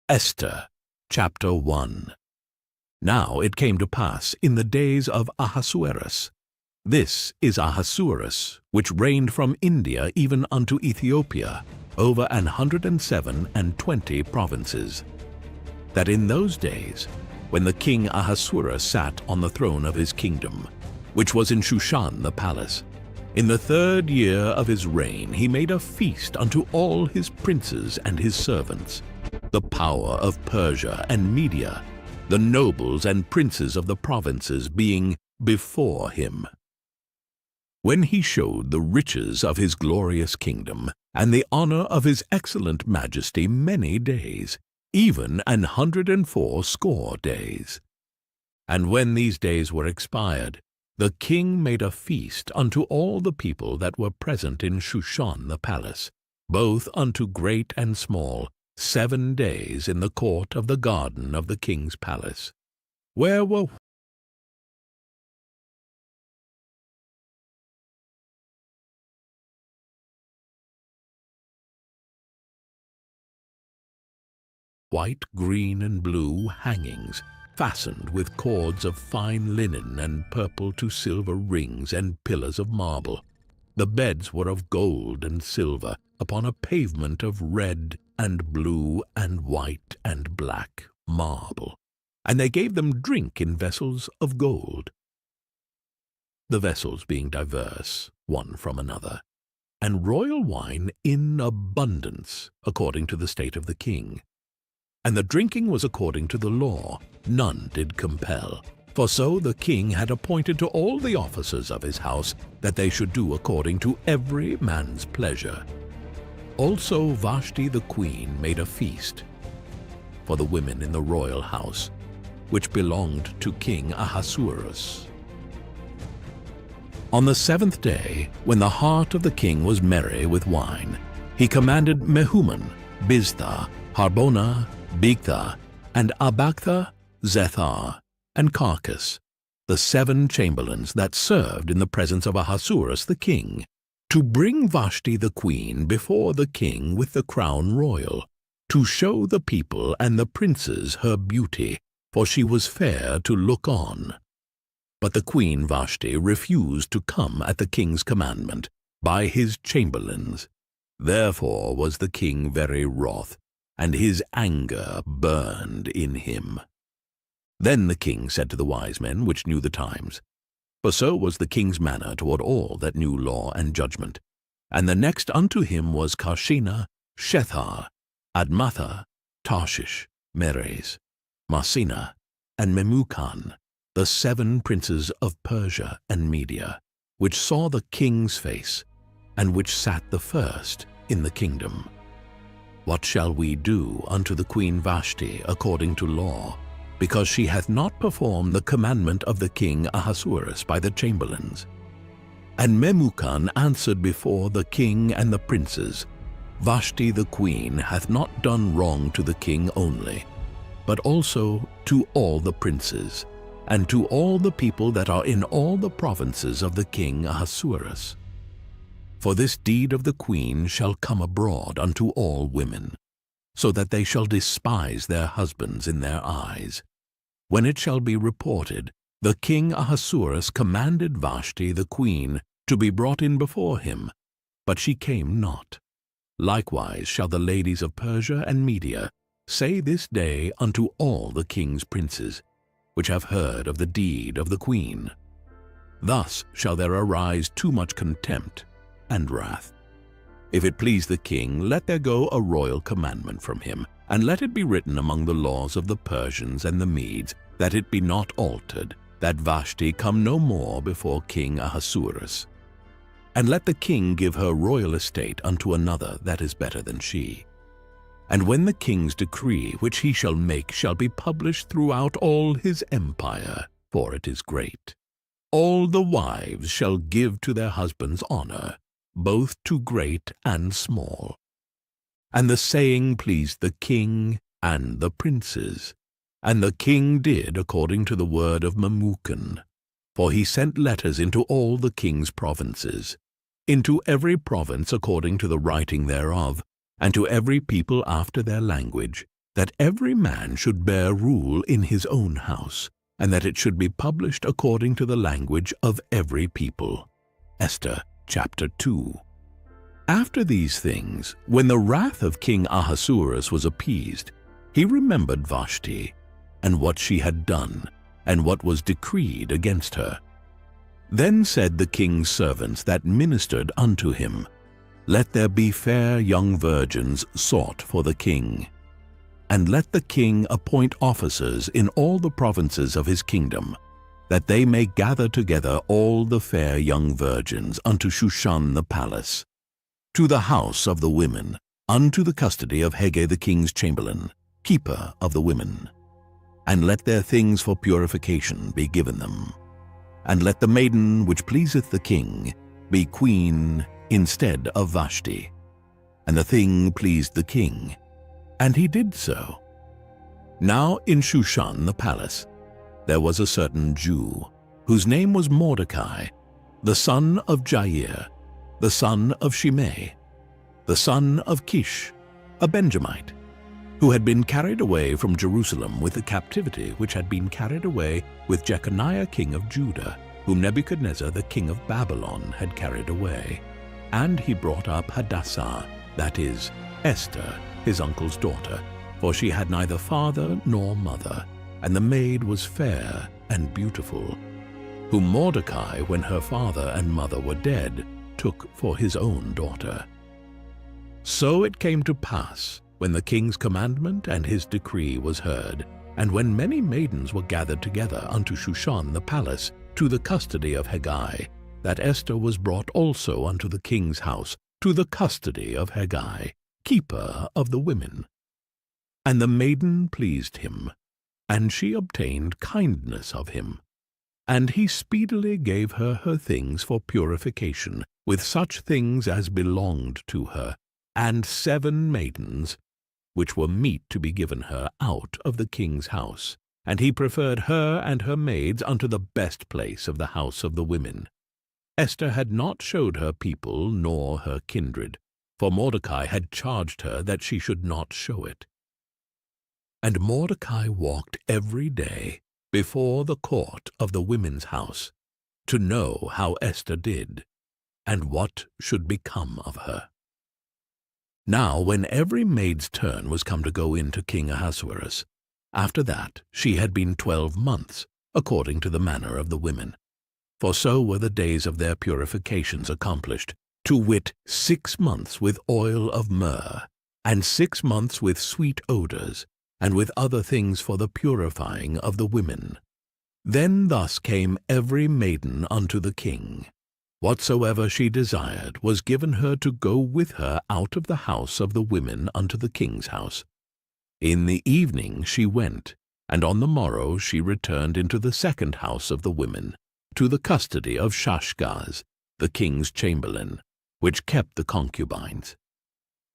Esther, chapter 1. Now it came to pass in the days of Ahasuerus. This is Ahasuerus, which reigned from India even unto Ethiopia, over 127 provinces. That in those days, when the king Ahasuerus sat on the throne of his kingdom, which was in Shushan the palace, in the 3rd year of his reign he made a feast unto all his princes and his servants, the power of Persia and Media, the nobles and princes of the provinces being before him. When he showed the riches of his glorious kingdom, and the honor of his excellent majesty many days, even 180 days. And when these days were expired, the king made a feast unto all the people that were present in Shushan the palace, both unto great and small, 7 days in the court of the garden of the king's palace, where were white, green, and blue hangings, fastened with cords of fine linen and purple to silver rings and pillars of marble. The beds were of gold and silver, upon a pavement of red and blue and white and black marble, and they gave them drink in vessels of gold, the vessels being diverse one from another, and royal wine in abundance, according to the state of the king. And the drinking was according to the law, none did compel. For so the king had appointed to all the officers of his house that they should do according to every man's pleasure. Also Vashti the queen made a feast for the women in the royal house, which belonged to King Ahasuerus. On the 7th day, when the heart of the king was merry with wine, he commanded Mehuman, Biztha, Harbona, Bigtha, and Abagtha, Zethar, and Carcas, the 7 chamberlains that served in the presence of Ahasuerus the king, to bring Vashti the queen before the king with the crown royal, to show the people and the princes her beauty, for she was fair to look on. But the queen Vashti refused to come at the king's commandment by his chamberlains. Therefore was the king very wroth, and his anger burned in him. Then the king said to the wise men which knew the times, for so was the king's manner toward all that knew law and judgment. And the next unto him was Karshena, Shethar, Admatha, Tarshish, Meres, Marsena, and Memucan, the 7 princes of Persia and Media, which saw the king's face, and which sat the first in the kingdom. What shall we do unto the queen Vashti according to law, because she hath not performed the commandment of the king Ahasuerus by the chamberlains? And Memucan answered before the king and the princes, Vashti the queen hath not done wrong to the king only, but also to all the princes, and to all the people that are in all the provinces of the king Ahasuerus. For this deed of the queen shall come abroad unto all women, so that they shall despise their husbands in their eyes. When it shall be reported, the king Ahasuerus commanded Vashti the queen to be brought in before him, but she came not. Likewise shall the ladies of Persia and Media say this day unto all the king's princes, which have heard of the deed of the queen. Thus shall there arise too much contempt and wrath. If it please the king, let there go a royal commandment from him, and let it be written among the laws of the Persians and the Medes, that it be not altered, that Vashti come no more before King Ahasuerus. And let the king give her royal estate unto another that is better than she. And when the king's decree which he shall make shall be published throughout all his empire, for it is great, all the wives shall give to their husbands honor, both to great and small. And the saying pleased the king and the princes. And the king did according to the word of Memucan, for he sent letters into all the king's provinces, into every province according to the writing thereof, and to every people after their language, that every man should bear rule in his own house, and that it should be published according to the language of every people. Esther chapter 2. After these things, when the wrath of King Ahasuerus was appeased, he remembered Vashti, and what she had done, and what was decreed against her. Then said the king's servants that ministered unto him, Let there be fair young virgins sought for the king, and let the king appoint officers in all the provinces of his kingdom, that they may gather together all the fair young virgins unto Shushan the palace, to the house of the women, unto the custody of Hegai the king's chamberlain, keeper of the women. And let their things for purification be given them. And let the maiden which pleaseth the king be queen instead of Vashti. And the thing pleased the king, and he did so. Now in Shushan the palace there was a certain Jew, whose name was Mordecai, the son of Jair, the son of Shimei, the son of Kish, a Benjamite, who had been carried away from Jerusalem with the captivity which had been carried away with Jeconiah king of Judah, whom Nebuchadnezzar the king of Babylon had carried away. And he brought up Hadassah, that is, Esther, his uncle's daughter, for she had neither father nor mother, and the maid was fair and beautiful, whom Mordecai, when her father and mother were dead, took for his own daughter. So it came to pass, when the king's commandment and his decree was heard, and when many maidens were gathered together unto Shushan the palace, to the custody of Hegai, that Esther was brought also unto the king's house, to the custody of Hegai, keeper of the women. And the maiden pleased him, and she obtained kindness of him. And he speedily gave her her things for purification, with such things as belonged to her, and 7 maidens, which were meet to be given her out of the king's house. And he preferred her and her maids unto the best place of the house of the women. Esther had not showed her people nor her kindred, for Mordecai had charged her that she should not show it. And Mordecai walked every day before the court of the women's house, to know how Esther did, and what should become of her. Now when every maid's turn was come to go in to King Ahasuerus, after that she had been 12 months, according to the manner of the women. For so were the days of their purifications accomplished, to wit 6 months with oil of myrrh, and 6 months with sweet odors, and with other things for the purifying of the women. Then thus came every maiden unto the king. Whatsoever she desired was given her to go with her out of the house of the women unto the king's house. In the evening she went, and on the morrow she returned into the second house of the women, to the custody of Shashgaz, the king's chamberlain, which kept the concubines.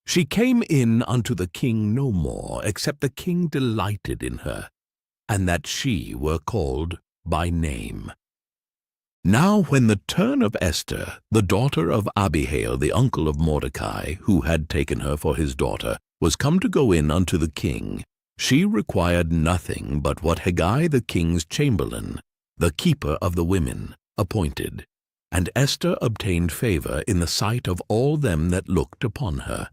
She came in unto the king no more, except the king delighted in her, and that she were called by name. Now when the turn of Esther, the daughter of Abihail, the uncle of Mordecai, who had taken her for his daughter, was come to go in unto the king, she required nothing but what Hegai the king's chamberlain, the keeper of the women, appointed, and Esther obtained favor in the sight of all them that looked upon her.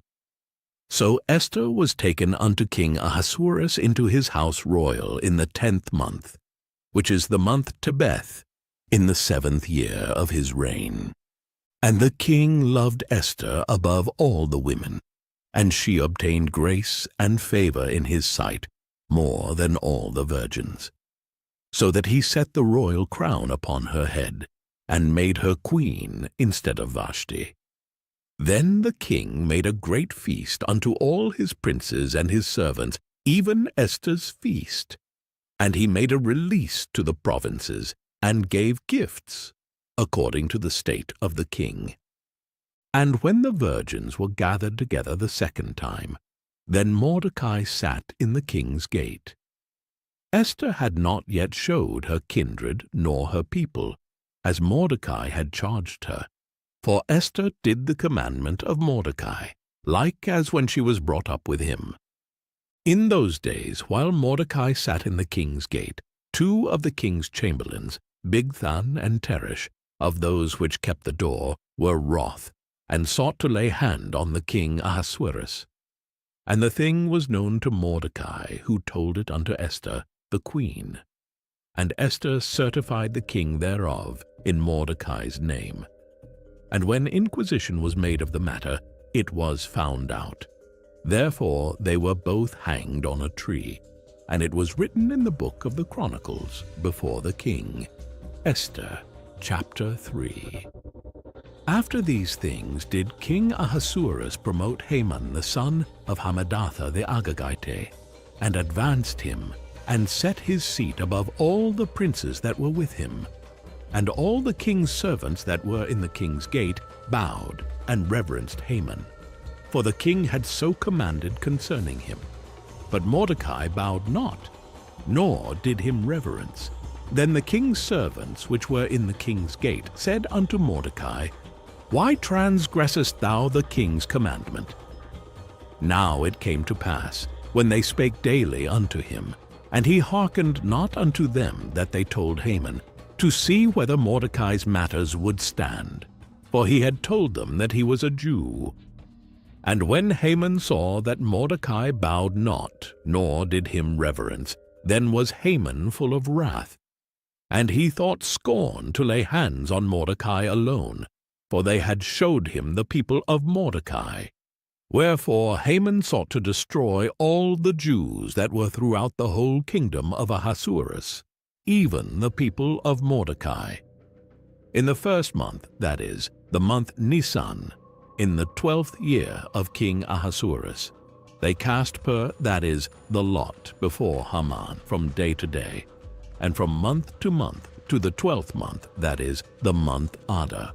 So Esther was taken unto King Ahasuerus into his house royal in the 10th month, which is the month Tebeth, in the 7th year of his reign. And the king loved Esther above all the women, and she obtained grace and favor in his sight more than all the virgins, so that he set the royal crown upon her head, and made her queen instead of Vashti. Then the king made a great feast unto all his princes and his servants, even Esther's feast. And he made a release to the provinces, and gave gifts, according to the state of the king. And when the virgins were gathered together the second time, then Mordecai sat in the king's gate. Esther had not yet showed her kindred nor her people, as Mordecai had charged her. For Esther did the commandment of Mordecai, like as when she was brought up with him. In those days, while Mordecai sat in the king's gate, 2 of the king's chamberlains, Bigthan and Teresh, of those which kept the door, were wroth, and sought to lay hand on the king Ahasuerus. And the thing was known to Mordecai, who told it unto Esther, the queen. And Esther certified the king thereof in Mordecai's name. And when inquisition was made of the matter, it was found out. Therefore they were both hanged on a tree, and it was written in the book of the Chronicles before the king. Esther, chapter 3. After these things did King Ahasuerus promote Haman the son of Hammedatha the Agagite, and advanced him, and set his seat above all the princes that were with him. And all the king's servants that were in the king's gate bowed and reverenced Haman, for the king had so commanded concerning him. But Mordecai bowed not, nor did him reverence. Then the king's servants which were in the king's gate said unto Mordecai, Why transgressest thou the king's commandment? Now it came to pass, when they spake daily unto him, and he hearkened not unto them that they told Haman, to see whether Mordecai's matters would stand, for he had told them that he was a Jew. And when Haman saw that Mordecai bowed not, nor did him reverence, then was Haman full of wrath. And he thought scorn to lay hands on Mordecai alone, for they had showed him the people of Mordecai. Wherefore Haman sought to destroy all the Jews that were throughout the whole kingdom of Ahasuerus, even the people of Mordecai. In the 1st month, that is, the month Nisan, in the 12th year of King Ahasuerus, they cast that is, the lot before Haman from day to day, and from month to month to the 12th month, that is, the month Adar.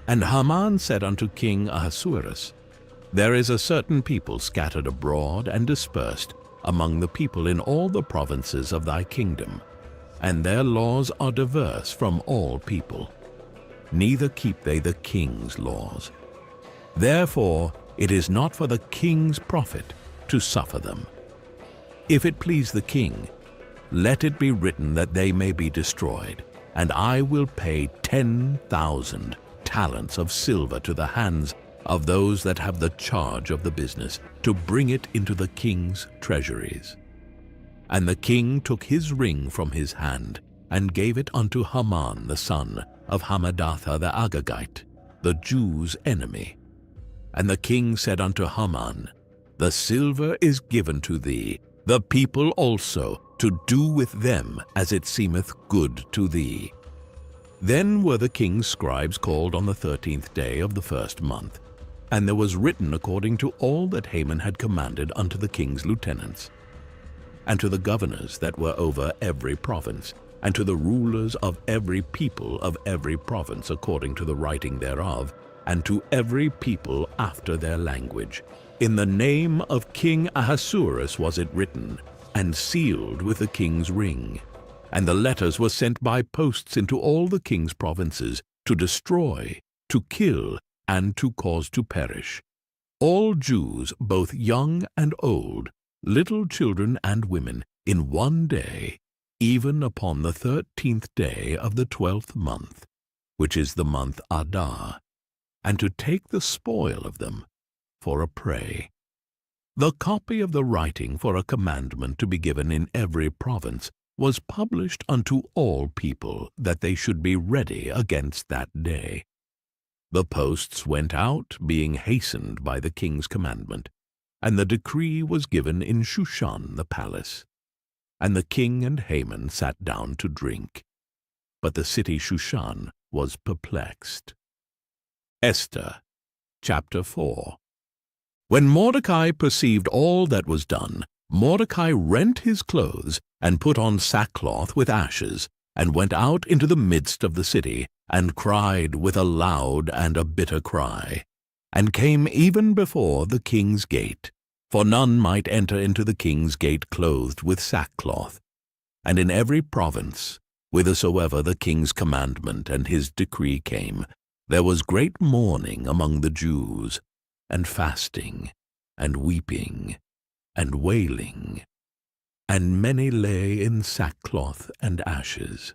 And Haman said unto King Ahasuerus, There is a certain people scattered abroad and dispersed among the people in all the provinces of thy kingdom, and their laws are diverse from all people. Neither keep they the king's laws. Therefore it is not for the king's profit to suffer them. If it please the king, let it be written that they may be destroyed, and I will pay 10,000 talents of silver to the hands of those that have the charge of the business, to bring it into the king's treasuries. And the king took his ring from his hand, and gave it unto Haman the son of Hammedatha the Agagite, the Jews' enemy. And the king said unto Haman, The silver is given to thee, the people also, to do with them as it seemeth good to thee. Then were the king's scribes called on the 13th day of the 1st month, and there was written according to all that Haman had commanded unto the king's lieutenants, and to the governors that were over every province, and to the rulers of every people of every province according to the writing thereof, and to every people after their language. In the name of King Ahasuerus was it written, and sealed with the king's ring. And the letters were sent by posts into all the king's provinces, to destroy, to kill, and to cause to perish all Jews, both young and old, little children and women, in one day, even upon the 13th day of the 12th month, which is the month Adar, and to take the spoil of them for a prey. The copy of the writing for a commandment to be given in every province was published unto all people, that they should be ready against that day. The posts went out, being hastened by the king's commandment, and the decree was given in Shushan the palace. And the king and Haman sat down to drink. But the city Shushan was perplexed. Esther, chapter 4. When Mordecai perceived all that was done, Mordecai rent his clothes, and put on sackcloth with ashes, and went out into the midst of the city, and cried with a loud and a bitter cry, and came even before the king's gate, for none might enter into the king's gate clothed with sackcloth. And in every province, whithersoever the king's commandment and his decree came, there was great mourning among the Jews, and fasting, and weeping. and wailing, and many lay in sackcloth and ashes.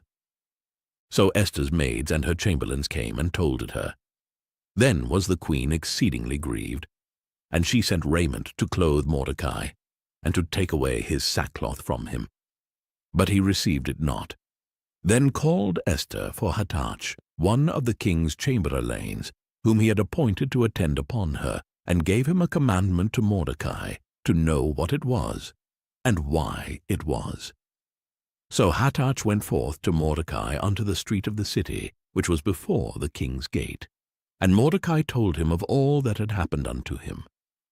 So Esther's maids and her chamberlains came and told it her. Then was the queen exceedingly grieved, and she sent raiment to clothe Mordecai, and to take away his sackcloth from him. But he received it not. Then called Esther for Hathach, one of the king's chamberlains, whom he had appointed to attend upon her, and gave him a commandment to Mordecai, to know what it was, and why it was. So Hathach went forth to Mordecai unto the street of the city, which was before the king's gate. And Mordecai told him of all that had happened unto him,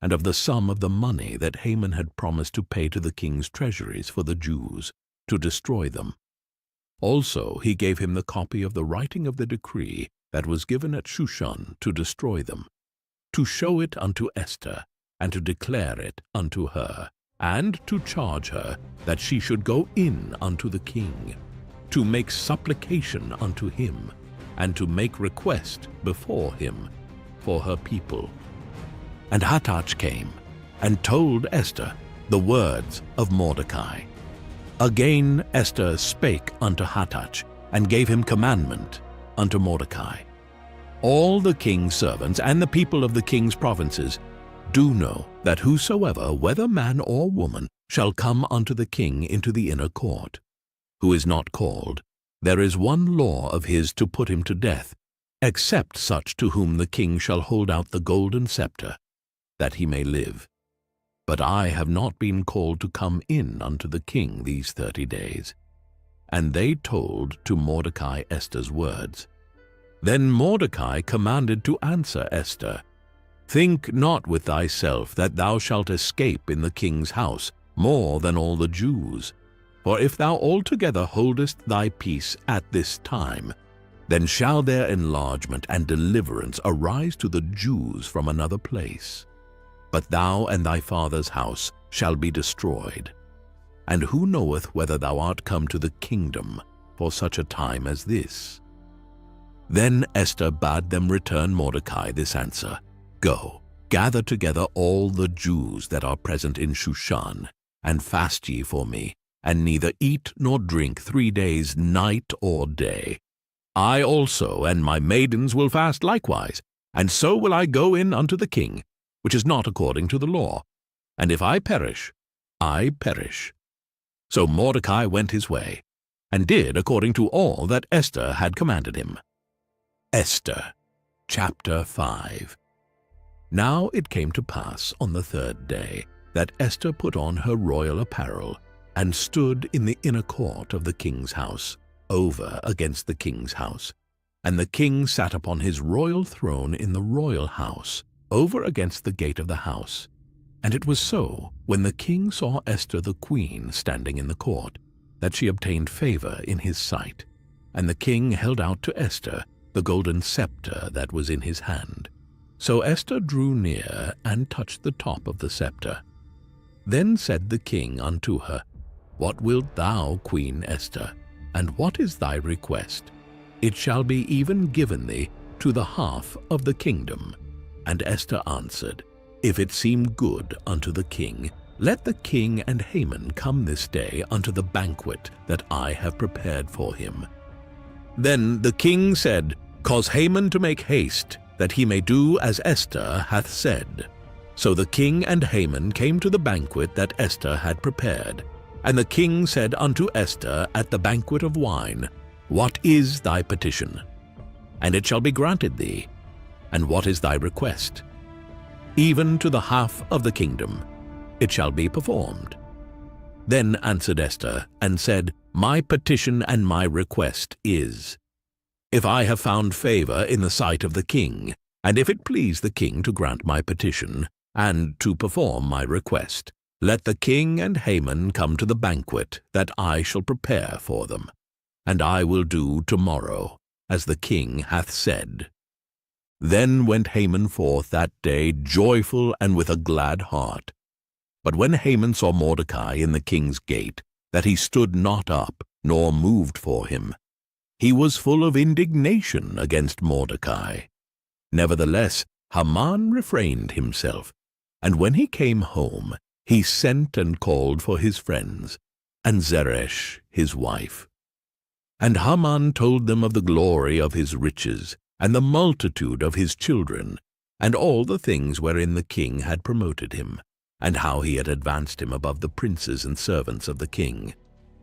and of the sum of the money that Haman had promised to pay to the king's treasuries for the Jews, to destroy them. Also he gave him the copy of the writing of the decree that was given at Shushan to destroy them, to show it unto Esther, and to declare it unto her, and to charge her that she should go in unto the king, to make supplication unto him, and to make request before him for her people. And Hathach came, and told Esther the words of Mordecai. Again Esther spake unto Hathach, and gave him commandment unto Mordecai. All the king's servants and the people of the king's provinces do know that whosoever, whether man or woman, shall come unto the king into the inner court, who is not called, there is one law of his to put him to death, except such to whom the king shall hold out the golden scepter, that he may live. But I have not been called to come in unto the king these 30 days. And they told to Mordecai Esther's words. Then Mordecai commanded to answer Esther, Think not with thyself that thou shalt escape in the king's house more than all the Jews. For if thou altogether holdest thy peace at this time, then shall their enlargement and deliverance arise to the Jews from another place. But thou and thy father's house shall be destroyed. And who knoweth whether thou art come to the kingdom for such a time as this? Then Esther bade them return Mordecai this answer, Go, gather together all the Jews that are present in Shushan, and fast ye for me, and neither eat nor drink 3 days, night or day. I also and my maidens will fast likewise, and so will I go in unto the king, which is not according to the law. And if I perish, I perish. So Mordecai went his way, and did according to all that Esther had commanded him. Esther, chapter 5. Now it came to pass on the 3rd day that Esther put on her royal apparel, and stood in the inner court of the king's house, over against the king's house. And the king sat upon his royal throne in the royal house, over against the gate of the house. And it was so, when the king saw Esther the queen standing in the court, that she obtained favor in his sight. And the king held out to Esther the golden scepter that was in his hand. So Esther drew near and touched the top of the scepter. Then said the king unto her, What wilt thou, Queen Esther, and what is thy request? It shall be even given thee to the half of the kingdom. And Esther answered, If it seem good unto the king, let the king and Haman come this day unto the banquet that I have prepared for him. Then the king said, Cause Haman to make haste, that he may do as Esther hath said. So the king and Haman came to the banquet that Esther had prepared. And the king said unto Esther at the banquet of wine, What is thy petition? And it shall be granted thee. And what is thy request? Even to the half of the kingdom. It shall be performed. Then answered Esther, and said, My petition and my request is, If I have found favor in the sight of the king, and if it please the king to grant my petition, and to perform my request, let the king and Haman come to the banquet that I shall prepare for them, and I will do tomorrow, as the king hath said. Then went Haman forth that day joyful and with a glad heart. But when Haman saw Mordecai in the king's gate, that he stood not up, nor moved for him, he was full of indignation against Mordecai. Nevertheless, Haman refrained himself, and when he came home, he sent and called for his friends, and Zeresh his wife. And Haman told them of the glory of his riches, and the multitude of his children, and all the things wherein the king had promoted him, and how he had advanced him above the princes and servants of the king.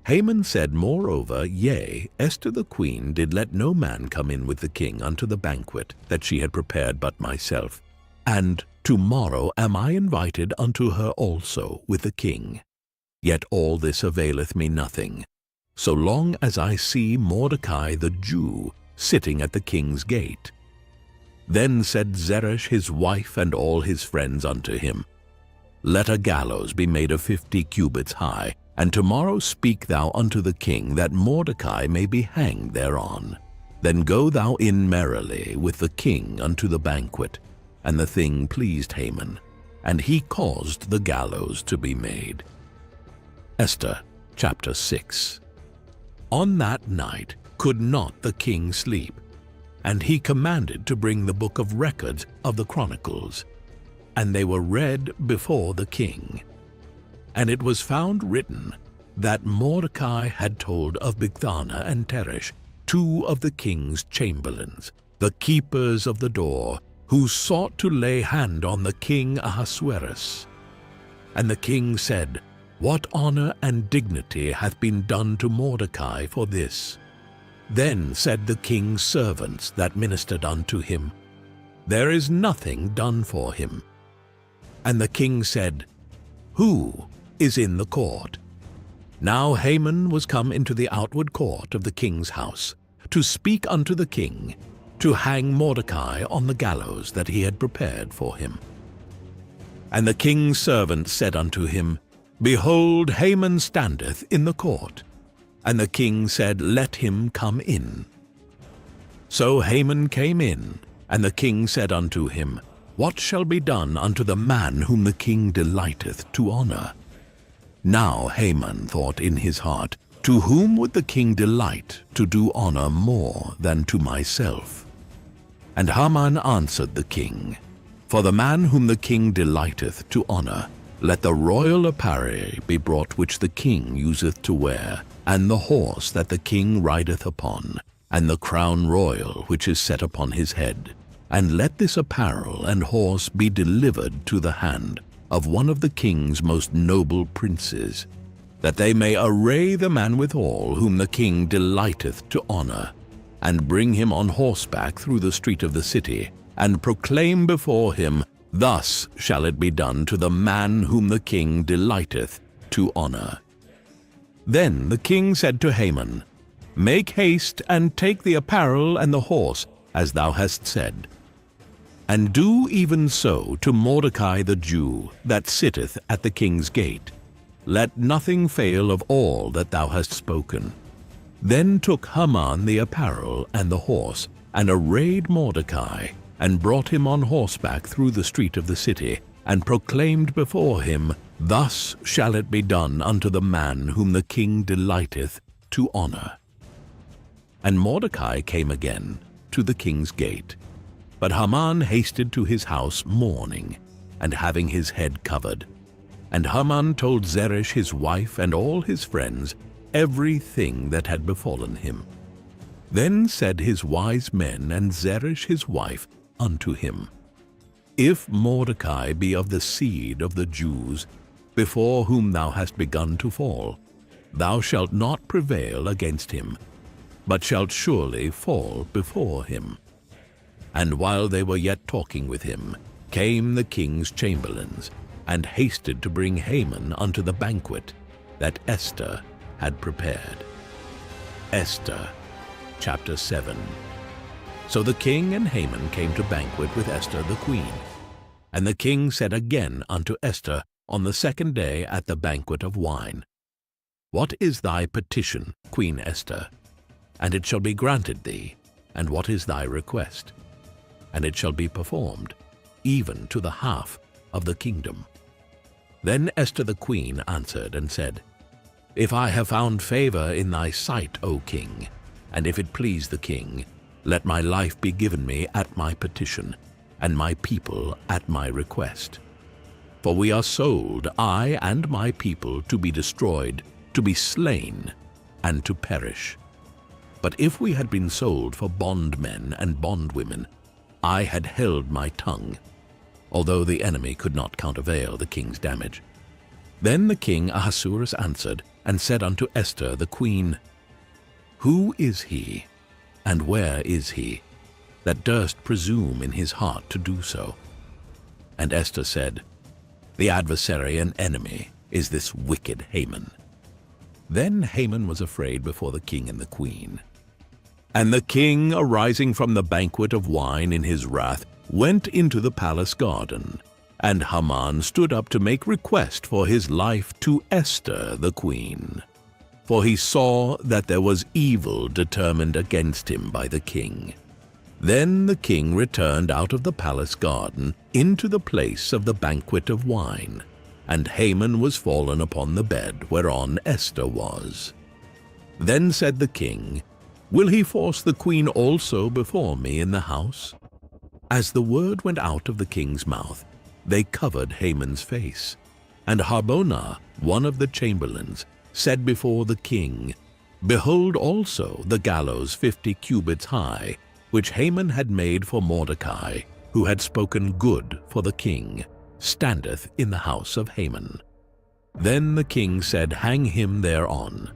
Haman said moreover, Yea, Esther the queen did let no man come in with the king unto the banquet that she had prepared but myself, and tomorrow am I invited unto her also with the king. Yet all this availeth me nothing, so long as I see Mordecai the Jew sitting at the king's gate. Then said Zeresh his wife and all his friends unto him, Let a gallows be made of 50 cubits high, and tomorrow speak thou unto the king, that Mordecai may be hanged thereon. Then go thou in merrily with the king unto the banquet. And the thing pleased Haman, and he caused the gallows to be made. Esther chapter 6. On that night could not the king sleep, and he commanded to bring the book of records of the Chronicles, and they were read before the king. And it was found written that Mordecai had told of Bigthana and Teresh, 2 of the king's chamberlains, the keepers of the door, who sought to lay hand on the king Ahasuerus. And the king said, What honor and dignity hath been done to Mordecai for this? Then said the king's servants that ministered unto him, There is nothing done for him. And the king said, Who is in the court? Now Haman was come into the outward court of the king's house, to speak unto the king, to hang Mordecai on the gallows that he had prepared for him. And the king's servant said unto him, Behold, Haman standeth in the court. And the king said, Let him come in. So Haman came in, and the king said unto him, What shall be done unto the man whom the king delighteth to honor? Now Haman thought in his heart, To whom would the king delight to do honor more than to myself? And Haman answered the king, For the man whom the king delighteth to honor, let the royal apparel be brought which the king useth to wear, and the horse that the king rideth upon, and the crown royal which is set upon his head. And let this apparel and horse be delivered to the hand of one of the king's most noble princes, that they may array the man withal whom the king delighteth to honor, and bring him on horseback through the street of the city, and proclaim before him, Thus shall it be done to the man whom the king delighteth to honor. Then the king said to Haman, Make haste and take the apparel and the horse, as thou hast said. And do even so to Mordecai the Jew, that sitteth at the king's gate. Let nothing fail of all that thou hast spoken. Then took Haman the apparel and the horse, and arrayed Mordecai, and brought him on horseback through the street of the city, and proclaimed before him, Thus shall it be done unto the man whom the king delighteth to honor. And Mordecai came again to the king's gate. But Haman hasted to his house mourning, and having his head covered. And Haman told Zeresh his wife and all his friends everything that had befallen him. Then said his wise men and Zeresh his wife unto him, If Mordecai be of the seed of the Jews, before whom thou hast begun to fall, thou shalt not prevail against him, but shalt surely fall before him. And while they were yet talking with him, came the king's chamberlains, and hasted to bring Haman unto the banquet that Esther had prepared. Esther chapter 7. So the king and Haman came to banquet with Esther the queen. And the king said again unto Esther on the second day at the banquet of wine, What is thy petition, Queen Esther? And it shall be granted thee. And what is thy request? And it shall be performed, even to the half of the kingdom. Then Esther the queen answered and said, If I have found favor in thy sight, O king, and if it please the king, let my life be given me at my petition, and my people at my request. For we are sold, I and my people, to be destroyed, to be slain, and to perish. But if we had been sold for bondmen and bondwomen, I had held my tongue, although the enemy could not countervail the king's damage. Then the king Ahasuerus answered and said unto Esther the queen, Who is he, and where is he, that durst presume in his heart to do so? And Esther said, The adversary and enemy is this wicked Haman. Then Haman was afraid before the king and the queen. And the king, arising from the banquet of wine in his wrath, went into the palace garden, and Haman stood up to make request for his life to Esther the queen. For he saw that there was evil determined against him by the king. Then the king returned out of the palace garden into the place of the banquet of wine, and Haman was fallen upon the bed whereon Esther was. Then said the king, Will he force the queen also before me in the house? As the word went out of the king's mouth, they covered Haman's face. And Harbonah, one of the chamberlains, said before the king, Behold also the gallows 50 cubits high, which Haman had made for Mordecai, who had spoken good for the king, standeth in the house of Haman. Then the king said, Hang him thereon.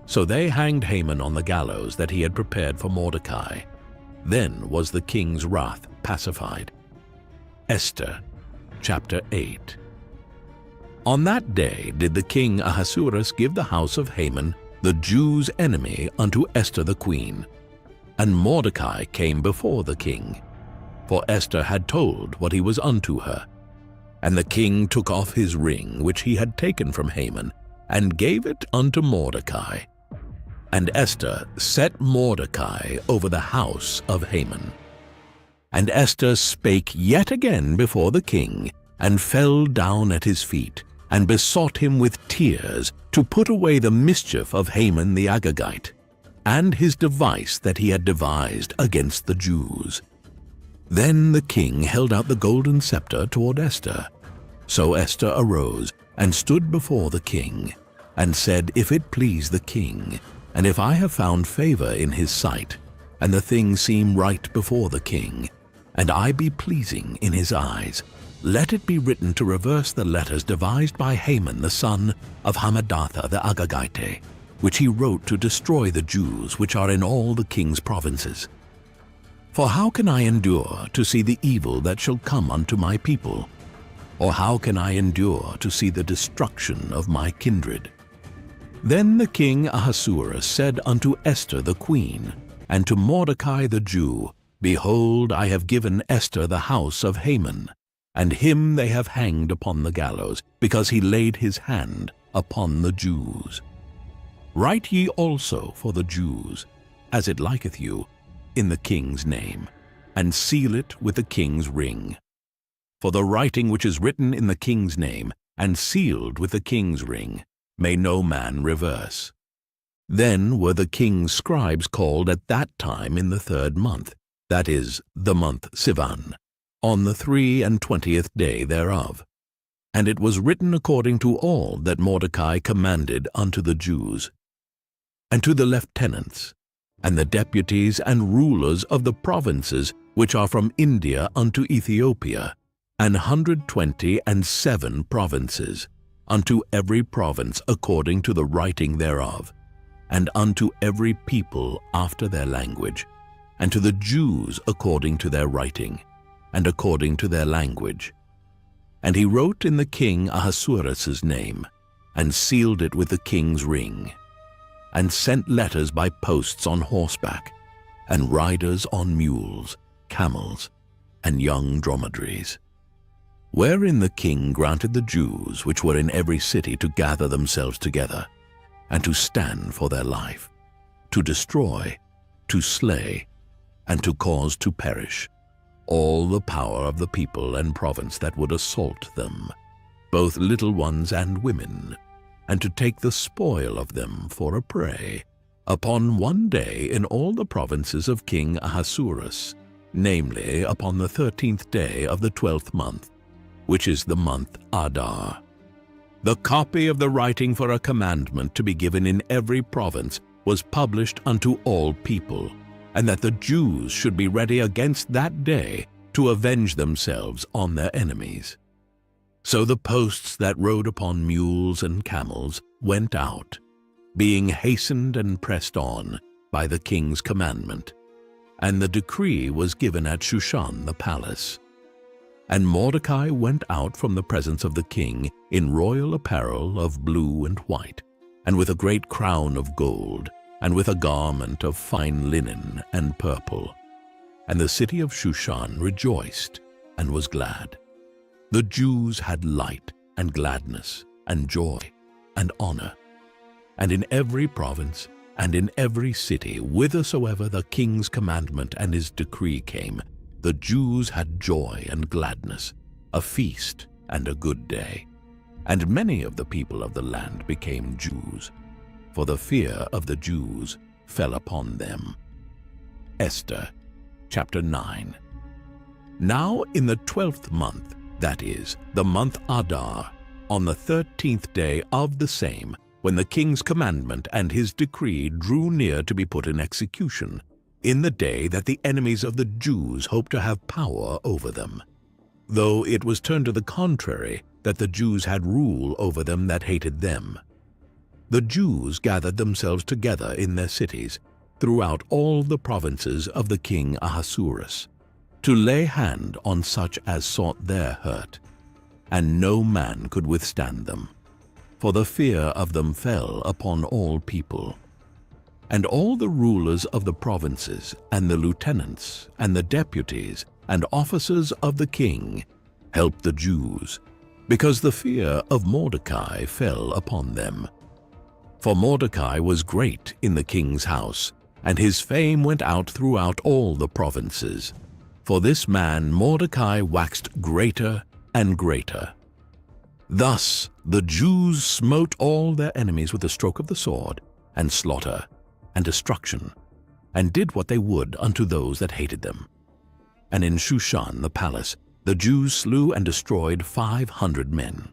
So they hanged Haman on the gallows that he had prepared for Mordecai. Then was the king's wrath pacified. Esther Chapter 8. On that day did the king Ahasuerus give the house of Haman, the Jews' enemy, unto Esther the queen. And Mordecai came before the king, for Esther had told what he was unto her. And the king took off his ring which he had taken from Haman, and gave it unto Mordecai. And Esther set Mordecai over the house of Haman. And Esther spake yet again before the king, and fell down at his feet, and besought him with tears to put away the mischief of Haman the Agagite, and his device that he had devised against the Jews. Then the king held out the golden scepter toward Esther. So Esther arose, and stood before the king, and said, If it please the king, and if I have found favor in his sight, and the thing seem right before the king, and I be pleasing in his eyes, let it be written to reverse the letters devised by Haman the son of Hammedatha the Agagite, which he wrote to destroy the Jews which are in all the king's provinces. For how can I endure to see the evil that shall come unto my people? Or how can I endure to see the destruction of my kindred? Then the king Ahasuerus said unto Esther the queen, and to Mordecai the Jew, Behold, I have given Esther the house of Haman, and him they have hanged upon the gallows, because he laid his hand upon the Jews. Write ye also for the Jews, as it liketh you, in the king's name, and seal it with the king's ring. For the writing which is written in the king's name, and sealed with the king's ring, may no man reverse. Then were the king's scribes called at that time in the 3rd month, that is, the month Sivan, on the 23 day thereof. And it was written according to all that Mordecai commanded unto the Jews. And to the lieutenants, and the deputies and rulers of the provinces which are from India unto Ethiopia, 127 provinces, unto every province according to the writing thereof, and unto every people after their language, and to the Jews according to their writing, and according to their language. And he wrote in the king Ahasuerus' name, and sealed it with the king's ring, and sent letters by posts on horseback, and riders on mules, camels, and young dromedaries. Wherein the king granted the Jews which were in every city to gather themselves together, and to stand for their life, to destroy, to slay, and to cause to perish all the power of the people and province that would assault them, both little ones and women, and to take the spoil of them for a prey, upon one day in all the provinces of King Ahasuerus, namely upon the 13th day of the 12th month. which is the month Adar. The copy of the writing for a commandment to be given in every province was published unto all people, and that the Jews should be ready against that day to avenge themselves on their enemies. So the posts that rode upon mules and camels went out, being hastened and pressed on by the king's commandment, and the decree was given at Shushan the palace. And Mordecai went out from the presence of the king in royal apparel of blue and white, and with a great crown of gold, and with a garment of fine linen and purple. And the city of Shushan rejoiced and was glad. The Jews had light and gladness and joy and honor. And in every province and in every city, whithersoever the king's commandment and his decree came, the Jews had joy and gladness, a feast and a good day. And many of the people of the land became Jews, for the fear of the Jews fell upon them. Esther, chapter 9. Now in the 12th month, that is, the month Adar, on the 13th day of the same, when the king's commandment and his decree drew near to be put in execution, in the day that the enemies of the Jews hoped to have power over them, though it was turned to the contrary, that the Jews had rule over them that hated them. The Jews gathered themselves together in their cities, throughout all the provinces of the king Ahasuerus, to lay hand on such as sought their hurt, and no man could withstand them, for the fear of them fell upon all people. And all the rulers of the provinces, and the lieutenants, and the deputies, and officers of the king helped the Jews, because the fear of Mordecai fell upon them. For Mordecai was great in the king's house, and his fame went out throughout all the provinces. For this man Mordecai waxed greater and greater. Thus the Jews smote all their enemies with the stroke of the sword, and slaughter, and destruction, and did what they would unto those that hated them. And in Shushan the palace the Jews slew and destroyed 500 men,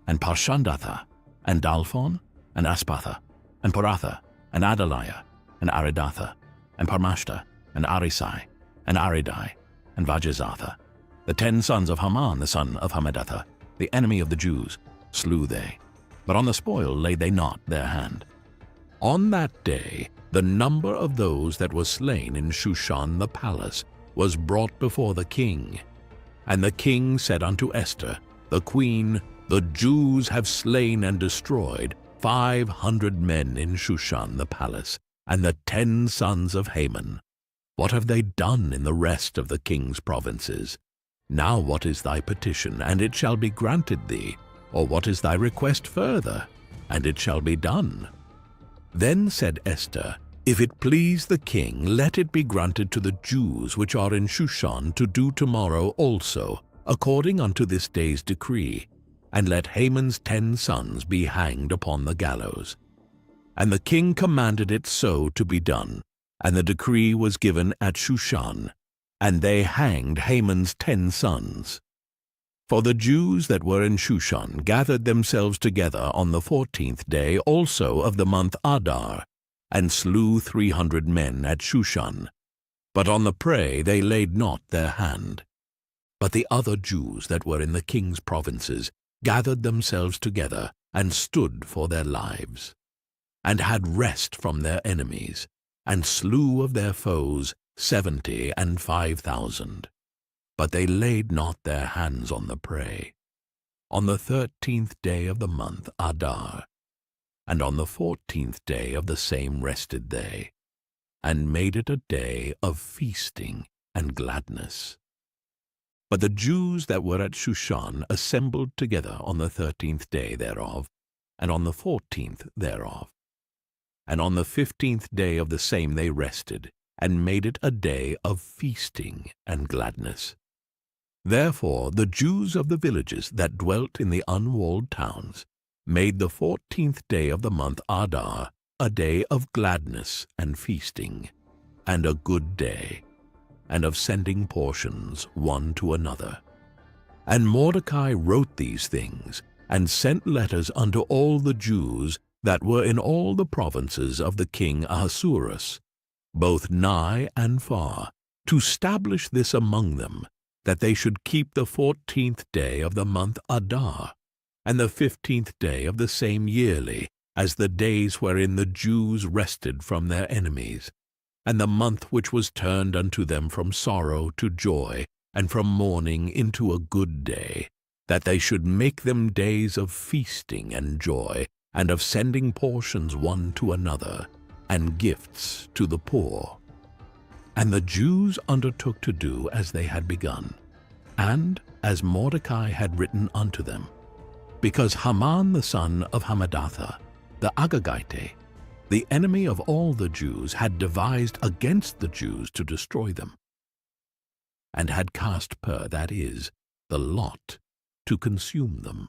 and Parshandatha, and Dalphon, and Aspatha, and Poratha, and Adaliah, and Aridatha, and Parmashta, and Arisai, and Aridai, and Vajezatha, the 10 sons of Haman the son of Hammedatha, the enemy of the Jews, slew they, but on the spoil laid they not their hand. On that day the number of those that were slain in Shushan the palace was brought before the king. And the king said unto Esther, the queen, the Jews have slain and destroyed 500 men in Shushan the palace, and the 10 sons of Haman. What have they done in the rest of the king's provinces? Now what is thy petition, and it shall be granted thee? Or what is thy request further, and it shall be done? Then said Esther, If it please the king, let it be granted to the Jews which are in Shushan to do tomorrow also, according unto this day's decree, and let Haman's 10 sons be hanged upon the gallows. And the king commanded it so to be done, and the decree was given at Shushan, and they hanged Haman's 10 sons. For the Jews that were in Shushan gathered themselves together on the 14th day also of the month Adar, and slew 300 men at Shushan. But on the prey they laid not their hand. But the other Jews that were in the king's provinces gathered themselves together, and stood for their lives, and had rest from their enemies, and slew of their foes 70 and 5,000. But they laid not their hands on the prey. On the 13th day of the month Adar, and on the 14th day of the same rested they, and made it a day of feasting and gladness. But the Jews that were at Shushan assembled together on the 13th day thereof, and on the 14th thereof. And on the 15th day of the same they rested, and made it a day of feasting and gladness. Therefore the Jews of the villages that dwelt in the unwalled towns made the 14th day of the month Adar a day of gladness and feasting, and a good day, and of sending portions one to another. And Mordecai wrote these things, and sent letters unto all the Jews that were in all the provinces of the king Ahasuerus, both nigh and far, to stablish this among them, that they should keep the 14th day of the month Adar, and the 15th day of the same yearly, as the days wherein the Jews rested from their enemies, and the month which was turned unto them from sorrow to joy, and from mourning into a good day, that they should make them days of feasting and joy, and of sending portions one to another, and gifts to the poor. And the Jews undertook to do as they had begun, and as Mordecai had written unto them, because Haman the son of Hammedatha, the Agagite, the enemy of all the Jews, had devised against the Jews to destroy them, and had cast pur, that is, the lot, to consume them,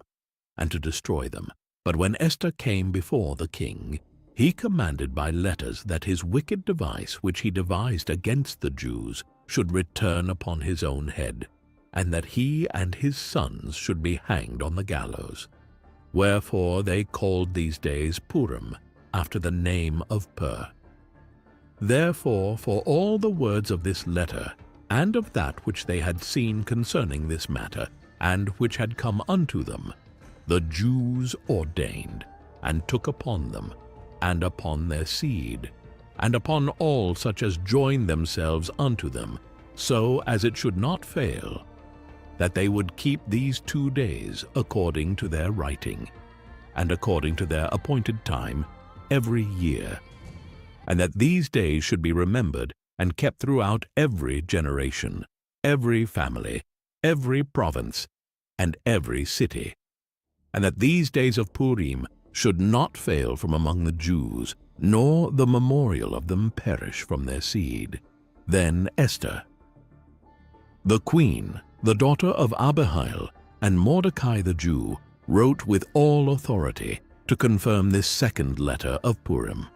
and to destroy them. But when Esther came before the king, he commanded by letters that his wicked device which he devised against the Jews should return upon his own head, and that he and his sons should be hanged on the gallows. Wherefore they called these days Purim, after the name of Pur. Therefore, for all the words of this letter, and of that which they had seen concerning this matter, and which had come unto them, the Jews ordained, and took upon them, and upon their seed, and upon all such as joined themselves unto them, so as it should not fail, that they would keep these 2 days according to their writing, and according to their appointed time every year, and that these days should be remembered and kept throughout every generation, every family, every province, and every city, and that these days of Purim should not fail from among the Jews, nor the memorial of them perish from their seed. Then Esther, the queen, the daughter of Abihail, and Mordecai the Jew, wrote with all authority to confirm this second letter of Purim.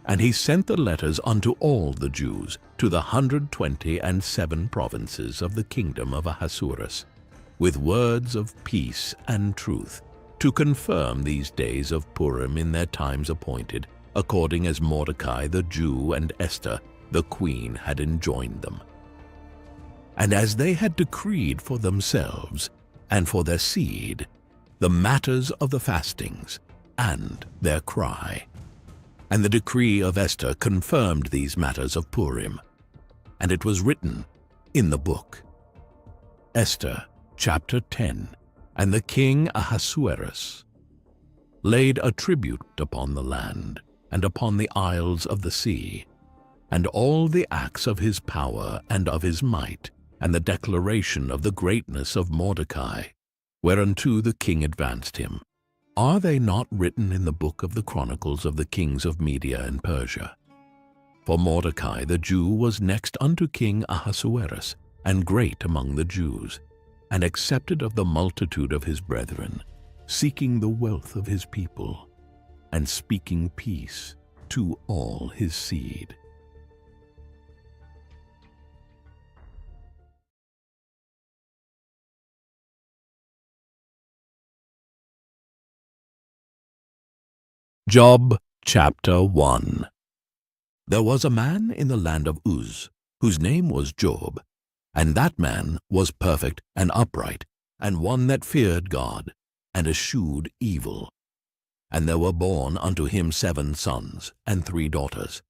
And he sent the letters unto all the Jews, to the 127 provinces of the kingdom of Ahasuerus, with words of peace and truth, to confirm these days of Purim in their times appointed, according as Mordecai the Jew and Esther the queen had enjoined them. And as they had decreed for themselves and for their seed the matters of the fastings and their cry. And the decree of Esther confirmed these matters of Purim, and it was written in the book. Esther, chapter 10. And the king Ahasuerus laid a tribute upon the land, and upon the isles of the sea, and all the acts of his power and of his might, and the declaration of the greatness of Mordecai, whereunto the king advanced him. Are they not written in the book of the chronicles of the kings of Media and Persia? For Mordecai the Jew was next unto King Ahasuerus, and great among the Jews, and accepted of the multitude of his brethren, seeking the wealth of his people, and speaking peace to all his seed. Job chapter 1. There was a man in the land of Uz, whose name was Job, and that man was perfect and upright, and one that feared God, and eschewed evil. And there were born unto him 7 sons and 3 daughters.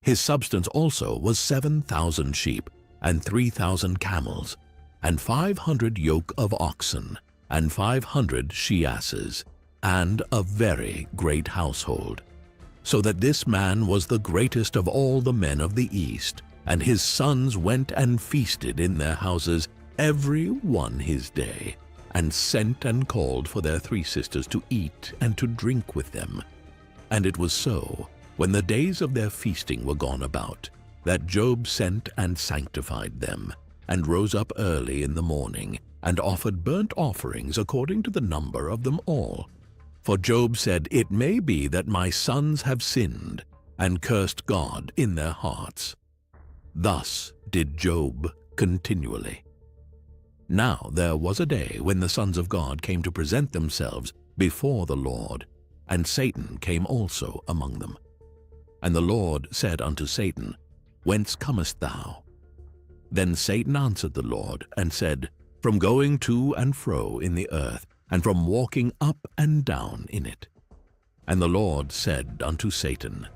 His substance also was 7,000 sheep, and 3,000 camels, and 500 yoke of oxen, and 500 she-asses, and a very great household, so that this man was the greatest of all the men of the East, and his sons went and feasted in their houses every one his day, and sent and called for their 3 sisters to eat and to drink with them. And it was so, when the days of their feasting were gone about, that Job sent and sanctified them, and rose up early in the morning, and offered burnt offerings according to the number of them all. For Job said, It may be that my sons have sinned, and cursed God in their hearts. Thus did Job continually. Now there was a day when the sons of God came to present themselves before the Lord, and Satan came also among them. And the Lord said unto Satan, Whence comest thou? Then Satan answered the Lord, and said, From going to and fro in the earth, and from walking up and down in it. And the Lord said unto Satan,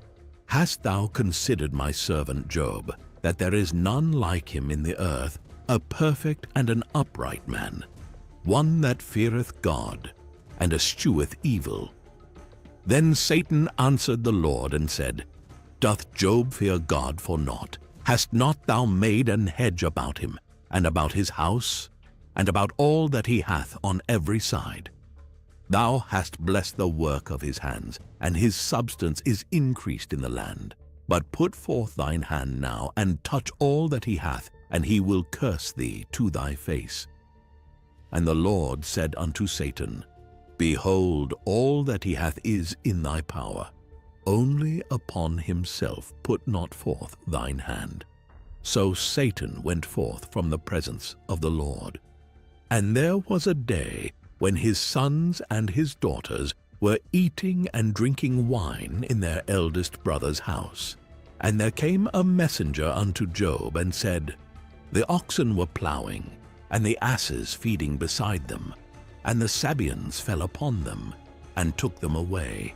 Hast thou considered my servant Job, that there is none like him in the earth, a perfect and an upright man, one that feareth God, and escheweth evil? Then Satan answered the Lord and said, Doth Job fear God for naught? Hast not thou made an hedge about him, and about his house, and about all that he hath on every side? Thou hast blessed the work of his hands, and his substance is increased in the land. But put forth thine hand now, and touch all that he hath, and he will curse thee to thy face. And the Lord said unto Satan, Behold, all that he hath is in thy power. Only upon himself put not forth thine hand. So Satan went forth from the presence of the Lord. And there was a day when his sons and his daughters were eating and drinking wine in their eldest brother's house. And there came a messenger unto Job, and said, The oxen were plowing, and the asses feeding beside them, and the Sabeans fell upon them, and took them away.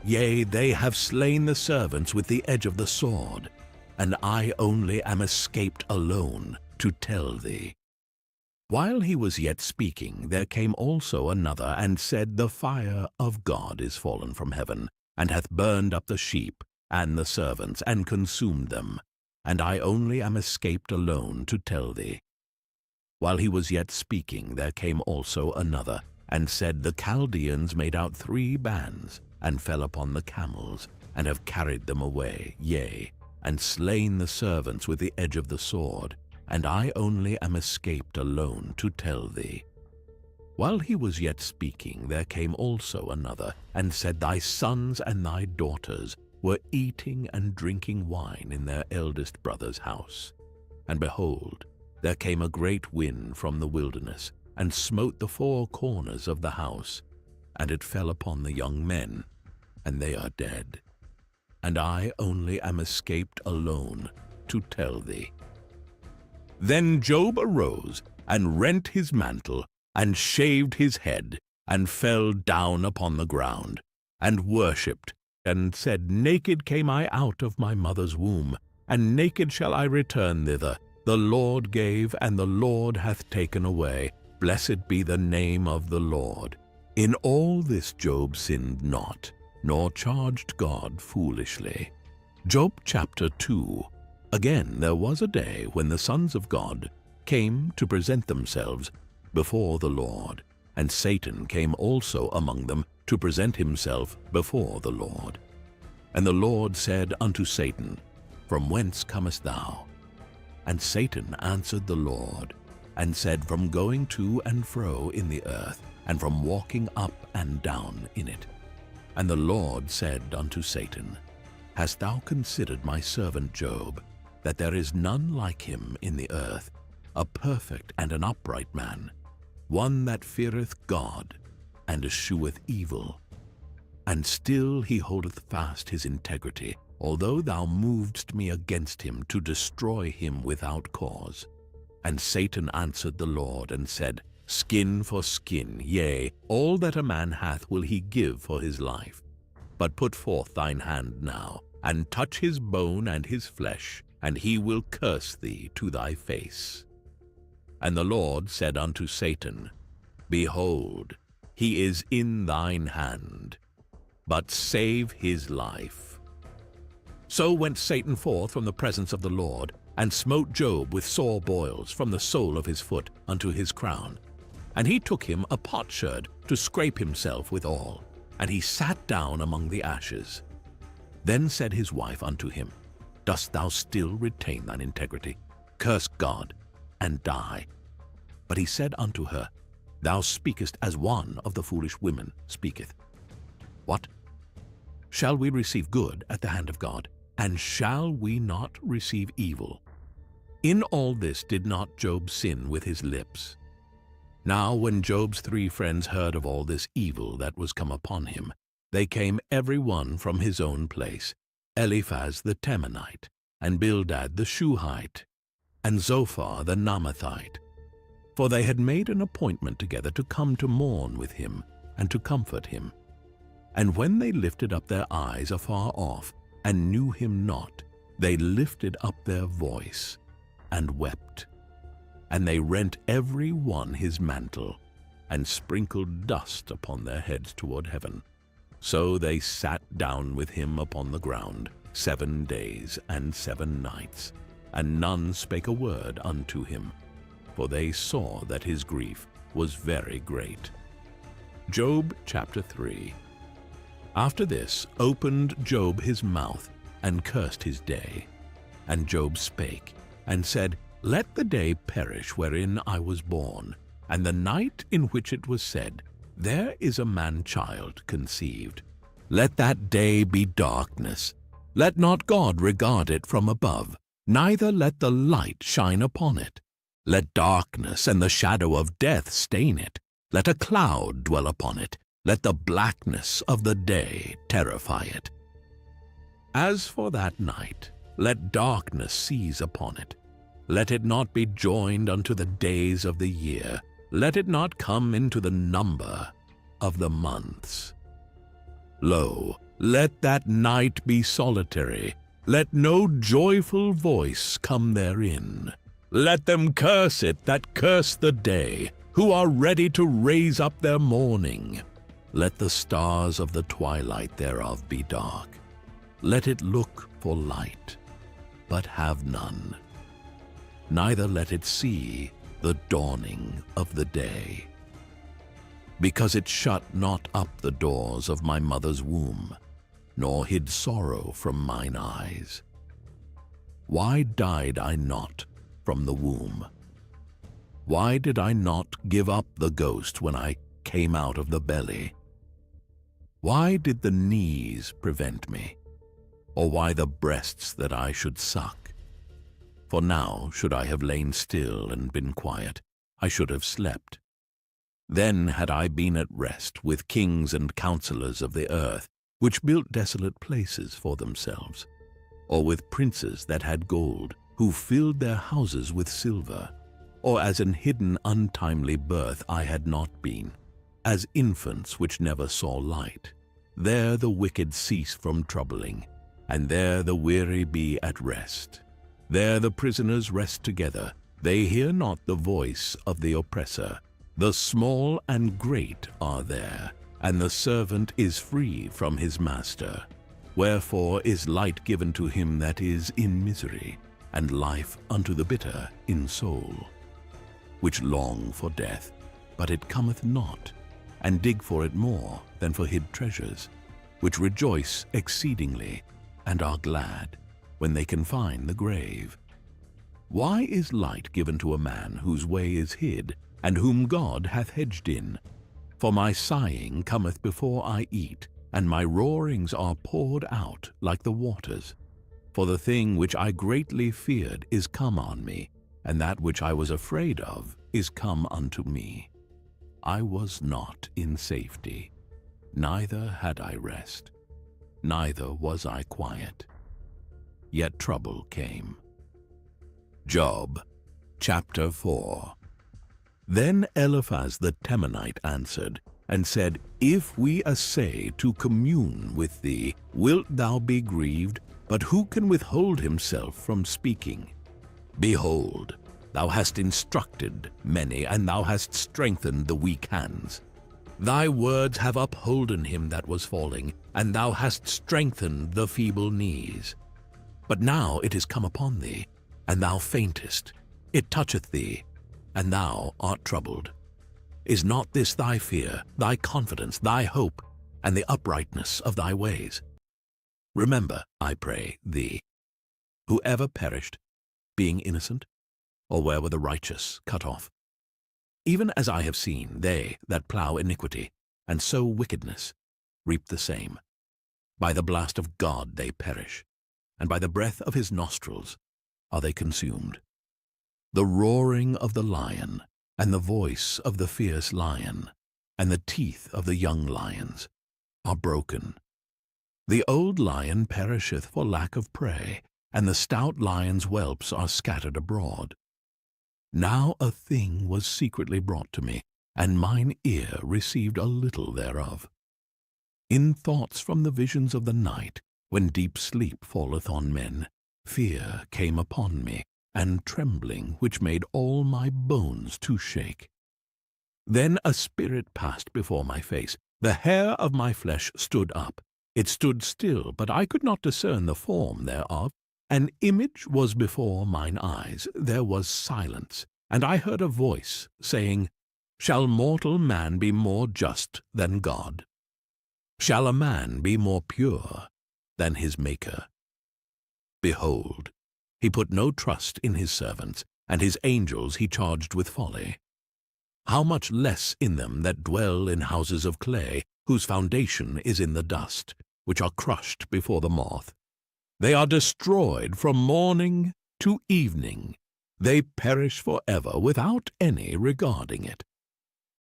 Yea, they have slain the servants with the edge of the sword, and I only am escaped alone to tell thee. While he was yet speaking, there came also another, and said, The fire of God is fallen from heaven, and hath burned up the sheep and the servants, and consumed them, and I only am escaped alone to tell thee. While he was yet speaking, there came also another, and said, The Chaldeans made out 3 bands, and fell upon the camels, and have carried them away, yea, and slain the servants with the edge of the sword, and I only am escaped alone to tell thee. While he was yet speaking, there came also another, and said, Thy sons and thy daughters were eating and drinking wine in their eldest brother's house. And behold, there came a great wind from the wilderness, and smote the 4 corners of the house, and it fell upon the young men, and they are dead. And I only am escaped alone to tell thee. Then Job arose, and rent his mantle, and shaved his head, and fell down upon the ground, and worshipped, and said, Naked came I out of my mother's womb, and naked shall I return thither. The Lord gave, and the Lord hath taken away. Blessed be the name of the Lord. In all this Job sinned not, nor charged God foolishly. Job chapter 2. Again there was a day when the sons of God came to present themselves before the Lord, and Satan came also among them to present himself before the Lord. And the Lord said unto Satan, From whence comest thou? And Satan answered the Lord, and said, From going to and fro in the earth, and from walking up and down in it. And the Lord said unto Satan, Hast thou considered my servant Job, that there is none like him in the earth, a perfect and an upright man, one that feareth God, and escheweth evil? And still he holdeth fast his integrity, although thou movedst me against him to destroy him without cause. And Satan answered the Lord, and said, Skin for skin, yea, all that a man hath will he give for his life. But put forth thine hand now, and touch his bone and his flesh, and he will curse thee to thy face. And the Lord said unto Satan, Behold, he is in thine hand, but save his life. So went Satan forth from the presence of the Lord, and smote Job with sore boils from the sole of his foot unto his crown. And he took him a potsherd to scrape himself withal, and he sat down among the ashes. Then said his wife unto him, Dost thou still retain thine integrity? Curse God, and die. But he said unto her, Thou speakest as one of the foolish women speaketh. What? Shall we receive good at the hand of God, and shall we not receive evil? In all this did not Job sin with his lips, Now when Job's 3 friends heard of all this evil that was come upon him, they came every one from his own place, Eliphaz the Temanite, and Bildad the Shuhite, and Zophar the Naamathite. For they had made an appointment together to come to mourn with him, and to comfort him. And when they lifted up their eyes afar off, and knew him not, they lifted up their voice, and wept. And they rent every one his mantle, and sprinkled dust upon their heads toward heaven. So they sat down with him upon the ground 7 days and 7 nights, and none spake a word unto him, for they saw that his grief was very great. Job chapter 3. After this opened Job his mouth, and cursed his day. And Job spake, and said, Let the day perish wherein I was born, and the night in which it was said, There is a man-child conceived. Let that day be darkness. Let not God regard it from above, neither let the light shine upon it. Let darkness and the shadow of death stain it. Let a cloud dwell upon it. Let the blackness of the day terrify it. As for that night, let darkness seize upon it. Let it not be joined unto the days of the year. Let it not come into the number of the months. Lo, let that night be solitary. Let no joyful voice come therein. Let them curse it that curse the day, who are ready to raise up their mourning. Let the stars of the twilight thereof be dark. Let it look for light, but have none. Neither let it see the dawning of the day. Because it shut not up the doors of my mother's womb, nor hid sorrow from mine eyes. Why died I not from the womb? Why did I not give up the ghost when I came out of the belly? Why did the knees prevent me? Or why the breasts that I should suck? For now should I have lain still and been quiet, I should have slept. Then had I been at rest with kings and counselors of the earth, which built desolate places for themselves, or with princes that had gold, who filled their houses with silver, or as an hidden untimely birth I had not been, as infants which never saw light. There the wicked cease from troubling, and there the weary be at rest. There the prisoners rest together, they hear not the voice of the oppressor. The small and great are there, and the servant is free from his master. Wherefore is light given to him that is in misery, and life unto the bitter in soul, which long for death, but it cometh not, and dig for it more than for hid treasures, which rejoice exceedingly, and are glad when they can find the grave. Why is light given to a man whose way is hid, and whom God hath hedged in? For my sighing cometh before I eat, and my roarings are poured out like the waters. For the thing which I greatly feared is come on me, and that which I was afraid of is come unto me. I was not in safety, neither had I rest, neither was I quiet. Yet trouble came. Job chapter 4. Then Eliphaz the Temanite answered, and said, If we essay to commune with thee, wilt thou be grieved? But who can withhold himself from speaking? Behold, thou hast instructed many, and thou hast strengthened the weak hands. Thy words have upholden him that was falling, and thou hast strengthened the feeble knees. But now it is come upon thee, and thou faintest. It toucheth thee, and thou art troubled. Is not this thy fear, thy confidence, thy hope, and the uprightness of thy ways? Remember, I pray thee, who ever perished, being innocent, or where were the righteous cut off? Even as I have seen, they that plough iniquity, and sow wickedness, reap the same. By the blast of God they perish, and by the breath of his nostrils are they consumed. The roaring of the lion and the voice of the fierce lion, and the teeth of the young lions are broken. The old lion perisheth for lack of prey, and the stout lion's whelps are scattered abroad. Now a thing was secretly brought to me, and mine ear received a little thereof. In thoughts from the visions of the night, when deep sleep falleth on men, fear came upon me, and trembling which made all my bones to shake. Then a spirit passed before my face. The hair of my flesh stood up. It stood still, but I could not discern the form thereof. An image was before mine eyes. There was silence, and I heard a voice saying, Shall mortal man be more just than God? Shall a man be more pure than his Maker? Behold, he put no trust in his servants, and his angels he charged with folly. How much less in them that dwell in houses of clay, whose foundation is in the dust, which are crushed before the moth. They are destroyed from morning to evening. They perish forever without any regarding it.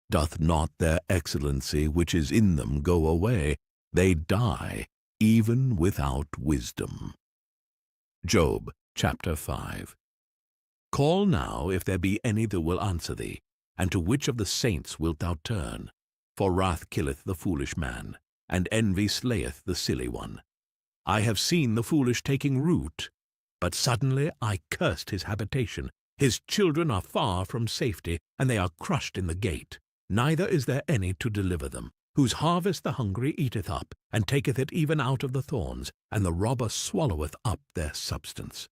Doth not their excellency which is in them go away? They die even without wisdom. Job chapter 5. Call now if there be any that will answer thee, and to which of the saints wilt thou turn? For wrath killeth the foolish man, and envy slayeth the silly one. I have seen the foolish taking root, but suddenly I cursed his habitation. His children are far from safety, and they are crushed in the gate. Neither is there any to deliver them, whose harvest the hungry eateth up, and taketh it even out of the thorns, and the robber swalloweth up their substance.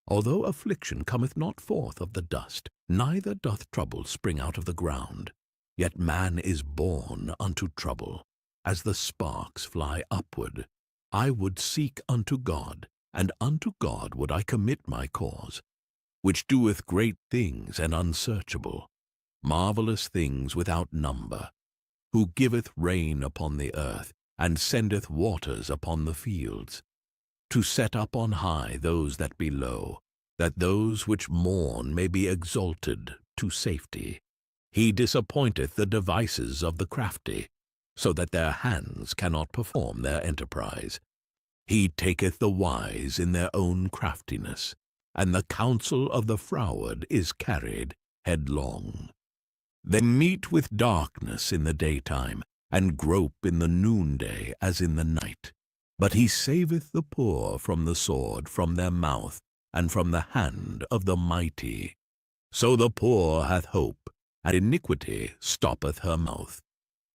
Although affliction cometh not forth of the dust, neither doth trouble spring out of the ground, yet man is born unto trouble, as the sparks fly upward. I would seek unto God, and unto God would I commit my cause, which doeth great things and unsearchable, marvelous things without number, who giveth rain upon the earth, and sendeth waters upon the fields, to set up on high those that be low, that those which mourn may be exalted to safety. He disappointeth the devices of the crafty, so that their hands cannot perform their enterprise. He taketh the wise in their own craftiness, and the counsel of the froward is carried headlong. They meet with darkness in the daytime, and grope in the noonday as in the night. But he saveth the poor from the sword, from their mouth, and from the hand of the mighty. So the poor hath hope, and iniquity stoppeth her mouth.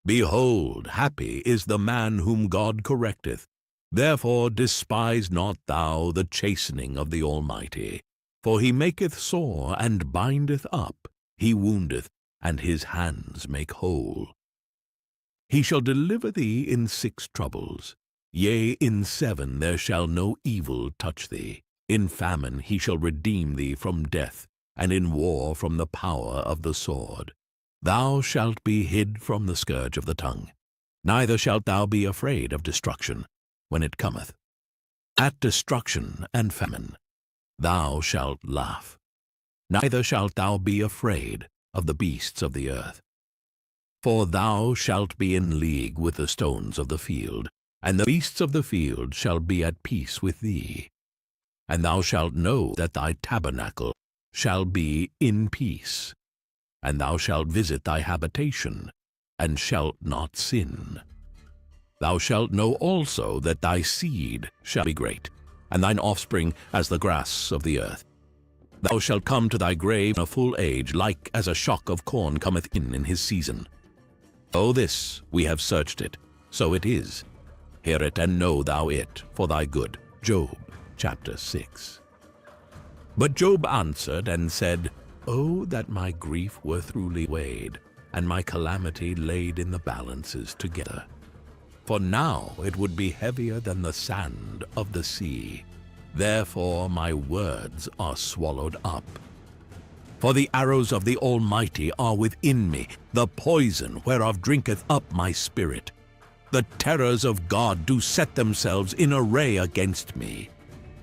Behold, happy is the man whom God correcteth. Therefore despise not thou the chastening of the Almighty. For he maketh sore, and bindeth up. He woundeth, and his hands make whole. He shall deliver thee in 6 troubles. Yea, in 7 there shall no evil touch thee. In famine he shall redeem thee from death, and in war from the power of the sword. Thou shalt be hid from the scourge of the tongue. Neither shalt thou be afraid of destruction, when it cometh. At destruction and famine thou shalt laugh. Neither shalt thou be afraid of the beasts of the earth. For thou shalt be in league with the stones of the field, and the beasts of the field shall be at peace with thee. And thou shalt know that thy tabernacle shall be in peace, and thou shalt visit thy habitation, and shalt not sin. Thou shalt know also that thy seed shall be great, and thine offspring as the grass of the earth. Thou shalt come to thy grave in a full age, like as a shock of corn cometh in his season. O this we have searched it, so it is. Hear it, and know thou it for thy good. Job chapter 6. But Job answered and said, O that my grief were truly weighed, and my calamity laid in the balances together. For now it would be heavier than the sand of the sea. Therefore my words are swallowed up. For the arrows of the Almighty are within me, the poison whereof drinketh up my spirit. The terrors of God do set themselves in array against me.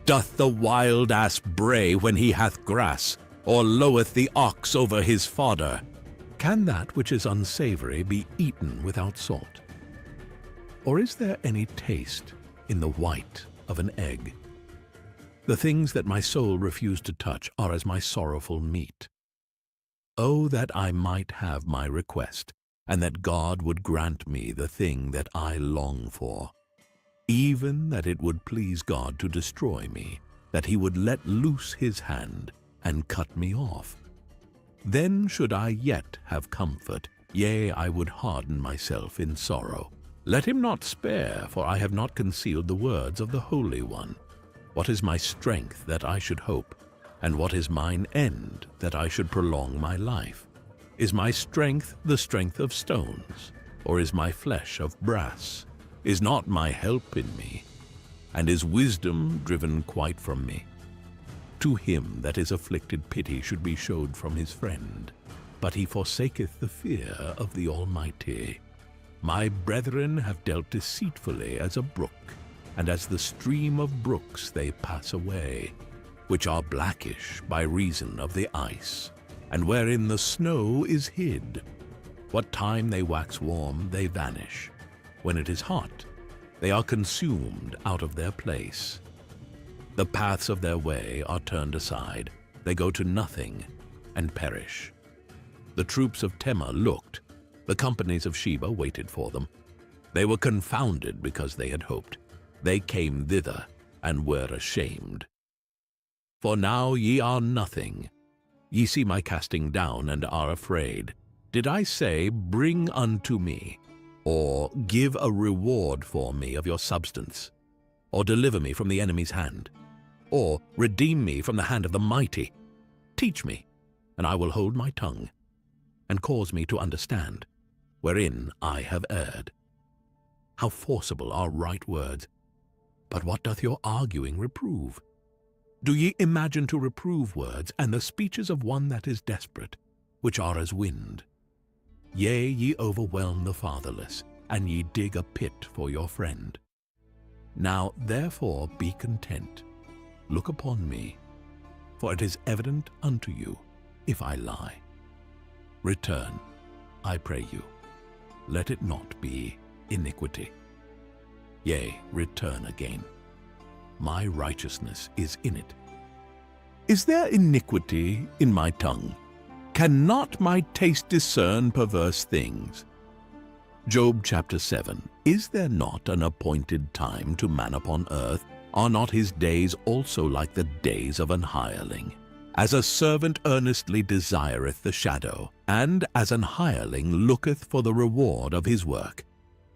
Doth the wild ass bray when he hath grass, or loweth the ox over his fodder? Can that which is unsavory be eaten without salt? Or is there any taste in the white of an egg? The things that my soul refused to touch are as my sorrowful meat. Oh, that I might have my request, and that God would grant me the thing that I long for, even that it would please God to destroy me, that he would let loose his hand and cut me off. Then should I yet have comfort, yea, I would harden myself in sorrow. Let him not spare, for I have not concealed the words of the Holy One. What is my strength that I should hope? And what is mine end that I should prolong my life? Is my strength the strength of stones, or is my flesh of brass? Is not my help in me, and is wisdom driven quite from me? To him that is afflicted pity should be showed from his friend, but he forsaketh the fear of the Almighty. My brethren have dealt deceitfully as a brook, and as the stream of brooks they pass away, which are blackish by reason of the ice, and wherein the snow is hid. What time they wax warm, they vanish. When it is hot, they are consumed out of their place. The paths of their way are turned aside. They go to nothing and perish. The troops of Tema looked. The companies of Sheba waited for them. They were confounded because they had hoped. They came thither and were ashamed. For now ye are nothing. Ye see my casting down and are afraid. Did I say, bring unto me, or give a reward for me of your substance, or deliver me from the enemy's hand, or redeem me from the hand of the mighty? Teach me, and I will hold my tongue, and cause me to understand, wherein I have erred. How forcible are right words! But what doth your arguing reprove? Do ye imagine to reprove words, and the speeches of one that is desperate, which are as wind? Yea, ye overwhelm the fatherless, and ye dig a pit for your friend. Now therefore be content. Look upon me, for it is evident unto you if I lie. Return, I pray you. Let it not be iniquity. Yea, return again. My righteousness is in it. Is there iniquity in my tongue? Cannot my taste discern perverse things? Job chapter 7. Is there not an appointed time to man upon earth? Are not his days also like the days of an hireling? As a servant earnestly desireth the shadow, and as an hireling looketh for the reward of his work,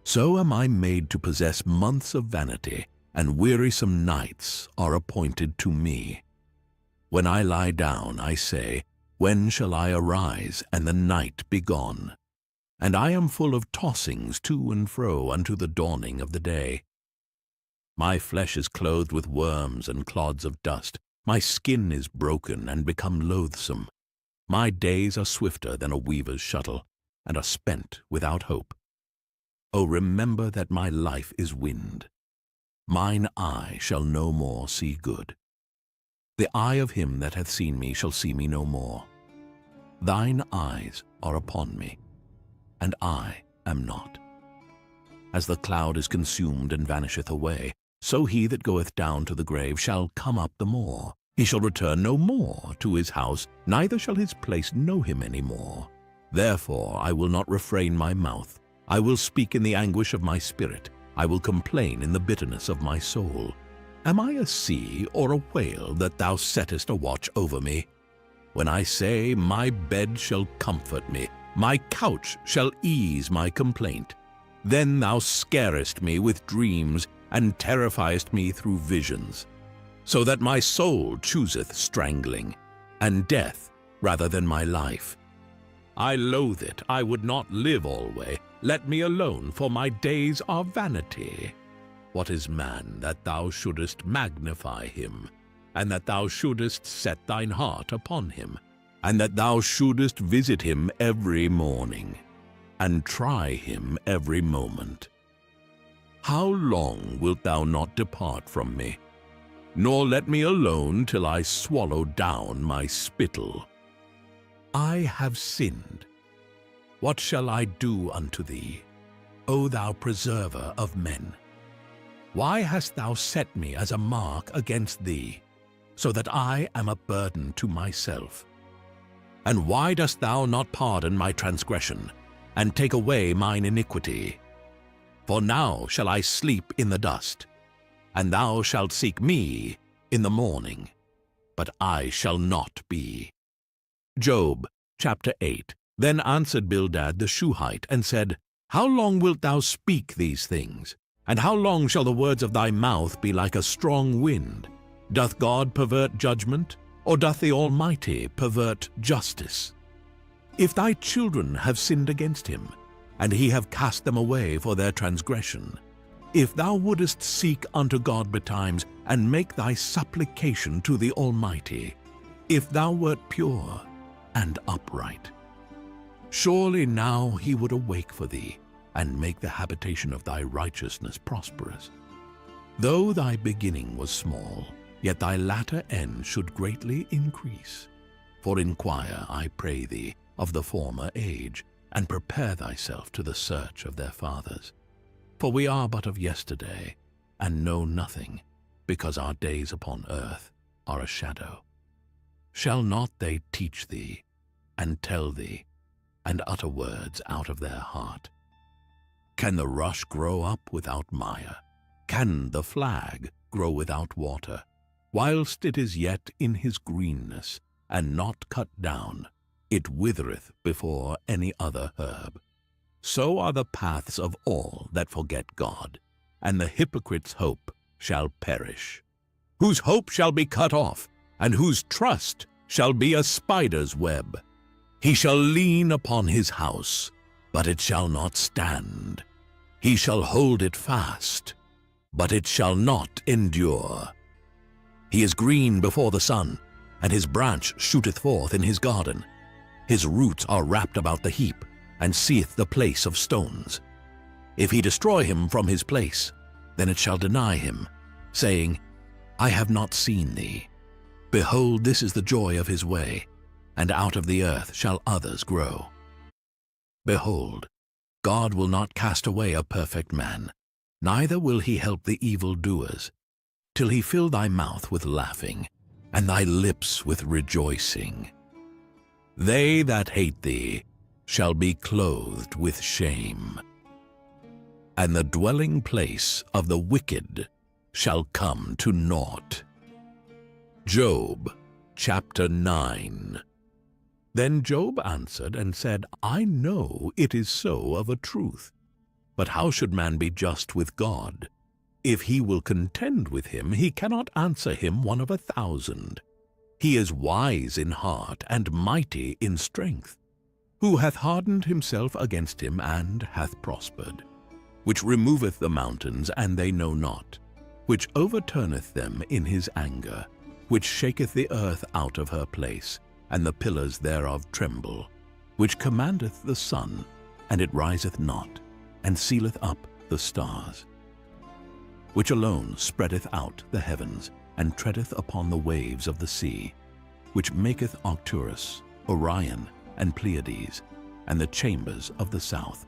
so am I made to possess months of vanity, and wearisome nights are appointed to me. When I lie down, I say, when shall I arise, and the night be gone? And I am full of tossings to and fro unto the dawning of the day. My flesh is clothed with worms and clods of dust. My skin is broken and become loathsome. My days are swifter than a weaver's shuttle, and are spent without hope. O remember that my life is wind. Mine eye shall no more see good. The eye of him that hath seen me shall see me no more. Thine eyes are upon me, and I am not. As the cloud is consumed and vanisheth away, so he that goeth down to the grave shall come up the more. He shall return no more to his house, neither shall his place know him any more. Therefore I will not refrain my mouth. I will speak in the anguish of my spirit. I will complain in the bitterness of my soul. Am I a sea or a whale that thou settest a watch over me? When I say, my bed shall comfort me, my couch shall ease my complaint, then thou scarest me with dreams, and terrifiest me through visions, so that my soul chooseth strangling, and death rather than my life. I loathe it, I would not live alway. Let me alone, for my days are vanity. What is man that thou shouldest magnify him, and that thou shouldest set thine heart upon him, and that thou shouldest visit him every morning, and try him every moment? How long wilt thou not depart from me, nor let me alone till I swallow down my spittle? I have sinned, What shall I do unto thee, O thou preserver of men? Why hast thou set me as a mark against thee, so that I am a burden to myself? And why dost thou not pardon my transgression, and take away mine iniquity? For now shall I sleep in the dust, and thou shalt seek me in the morning, but I shall not be. Job chapter 8. Then answered Bildad the Shuhite, and said, How long wilt thou speak these things? And how long shall the words of thy mouth be like a strong wind? Doth God pervert judgment, or doth the Almighty pervert justice? If thy children have sinned against him, and he have cast them away for their transgression, if thou wouldest seek unto God betimes, and make thy supplication to the Almighty, if thou wert pure and upright, surely now he would awake for thee, and make the habitation of thy righteousness prosperous. Though thy beginning was small, yet thy latter end should greatly increase. For inquire, I pray thee, of the former age, and prepare thyself to the search of their fathers. For we are but of yesterday, and know nothing, because our days upon earth are a shadow. Shall not they teach thee, and tell thee, and utter words out of their heart? Can the rush grow up without mire? Can the flag grow without water? Whilst it is yet in his greenness, and not cut down, it withereth before any other herb. So are the paths of all that forget God, and the hypocrite's hope shall perish. Whose hope shall be cut off, and whose trust shall be a spider's web. He shall lean upon his house, but it shall not stand. He shall hold it fast, but it shall not endure. He is green before the sun, and his branch shooteth forth in his garden. His roots are wrapped about the heap, and seeth the place of stones. If he destroy him from his place, then it shall deny him, saying, I have not seen thee. Behold, this is the joy of his way, and out of the earth shall others grow. Behold, God will not cast away a perfect man, neither will he help the evildoers, till he fill thy mouth with laughing, and thy lips with rejoicing. They that hate thee shall be clothed with shame, and the dwelling place of the wicked shall come to naught. Job chapter 9. Then Job answered and said, I know it is so of a truth. But how should man be just with God? If he will contend with him, he cannot answer him 1 of 1,000. He is wise in heart and mighty in strength. Who hath hardened himself against him and hath prospered? Which removeth the mountains, and they know not. Which overturneth them in his anger. Which shaketh the earth out of her place, and the pillars thereof tremble, which commandeth the sun, and it riseth not, and sealeth up the stars, which alone spreadeth out the heavens, and treadeth upon the waves of the sea, which maketh Arcturus, Orion, and Pleiades, and the chambers of the south,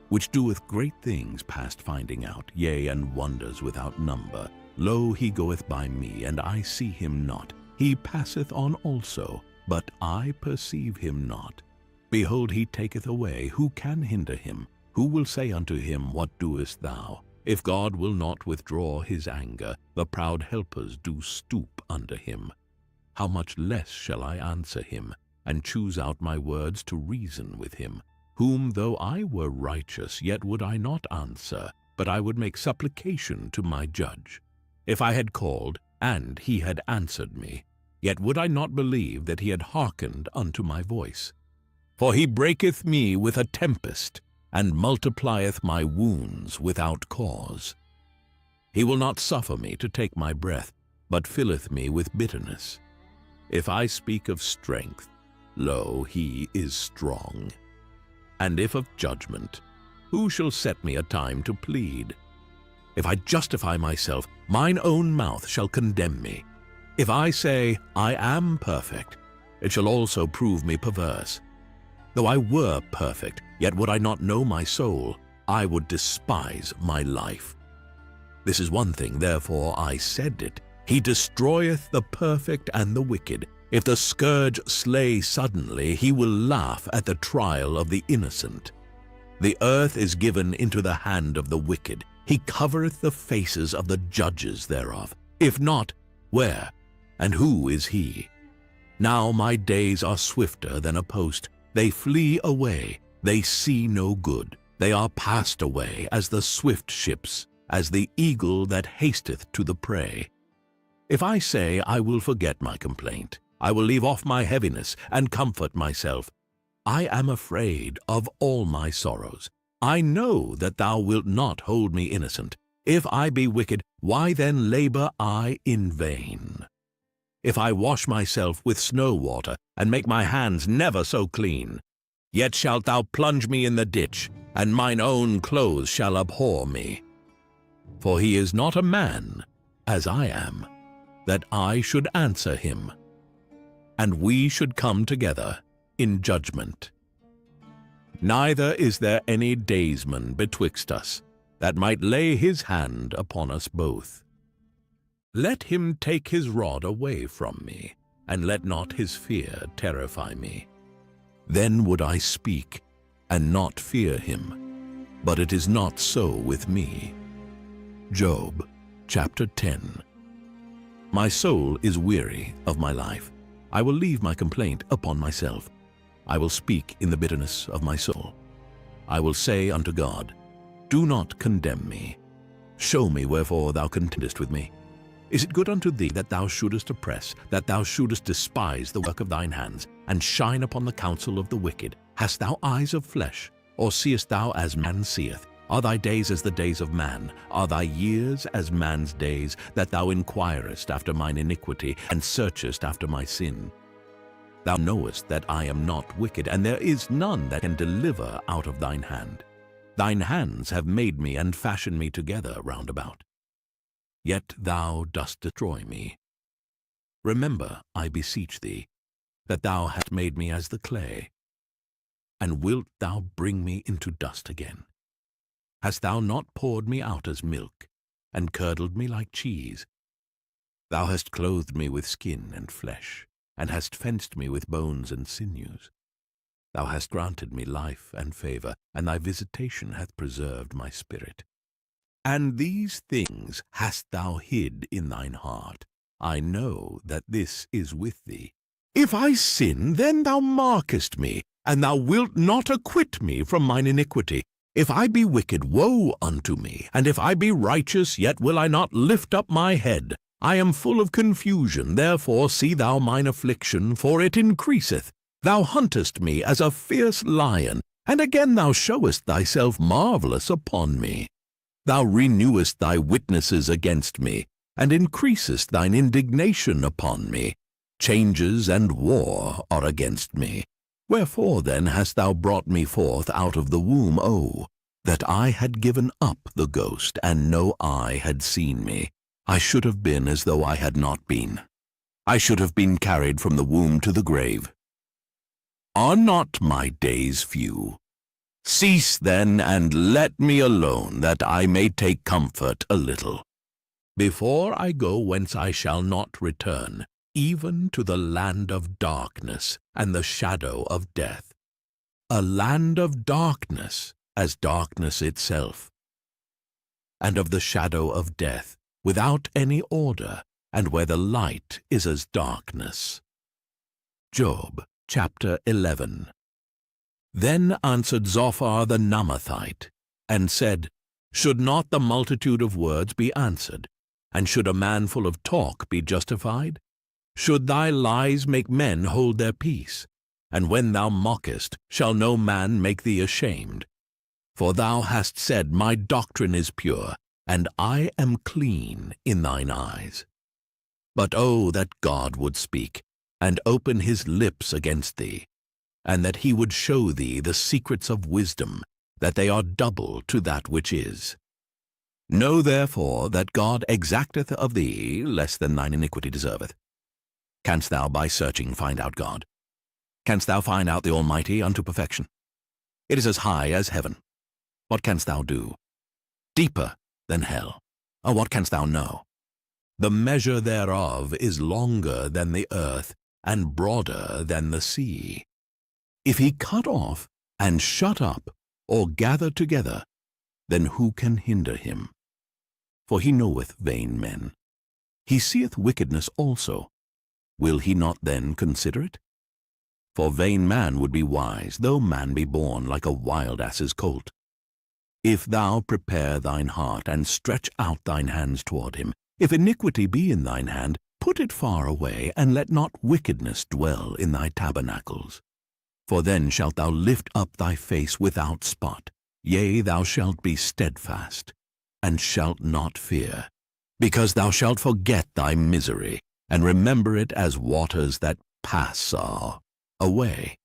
which doeth great things past finding out, yea, and wonders without number. Lo, he goeth by me, and I see him not. He passeth on also, but I perceive him not. Behold, he taketh away. Who can hinder him? Who will say unto him, What doest thou? If God will not withdraw his anger, the proud helpers do stoop under him. How much less shall I answer him, and choose out my words to reason with him? Whom though I were righteous, yet would I not answer, but I would make supplication to my judge. If I had called, and he had answered me, yet would I not believe that he had hearkened unto my voice. For he breaketh me with a tempest, and multiplieth my wounds without cause. He will not suffer me to take my breath, but filleth me with bitterness. If I speak of strength, lo, he is strong. And if of judgment, who shall set me a time to plead? If I justify myself, mine own mouth shall condemn me. If I say, I am perfect, it shall also prove me perverse. Though I were perfect, yet would I not know my soul. I would despise my life. This is one thing, therefore I said it. He destroyeth the perfect and the wicked. If the scourge slay suddenly, he will laugh at the trial of the innocent. The earth is given into the hand of the wicked. He covereth the faces of the judges thereof. If not, where and who is he? Now my days are swifter than a post. They flee away. They see no good. They are passed away as the swift ships, as the eagle that hasteth to the prey. If I say I will forget my complaint, I will leave off my heaviness and comfort myself. I am afraid of all my sorrows. I know that thou wilt not hold me innocent. If I be wicked, why then labor I in vain? If I wash myself with snow water, and make my hands never so clean, yet shalt thou plunge me in the ditch, and mine own clothes shall abhor me. For he is not a man, as I am, that I should answer him, and we should come together in judgment. Neither is there any daysman betwixt us, that might lay his hand upon us both. Let him take his rod away from me, and let not his fear terrify me. Then would I speak, and not fear him. But it is not so with me. Job, chapter 10. My soul is weary of my life. I will leave my complaint upon myself. I will speak in the bitterness of my soul. I will say unto God, do not condemn me. Show me wherefore thou contendest with me. Is it good unto thee that thou shouldest oppress, that thou shouldest despise the work of thine hands, and shine upon the counsel of the wicked? Hast thou eyes of flesh, or seest thou as man seeth? Are thy days as the days of man? Are thy years as man's days, that thou inquirest after mine iniquity, and searchest after my sin? Thou knowest that I am not wicked, and there is none that can deliver out of thine hand. Thine hands have made me and fashioned me together round about. Yet thou dost destroy me. Remember, I beseech thee, that thou hast made me as the clay, and wilt thou bring me into dust again? Hast thou not poured me out as milk, and curdled me like cheese? Thou hast clothed me with skin and flesh, and hast fenced me with bones and sinews. Thou hast granted me life and favor, and thy visitation hath preserved my spirit. And these things hast thou hid in thine heart. I know that this is with thee. If I sin, then thou markest me, and thou wilt not acquit me from mine iniquity. If I be wicked, woe unto me, and if I be righteous, yet will I not lift up my head. I am full of confusion, therefore see thou mine affliction, for it increaseth. Thou huntest me as a fierce lion, and again thou showest thyself marvelous upon me. Thou renewest thy witnesses against me, and increasest thine indignation upon me. Changes and war are against me. Wherefore then hast thou brought me forth out of the womb, O, that I had given up the ghost, and no eye had seen me? I should have been as though I had not been. I should have been carried from the womb to the grave. Are not my days few? Cease then, and let me alone, that I may take comfort a little. Before I go whence I shall not return, even to the land of darkness and the shadow of death. A land of darkness, as darkness itself, and of the shadow of death, without any order, and where the light is as darkness. Job, chapter 11. Then answered Zophar the Naamathite, and said, Should not the multitude of words be answered? And should a man full of talk be justified? Should thy lies make men hold their peace? And when thou mockest, shall no man make thee ashamed? For thou hast said, My doctrine is pure, and I am clean in thine eyes. But oh, that God would speak, and open his lips against thee, and that he would show thee the secrets of wisdom, that they are double to that which is. Know therefore that God exacteth of thee less than thine iniquity deserveth. Canst thou by searching find out God? Canst thou find out the Almighty unto perfection? It is as high as heaven. What canst thou do? Deeper than hell. Or what canst thou know? The measure thereof is longer than the earth, and broader than the sea. If he cut off, and shut up, or gather together, then who can hinder him? For he knoweth vain men. He seeth wickedness also. Will he not then consider it? For vain man would be wise, though man be born like a wild ass's colt. If thou prepare thine heart, and stretch out thine hands toward him, if iniquity be in thine hand, put it far away, and let not wickedness dwell in thy tabernacles. For then shalt thou lift up thy face without spot, yea, thou shalt be steadfast, and shalt not fear, because thou shalt forget thy misery, and remember it as waters that pass are away.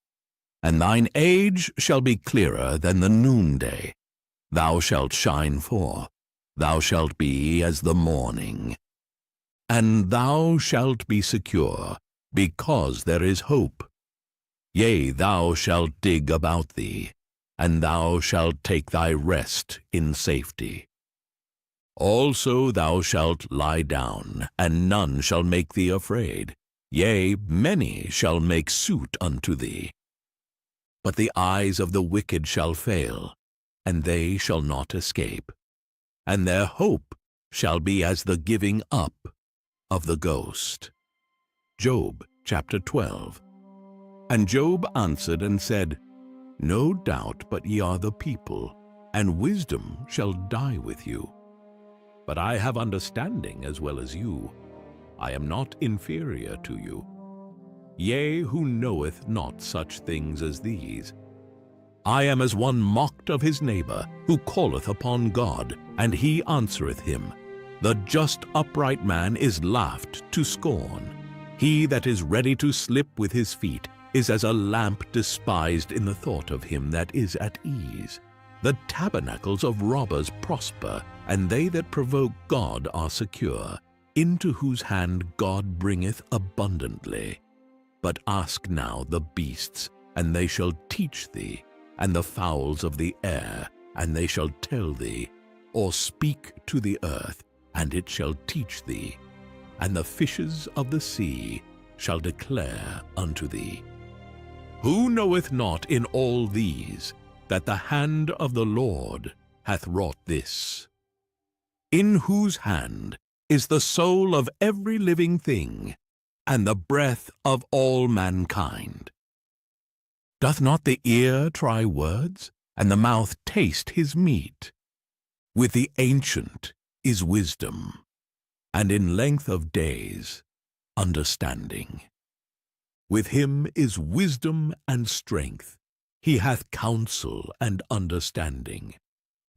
And thine age shall be clearer than the noonday. Thou shalt shine forth, thou shalt be as the morning. And thou shalt be secure, because there is hope. Yea, thou shalt dig about thee, and thou shalt take thy rest in safety. Also thou shalt lie down, and none shall make thee afraid. Yea, many shall make suit unto thee. But the eyes of the wicked shall fail, and they shall not escape. And their hope shall be as the giving up of the ghost. Job chapter 12. And Job answered and said, No doubt but ye are the people, and wisdom shall die with you. But I have understanding as well as you. I am not inferior to you. Yea, who knoweth not such things as these? I am as one mocked of his neighbor, who calleth upon God, and he answereth him. The just upright man is laughed to scorn. He that is ready to slip with his feet is as a lamp despised in the thought of him that is at ease. The tabernacles of robbers prosper, and they that provoke God are secure, into whose hand God bringeth abundantly. But ask now the beasts, and they shall teach thee, and the fowls of the air, and they shall tell thee, or speak to the earth, and it shall teach thee, and the fishes of the sea shall declare unto thee. Who knoweth not in all these that the hand of the Lord hath wrought this? In whose hand is the soul of every living thing, and the breath of all mankind? Doth not the ear try words, and the mouth taste his meat? With the ancient is wisdom, and in length of days understanding. With him is wisdom and strength. He hath counsel and understanding.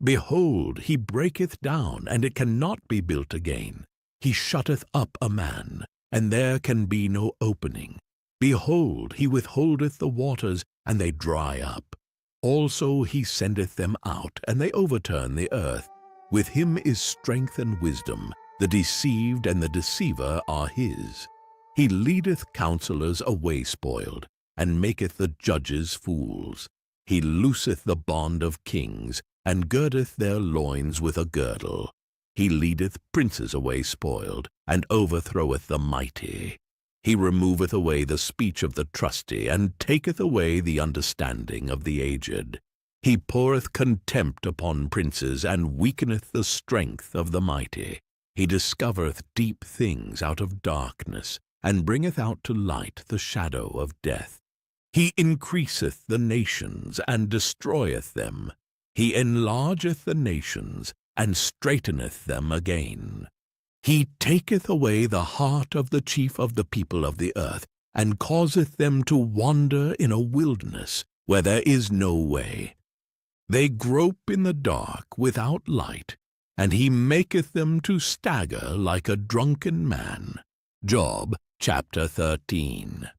Behold, he breaketh down, and it cannot be built again. He shutteth up a man, and there can be no opening. Behold, he withholdeth the waters, and they dry up. Also he sendeth them out, and they overturn the earth. With him is strength and wisdom. The deceived and the deceiver are his. He leadeth counselors away spoiled, and maketh the judges fools. He looseth the bond of kings, and girdeth their loins with a girdle. He leadeth princes away spoiled, and overthroweth the mighty. He removeth away the speech of the trusty, and taketh away the understanding of the aged. He poureth contempt upon princes, and weakeneth the strength of the mighty. He discovereth deep things out of darkness, and bringeth out to light the shadow of death. He increaseth the nations, and destroyeth them. He enlargeth the nations, and straiteneth them again. He taketh away the heart of the chief of the people of the earth, and causeth them to wander in a wilderness, where there is no way. They grope in the dark without light, and he maketh them to stagger like a drunken man. Job chapter 13.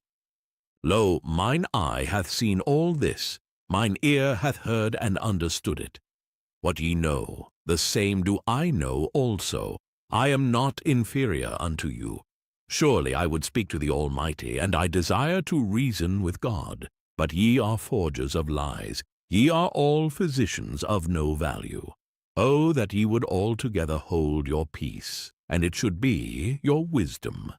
Lo, mine eye hath seen all this, mine ear hath heard and understood it. What ye know, the same do I know also. I am not inferior unto you. Surely I would speak to the Almighty, and I desire to reason with God. But ye are forgers of lies, ye are all physicians of no value. Oh, that ye would altogether hold your peace, and it should be your wisdom.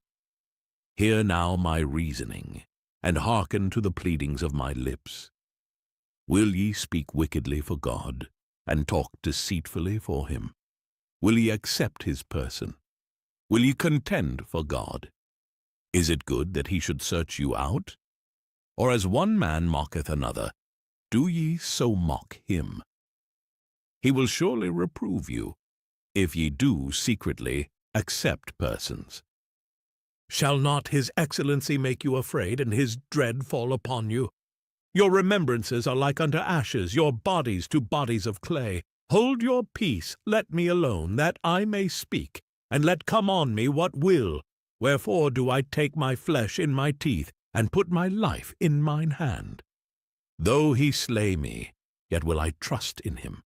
Hear now my reasoning, and hearken to the pleadings of my lips. Will ye speak wickedly for God, and talk deceitfully for him? Will ye accept his person? Will ye contend for God? Is it good that he should search you out? Or as one man mocketh another, do ye so mock him? He will surely reprove you, if ye do secretly accept persons. Shall not his excellency make you afraid, and his dread fall upon you? Your remembrances are like unto ashes, your bodies to bodies of clay. Hold your peace, let me alone, that I may speak, and let come on me what will. Wherefore do I take my flesh in my teeth, and put my life in mine hand? Though he slay me, yet will I trust in him.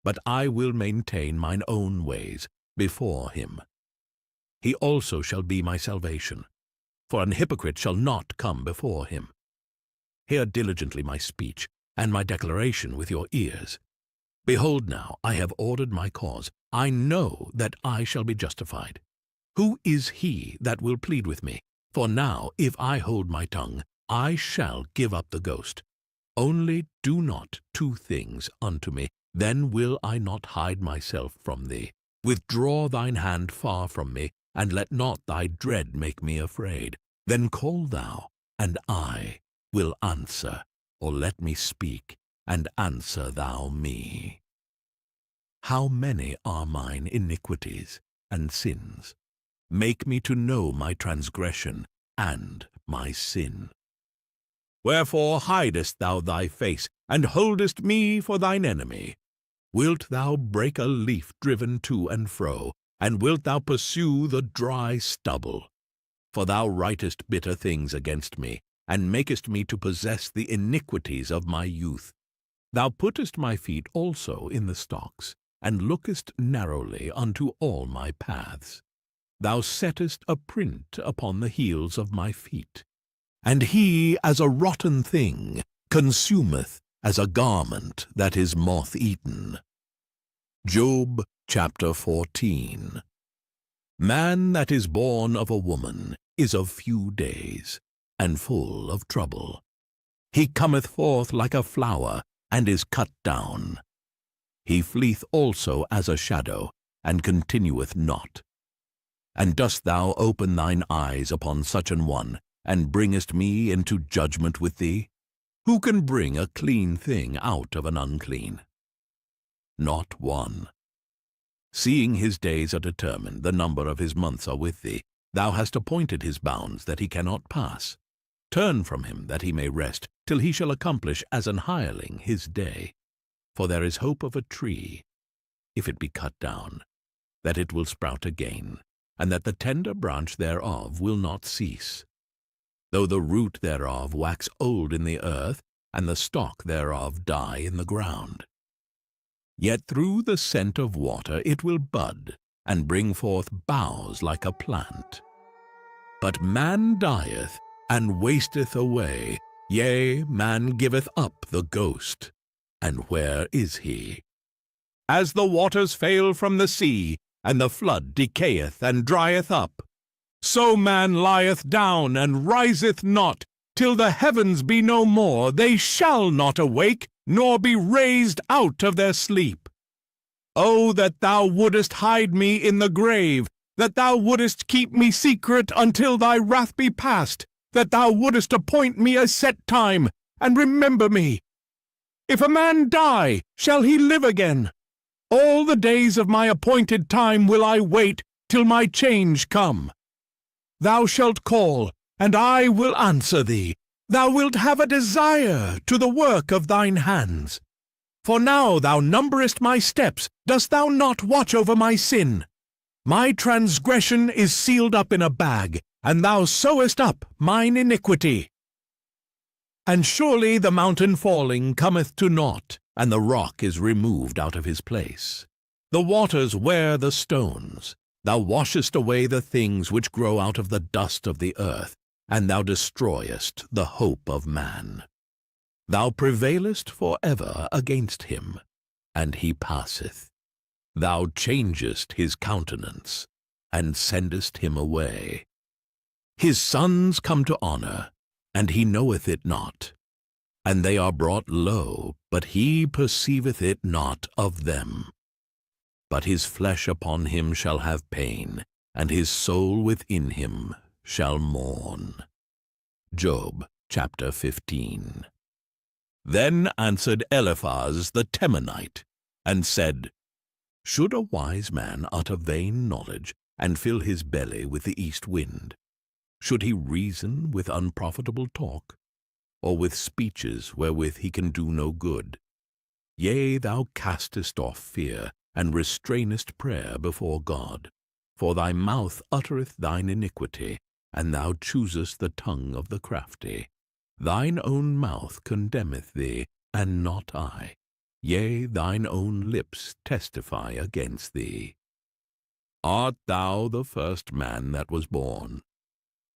But I will maintain mine own ways before him. He also shall be my salvation, for an hypocrite shall not come before him. Hear diligently my speech, and my declaration with your ears. Behold now, I have ordered my cause. I know that I shall be justified. Who is he that will plead with me? For now, if I hold my tongue, I shall give up the ghost. Only do not two things unto me, then will I not hide myself from thee. Withdraw thine hand far from me, and let not thy dread make me afraid. Then call thou, and I will answer, or let me speak, and answer thou me. How many are mine iniquities and sins? Make me to know my transgression and my sin. Wherefore hidest thou thy face, and holdest me for thine enemy? Wilt thou break a leaf driven to and fro, and wilt thou pursue the dry stubble? For thou writest bitter things against me, and makest me to possess the iniquities of my youth. Thou puttest my feet also in the stocks, and lookest narrowly unto all my paths. Thou settest a print upon the heels of my feet. And he, as a rotten thing, consumeth as a garment that is moth-eaten. Job chapter 14. Man that is born of a woman is of few days, and full of trouble. He cometh forth like a flower, and is cut down. He fleeth also as a shadow, and continueth not. And dost thou open thine eyes upon such an one, and bringest me into judgment with thee? Who can bring a clean thing out of an unclean? Not one. Seeing his days are determined, the number of his months are with thee. Thou hast appointed his bounds that he cannot pass. Turn from him that he may rest, till he shall accomplish as an hireling his day. For there is hope of a tree, if it be cut down, that it will sprout again, and that the tender branch thereof will not cease. Though the root thereof wax old in the earth, and the stalk thereof die in the ground. Yet through the scent of water it will bud, and bring forth boughs like a plant. But man dieth, and wasteth away, yea, man giveth up the ghost. And where is he? As the waters fail from the sea, and the flood decayeth and drieth up, so man lieth down and riseth not, till the heavens be no more. They shall not awake, nor be raised out of their sleep. O that thou wouldest hide me in the grave, that thou wouldest keep me secret until thy wrath be past, that thou wouldest appoint me a set time, and remember me. If a man die, shall he live again? All the days of my appointed time will I wait till my change come. Thou shalt call, and I will answer thee. Thou wilt have a desire to the work of thine hands. For now thou numberest my steps, dost thou not watch over my sin? My transgression is sealed up in a bag, and thou sewest up mine iniquity. And surely the mountain falling cometh to naught, and the rock is removed out of his place. The waters wear the stones, Thou washest away the things which grow out of the dust of the earth, and thou destroyest the hope of man. Thou prevailest for ever against him, and he passeth. Thou changest his countenance, and sendest him away. His sons come to honor, and he knoweth it not. And they are brought low, but he perceiveth it not of them. But his flesh upon him shall have pain, and his soul within him shall mourn. Job chapter 15. Then answered Eliphaz the Temanite, and said, Should a wise man utter vain knowledge, and fill his belly with the east wind? Should he reason with unprofitable talk, or with speeches wherewith he can do no good? Yea, thou castest off fear, and restrainest prayer before God. For thy mouth uttereth thine iniquity, and thou choosest the tongue of the crafty. Thine own mouth condemneth thee, and not I. Yea, thine own lips testify against thee. Art thou the first man that was born?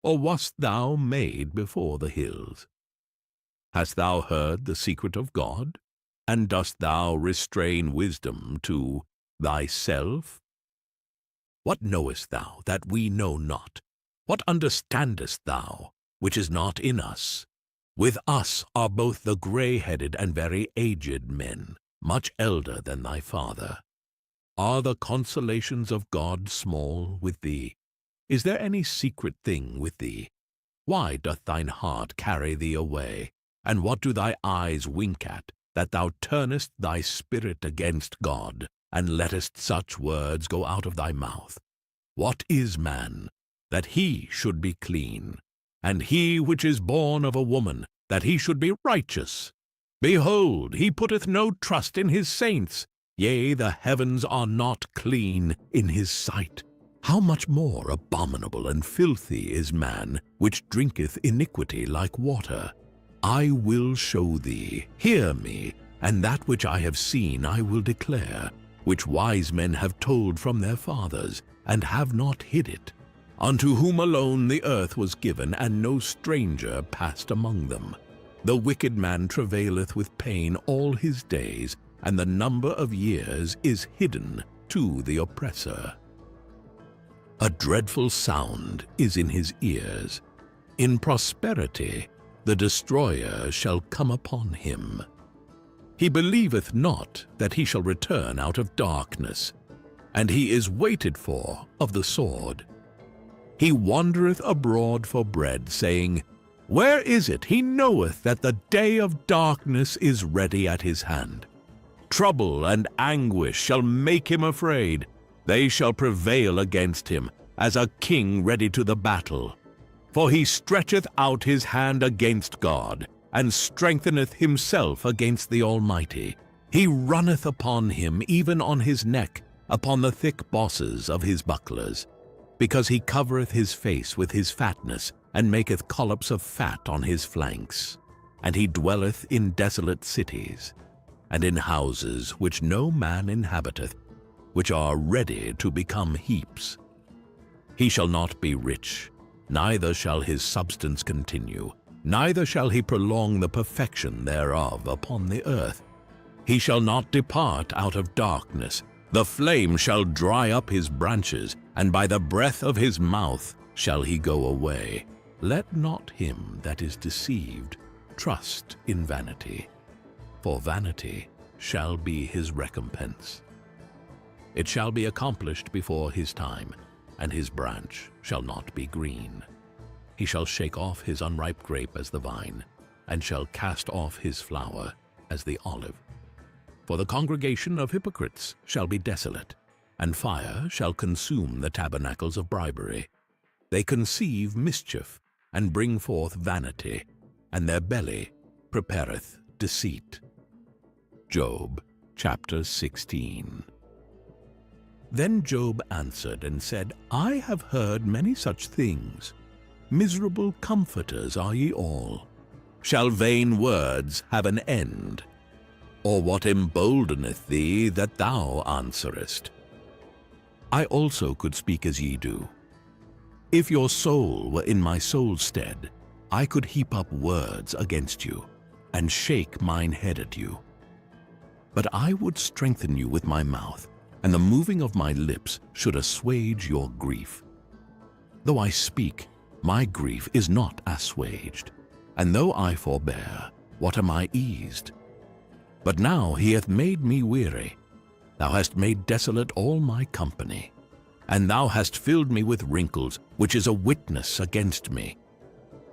Or wast thou made before the hills? Hast thou heard the secret of God? And dost thou restrain wisdom to thyself? What knowest thou that we know not? What understandest thou, which is not in us? With us are both the gray-headed and very aged men, much elder than thy father. Are the consolations of God small with thee? Is there any secret thing with thee? Why doth thine heart carry thee away? And what do thy eyes wink at, that thou turnest thy spirit against God, and lettest such words go out of thy mouth? What is man, that he should be clean? And he which is born of a woman, that he should be righteous? Behold, he putteth no trust in his saints. Yea, the heavens are not clean in his sight. How much more abominable and filthy is man, which drinketh iniquity like water? I will show thee, hear me, and that which I have seen I will declare, which wise men have told from their fathers, and have not hid it. Unto whom alone the earth was given, and no stranger passed among them. The wicked man travaileth with pain all his days, and the number of years is hidden to the oppressor. A dreadful sound is in his ears. In prosperity the destroyer shall come upon him. He believeth not that he shall return out of darkness, and he is waited for of the sword. He wandereth abroad for bread, saying, Where is it? He knoweth that the day of darkness is ready at his hand. Trouble and anguish shall make him afraid. They shall prevail against him, as a king ready to the battle. For he stretcheth out his hand against God, and strengtheneth himself against the Almighty. He runneth upon him, even on his neck, upon the thick bosses of his bucklers. Because he covereth his face with his fatness, and maketh collops of fat on his flanks. And he dwelleth in desolate cities, and in houses which no man inhabiteth, which are ready to become heaps. He shall not be rich, neither shall his substance continue, neither shall he prolong the perfection thereof upon the earth. He shall not depart out of darkness. The flame shall dry up his branches, and by the breath of his mouth shall he go away. Let not him that is deceived trust in vanity, for vanity shall be his recompense. It shall be accomplished before his time, and his branch shall not be green. He shall shake off his unripe grape as the vine, and shall cast off his flower as the olive. For the congregation of hypocrites shall be desolate, and fire shall consume the tabernacles of bribery. They conceive mischief, and bring forth vanity, and their belly prepareth deceit. Job chapter 16. Then Job answered and said, I have heard many such things. Miserable comforters are ye all. Shall vain words have an end? Or what emboldeneth thee that thou answerest? I also could speak as ye do. If your soul were in my soul's stead, I could heap up words against you, and shake mine head at you. But I would strengthen you with my mouth, and the moving of my lips should assuage your grief. Though I speak, my grief is not assuaged, and though I forbear, what am I eased? But now he hath made me weary. Thou hast made desolate all my company, and thou hast filled me with wrinkles, which is a witness against me.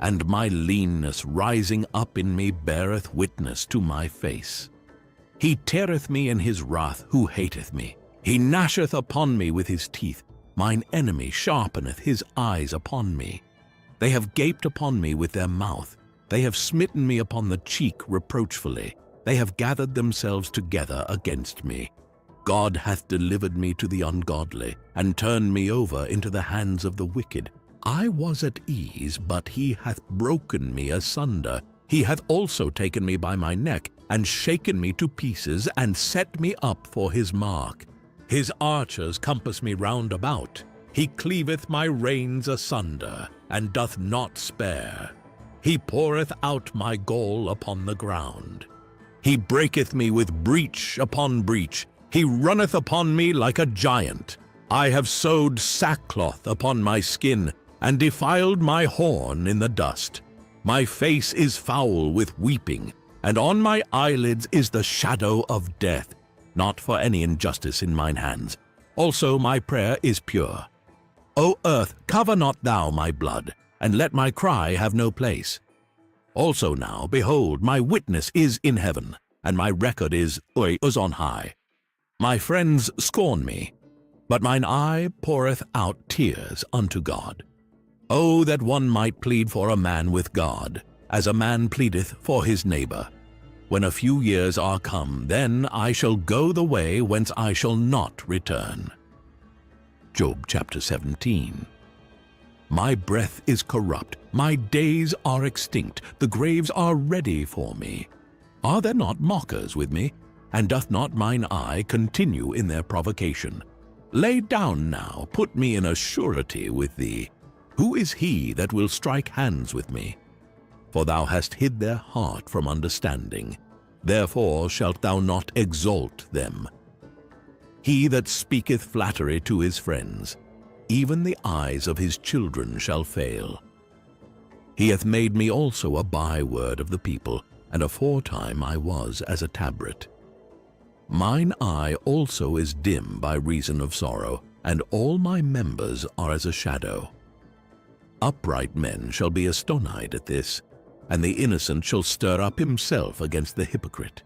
And my leanness rising up in me beareth witness to my face. He teareth me in his wrath who hateth me. He gnasheth upon me with his teeth. Mine enemy sharpeneth his eyes upon me. They have gaped upon me with their mouth. They have smitten me upon the cheek reproachfully. They have gathered themselves together against me. God hath delivered me to the ungodly, and turned me over into the hands of the wicked. I was at ease, but he hath broken me asunder. He hath also taken me by my neck, and shaken me to pieces, and set me up for his mark. His archers compass me round about. He cleaveth my reins asunder, and doth not spare. He poureth out my gall upon the ground. He breaketh me with breach upon breach. He runneth upon me like a giant. I have sewed sackcloth upon my skin, and defiled my horn in the dust. My face is foul with weeping, and on my eyelids is the shadow of death, not for any injustice in mine hands. Also my prayer is pure. O earth, cover not thou my blood, and let my cry have no place. Also now, behold, my witness is in heaven, and my record is on high. My friends scorn me, but mine eye poureth out tears unto God. Oh, that one might plead for a man with God, as a man pleadeth for his neighbor. When a few years are come, then I shall go the way whence I shall not return. Job chapter 17. My breath is corrupt, my days are extinct, the graves are ready for me. Are there not mockers with me? And doth not mine eye continue in their provocation? Lay down now, put me in a surety with thee. Who is he that will strike hands with me? For thou hast hid their heart from understanding, therefore shalt thou not exalt them. He that speaketh flattery to his friends, even the eyes of his children shall fail. He hath made me also a byword of the people, and aforetime I was as a tabret. Mine eye also is dim by reason of sorrow, and all my members are as a shadow. Upright men shall be astonied at this, and the innocent shall stir up himself against the hypocrite.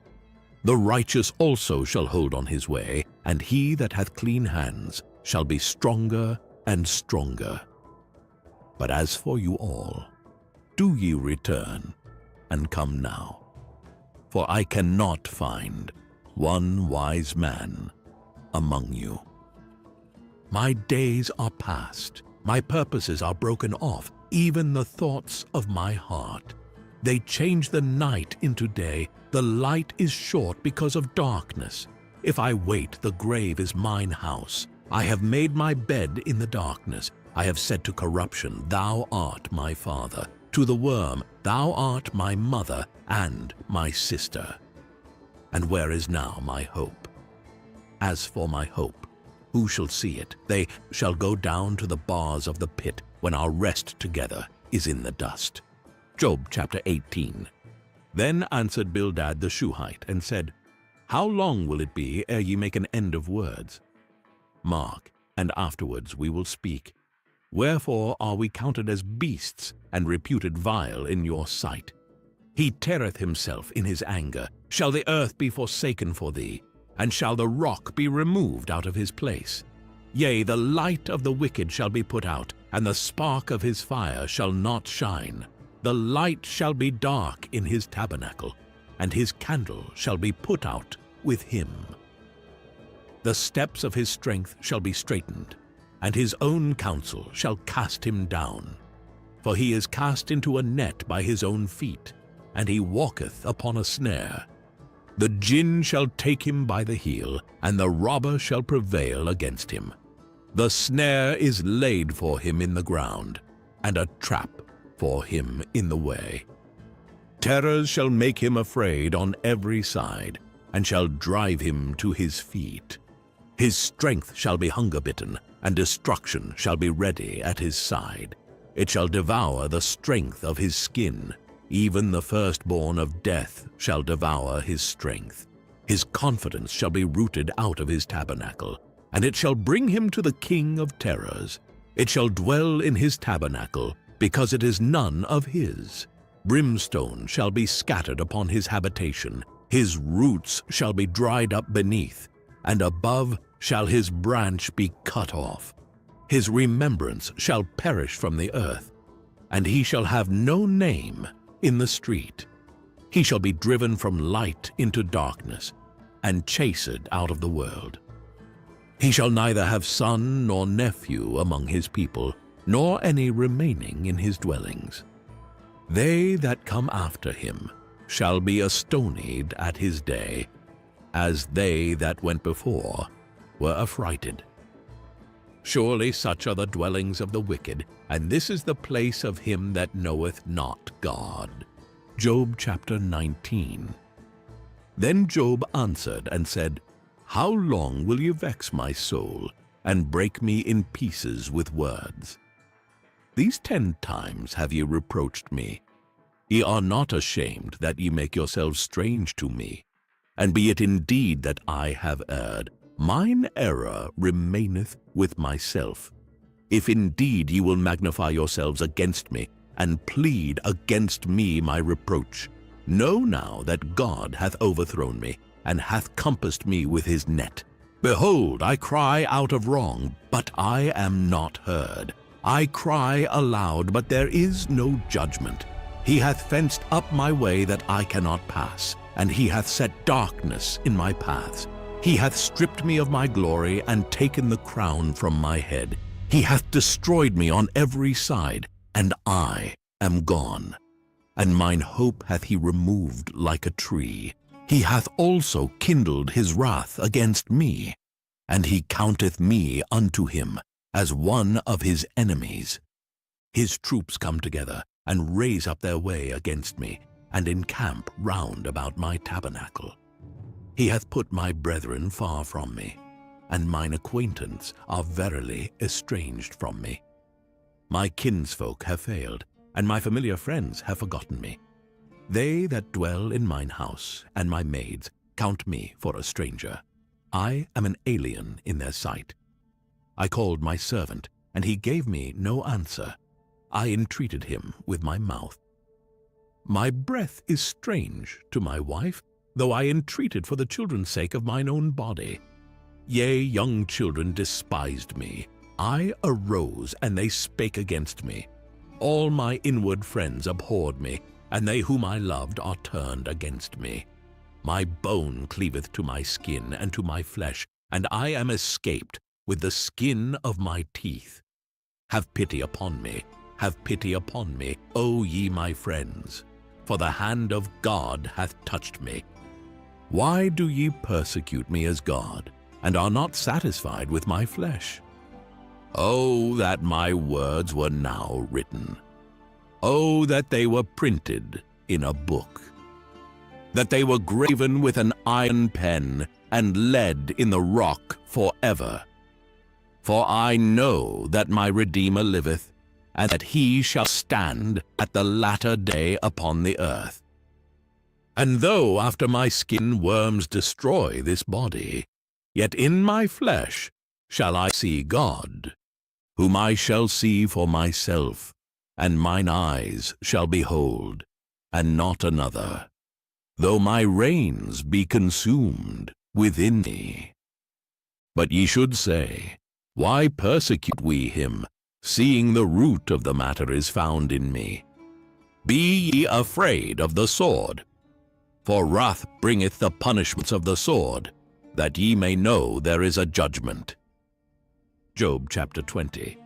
The righteous also shall hold on his way, and he that hath clean hands shall be stronger and stronger. But as for you all, do ye return, and come now. For I cannot find one wise man among you. My days are past, my purposes are broken off, even the thoughts of my heart. They change the night into day, the light is short because of darkness. If I wait, the grave is mine house. I have made my bed in the darkness. I have said to corruption, thou art my father. To the worm, thou art my mother and my sister. And where is now my hope? As for my hope, who shall see it? They shall go down to the bars of the pit when our rest together is in the dust. Job chapter 18. Then answered Bildad the Shuhite, and said, How long will it be ere ye make an end of words? Mark, and afterwards we will speak. Wherefore are we counted as beasts, and reputed vile in your sight? He teareth himself in his anger. Shall the earth be forsaken for thee? And shall the rock be removed out of his place? Yea, the light of the wicked shall be put out, and the spark of his fire shall not shine. The light shall be dark in his tabernacle, and his candle shall be put out with him. The steps of his strength shall be straitened, and his own counsel shall cast him down. For he is cast into a net by his own feet, and he walketh upon a snare. The gin shall take him by the heel, and the robber shall prevail against him. The snare is laid for him in the ground, and a trap for him in the way. Terrors shall make him afraid on every side, and shall drive him to his feet. His strength shall be hunger-bitten, and destruction shall be ready at his side. It shall devour the strength of his skin. Even the firstborn of death shall devour his strength. His confidence shall be rooted out of his tabernacle, and it shall bring him to the king of terrors. It shall dwell in his tabernacle, because it is none of his. Brimstone shall be scattered upon his habitation. His roots shall be dried up beneath, and above shall his branch be cut off. His remembrance shall perish from the earth, and he shall have no name in the street. He shall be driven from light into darkness, and chased out of the world. He shall neither have son nor nephew among his people, nor any remaining in his dwellings. They that come after him shall be astonied at his day, as they that went before were affrighted. Surely such are the dwellings of the wicked, and this is the place of him that knoweth not God. Job chapter 19. Then Job answered and said, How long will you vex my soul, and break me in pieces with words? These 10 times have ye reproached me. Ye are not ashamed that ye make yourselves strange to me. And be it indeed that I have erred, mine error remaineth with myself. If indeed ye will magnify yourselves against me, and plead against me my reproach, know now that God hath overthrown me, and hath compassed me with his net. Behold, I cry out of wrong, but I am not heard. I cry aloud, but there is no judgment. He hath fenced up my way that I cannot pass, and he hath set darkness in my paths. He hath stripped me of my glory, and taken the crown from my head. He hath destroyed me on every side, and I am gone. And mine hope hath he removed like a tree. He hath also kindled his wrath against me, and he counteth me unto him as one of his enemies. His troops come together, and raise up their way against me, and encamp round about my tabernacle. He hath put my brethren far from me, and mine acquaintance are verily estranged from me. My kinsfolk have failed, and my familiar friends have forgotten me. They that dwell in mine house, and my maids, count me for a stranger. I am an alien in their sight. I called my servant, and he gave me no answer. I entreated him with my mouth. My breath is strange to my wife, though I entreated for the children's sake of mine own body. Yea, young children despised me. I arose, and they spake against me. All my inward friends abhorred me, and they whom I loved are turned against me. My bone cleaveth to my skin and to my flesh, and I am escaped with the skin of my teeth. Have pity upon me, O ye my friends, for the hand of God hath touched me. Why do ye persecute me as God, and are not satisfied with my flesh? Oh, that my words were now written. Oh, that they were printed in a book, that they were graven with an iron pen and lead in the rock forever. For I know that my Redeemer liveth, and that he shall stand at the latter day upon the earth. And though after my skin worms destroy this body, yet in my flesh shall I see God, whom I shall see for myself, and mine eyes shall behold, and not another, though my reins be consumed within me. But ye should say, Why persecute we him, seeing the root of the matter is found in me? Be ye afraid of the sword, for wrath bringeth the punishments of the sword, that ye may know there is a judgment. Job chapter 20.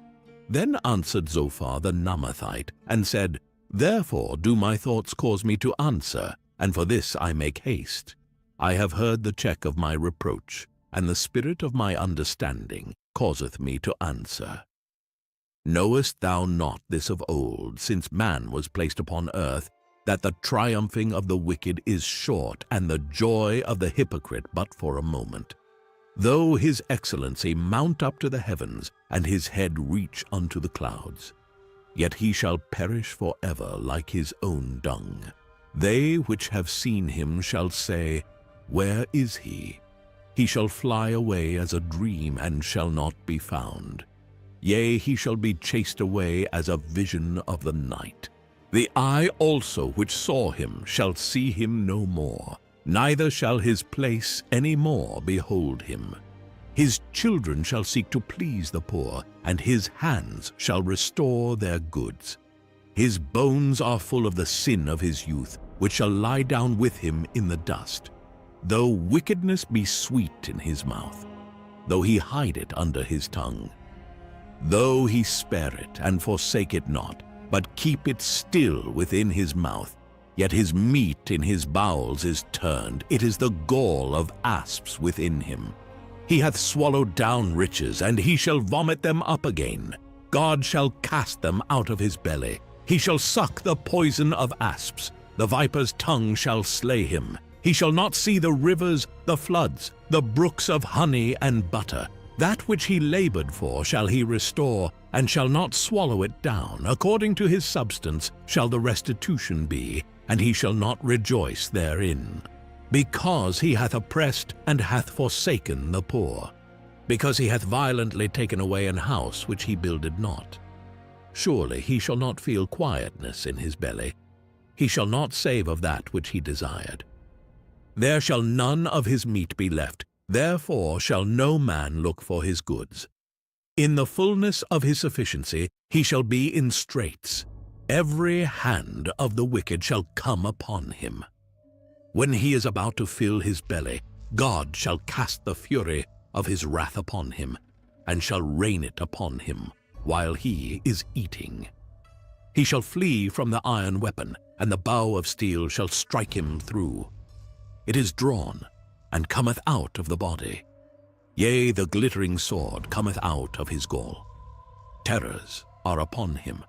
Then answered Zophar the Naamathite, and said, Therefore do my thoughts cause me to answer, and for this I make haste. I have heard the check of my reproach, and the spirit of my understanding causeth me to answer. Knowest thou not this of old, since man was placed upon earth, that the triumphing of the wicked is short, and the joy of the hypocrite but for a moment? Though his excellency mount up to the heavens, and his head reach unto the clouds, yet he shall perish for ever like his own dung. They which have seen him shall say, Where is he? He shall fly away as a dream, and shall not be found. Yea, he shall be chased away as a vision of the night. The eye also which saw him shall see him no more, neither shall his place any more behold him. His children shall seek to please the poor, and his hands shall restore their goods. His bones are full of the sin of his youth, which shall lie down with him in the dust. Though wickedness be sweet in his mouth, though he hide it under his tongue, though he spare it and forsake it not, but keep it still within his mouth, yet his meat in his bowels is turned, it is the gall of asps within him. He hath swallowed down riches, and he shall vomit them up again. God shall cast them out of his belly. He shall suck the poison of asps. The viper's tongue shall slay him. He shall not see the rivers, the floods, the brooks of honey and butter. That which he labored for shall he restore, and shall not swallow it down. According to his substance shall the restitution be, and he shall not rejoice therein. Because he hath oppressed and hath forsaken the poor, because he hath violently taken away an house which he builded not. Surely he shall not feel quietness in his belly. He shall not save of that which he desired. There shall none of his meat be left, therefore shall no man look for his goods. In the fullness of his sufficiency he shall be in straits. Every hand of the wicked shall come upon him. When he is about to fill his belly, God shall cast the fury of his wrath upon him, and shall rain it upon him while he is eating. He shall flee from the iron weapon, and the bow of steel shall strike him through. It is drawn, and cometh out of the body. Yea, the glittering sword cometh out of his gall. Terrors are upon him.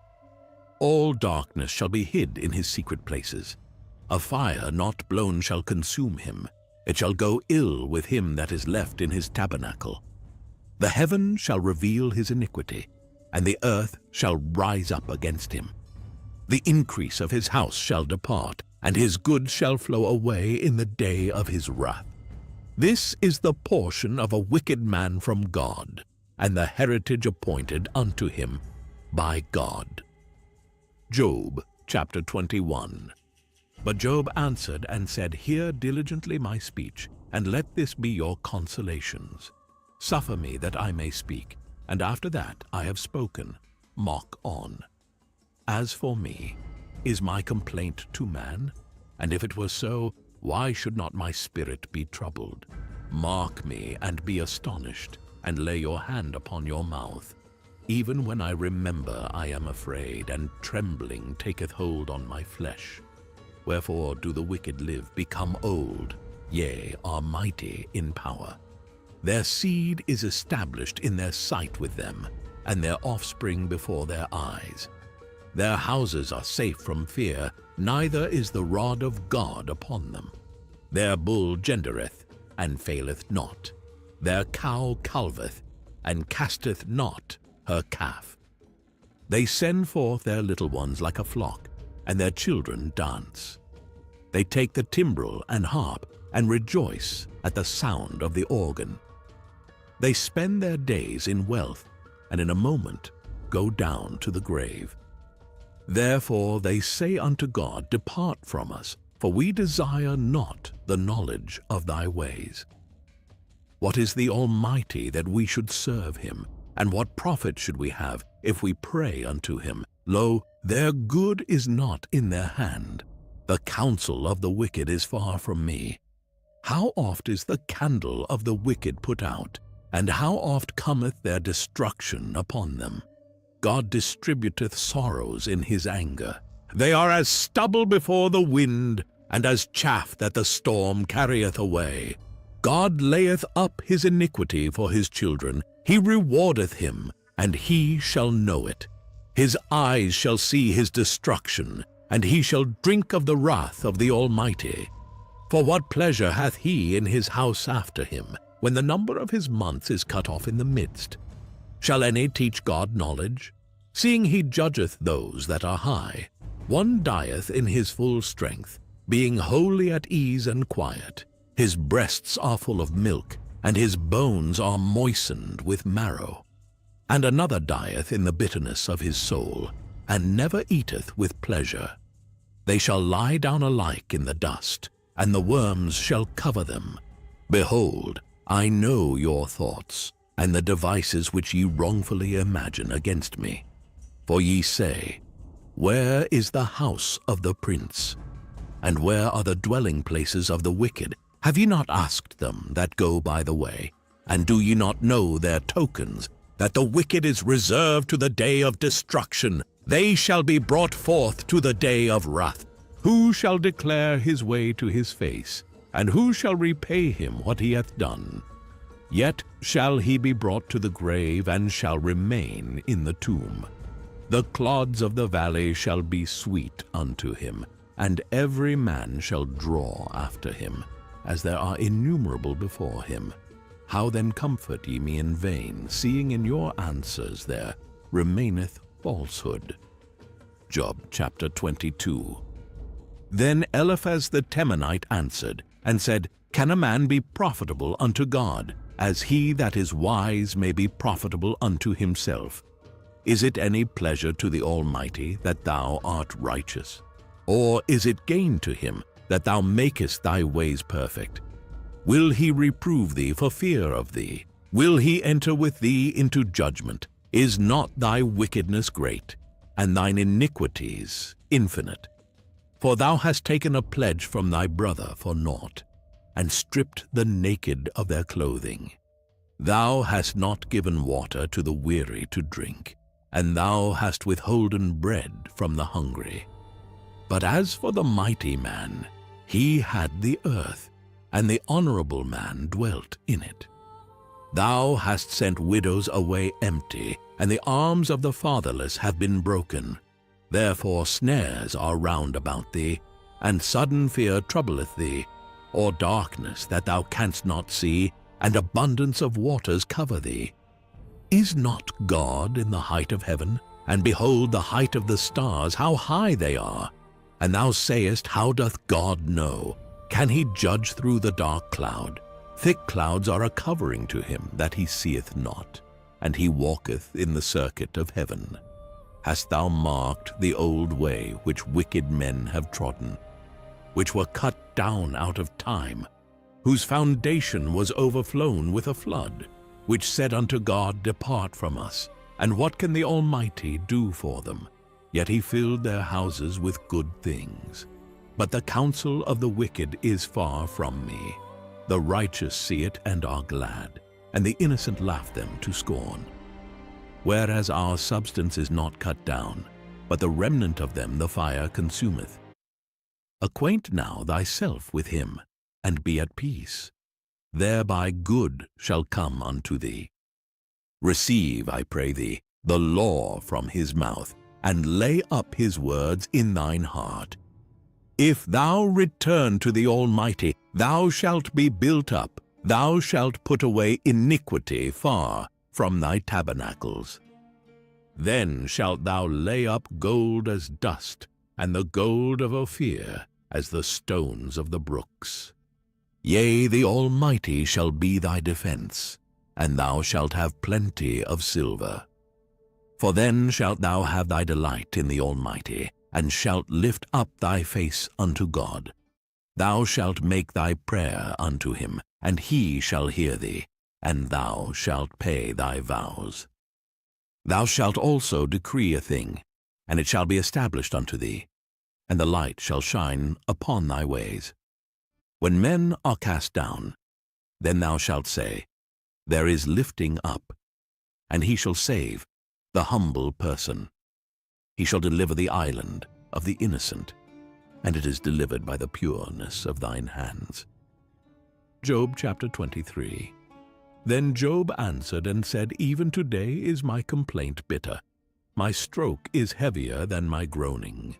All darkness shall be hid in his secret places. A fire not blown shall consume him. It shall go ill with him that is left in his tabernacle. The heaven shall reveal his iniquity, and the earth shall rise up against him. The increase of his house shall depart, and his goods shall flow away in the day of his wrath. This is the portion of a wicked man from God, and the heritage appointed unto him by God. Job chapter 21. But Job answered and said, Hear diligently my speech, and let this be your consolations. Suffer me that I may speak, and after that I have spoken, mock on. As for me, is my complaint to man? And if it were so, why should not my spirit be troubled? Mark me and be astonished, and lay your hand upon your mouth. Even when I remember, I am afraid, and trembling taketh hold on my flesh. Wherefore do the wicked live, become old, yea, are mighty in power. Their seed is established in their sight with them, and their offspring before their eyes. Their houses are safe from fear, neither is the rod of God upon them. Their bull gendereth, and faileth not. Their cow calveth, and casteth not her calf. They send forth their little ones like a flock, and their children dance. They take the timbrel and harp, and rejoice at the sound of the organ. They spend their days in wealth, and in a moment go down to the grave. Therefore they say unto God, Depart from us, for we desire not the knowledge of thy ways. What is the Almighty that we should serve him? And what profit should we have if we pray unto him? Lo, their good is not in their hand. The counsel of the wicked is far from me. How oft is the candle of the wicked put out, and how oft cometh their destruction upon them? God distributeth sorrows in his anger. They are as stubble before the wind, and as chaff that the storm carrieth away. God layeth up his iniquity for his children. He rewardeth him, and he shall know it. His eyes shall see his destruction, and he shall drink of the wrath of the Almighty. For what pleasure hath he in his house after him, when the number of his months is cut off in the midst? Shall any teach God knowledge? Seeing he judgeth those that are high. One dieth in his full strength, being wholly at ease and quiet. His breasts are full of milk, and his bones are moistened with marrow. And another dieth in the bitterness of his soul, and never eateth with pleasure. They shall lie down alike in the dust, and the worms shall cover them. Behold, I know your thoughts, and the devices which ye wrongfully imagine against me. For ye say, Where is the house of the prince? And where are the dwelling places of the wicked? Have ye not asked them that go by the way? And do ye not know their tokens, that the wicked is reserved to the day of destruction? They shall be brought forth to the day of wrath. Who shall declare his way to his face? And who shall repay him what he hath done? Yet shall he be brought to the grave, and shall remain in the tomb. The clods of the valley shall be sweet unto him, and every man shall draw after him, as there are innumerable before him. How then comfort ye me in vain, seeing in your answers there remaineth falsehood? Job chapter 22. Then Eliphaz the Temanite answered, and said, Can a man be profitable unto God, as he that is wise may be profitable unto himself? Is it any pleasure to the Almighty that thou art righteous? Or is it gain to him that thou makest thy ways perfect? Will he reprove thee for fear of thee? Will he enter with thee into judgment? Is not thy wickedness great, and thine iniquities infinite? For thou hast taken a pledge from thy brother for naught, and stripped the naked of their clothing. Thou hast not given water to the weary to drink, and thou hast withholden bread from the hungry. But as for the mighty man, he had the earth, and the honorable man dwelt in it. Thou hast sent widows away empty, and the arms of the fatherless have been broken. Therefore snares are round about thee, and sudden fear troubleth thee, or darkness that thou canst not see, and abundance of waters cover thee. Is not God in the height of heaven? And behold the height of the stars, how high they are! And thou sayest, How doth God know? Can he judge through the dark cloud? Thick clouds are a covering to him that he seeth not, and he walketh in the circuit of heaven. Hast thou marked the old way which wicked men have trodden, which were cut down out of time, whose foundation was overflown with a flood, which said unto God, Depart from us, and what can the Almighty do for them? Yet he filled their houses with good things. But the counsel of the wicked is far from me. The righteous see it and are glad, and the innocent laugh them to scorn. Whereas our substance is not cut down, but the remnant of them the fire consumeth. Acquaint now thyself with him, and be at peace. Thereby good shall come unto thee. Receive, I pray thee, the law from his mouth, and lay up his words in thine heart. If thou return to the Almighty, thou shalt be built up, thou shalt put away iniquity far from thy tabernacles. Then shalt thou lay up gold as dust, and the gold of Ophir as the stones of the brooks. Yea, the Almighty shall be thy defense, and thou shalt have plenty of silver. For then shalt thou have thy delight in the Almighty, and shalt lift up thy face unto God. Thou shalt make thy prayer unto him, and he shall hear thee, and thou shalt pay thy vows. Thou shalt also decree a thing, and it shall be established unto thee, and the light shall shine upon thy ways. When men are cast down, then thou shalt say, There is lifting up, and he shall save the humble person. He shall deliver the island of the innocent, and it is delivered by the pureness of thine hands. Job chapter 23. Then Job answered and said, Even today is my complaint bitter. My stroke is heavier than my groaning.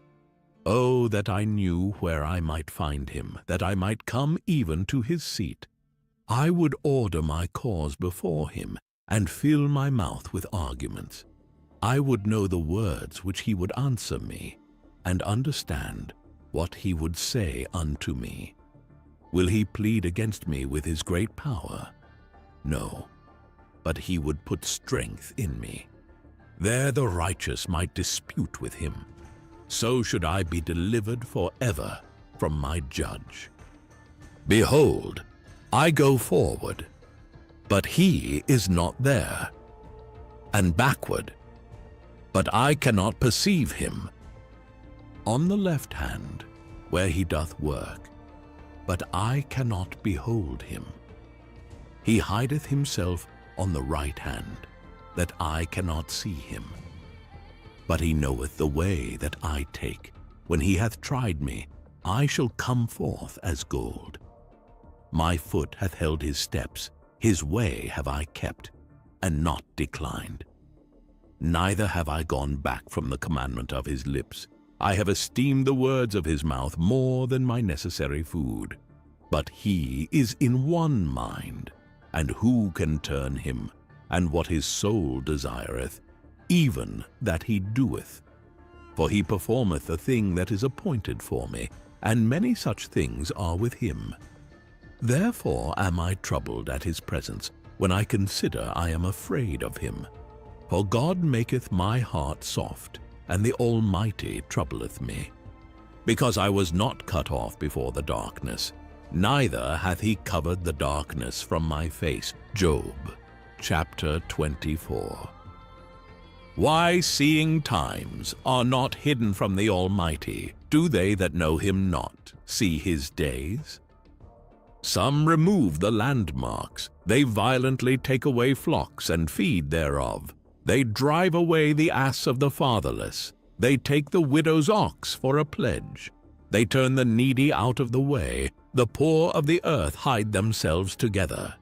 Oh, that I knew where I might find him, that I might come even to his seat. I would order my cause before him, and fill my mouth with arguments. I would know the words which he would answer me, and understand what he would say unto me. Will he plead against me with his great power? No, but he would put strength in me. There the righteous might dispute with him. So should I be delivered forever from my judge. Behold, I go forward, but he is not there, and backward, but I cannot perceive him. On the left hand, where he doth work, but I cannot behold him. He hideth himself on the right hand, that I cannot see him. But he knoweth the way that I take. When he hath tried me, I shall come forth as gold. My foot hath held his steps, his way have I kept, and not declined. Neither have I gone back from the commandment of his lips. I have esteemed the words of his mouth more than my necessary food. But he is in one mind, and who can turn him? And what his soul desireth, even that he doeth. For he performeth the thing that is appointed for me, and many such things are with him. Therefore am I troubled at his presence. When I consider, I am afraid of him. For God maketh my heart soft, and the Almighty troubleth me. Because I was not cut off before the darkness, neither hath he covered the darkness from my face. Job chapter 24. Why, seeing times are not hidden from the Almighty, do they that know him not see his days? Some remove the landmarks, they violently take away flocks and feed thereof. They drive away the ass of the fatherless. They take the widow's ox for a pledge. They turn the needy out of the way. The poor of the earth hide themselves together.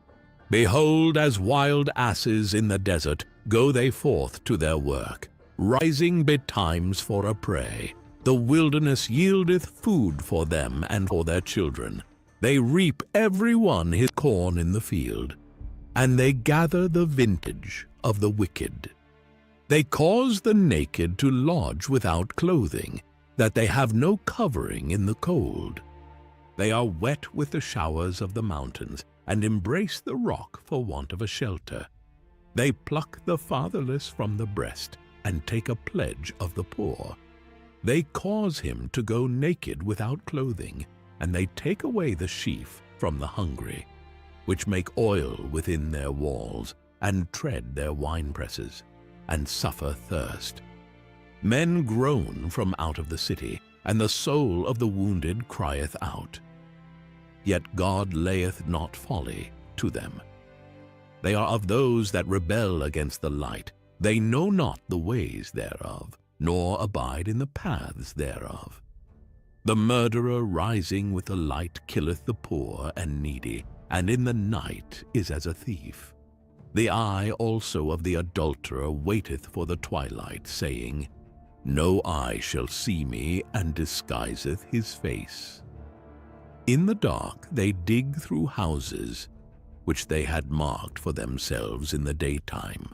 Behold, as wild asses in the desert, go they forth to their work, rising betimes for a prey. The wilderness yieldeth food for them and for their children. They reap every one his corn in the field, and they gather the vintage of the wicked. They cause the naked to lodge without clothing, that they have no covering in the cold. They are wet with the showers of the mountains, and embrace the rock for want of a shelter. They pluck the fatherless from the breast, and take a pledge of the poor. They cause him to go naked without clothing, and they take away the sheaf from the hungry, which make oil within their walls, and tread their winepresses, and suffer thirst. Men groan from out of the city, and the soul of the wounded crieth out. Yet God layeth not folly to them. They are of those that rebel against the light. They know not the ways thereof, nor abide in the paths thereof. The murderer rising with the light killeth the poor and needy, and in the night is as a thief. The eye also of the adulterer waiteth for the twilight, saying, No eye shall see me, and disguiseth his face. In the dark they dig through houses, which they had marked for themselves in the daytime.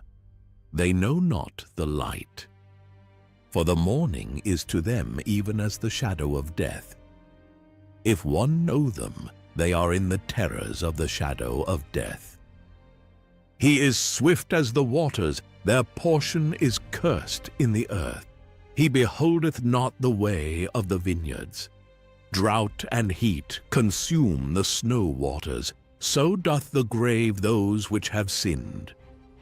They know not the light. For the morning is to them even as the shadow of death. If one know them, they are in the terrors of the shadow of death. He is swift as the waters, their portion is cursed in the earth. He beholdeth not the way of the vineyards. Drought and heat consume the snow waters, so doth the grave those which have sinned.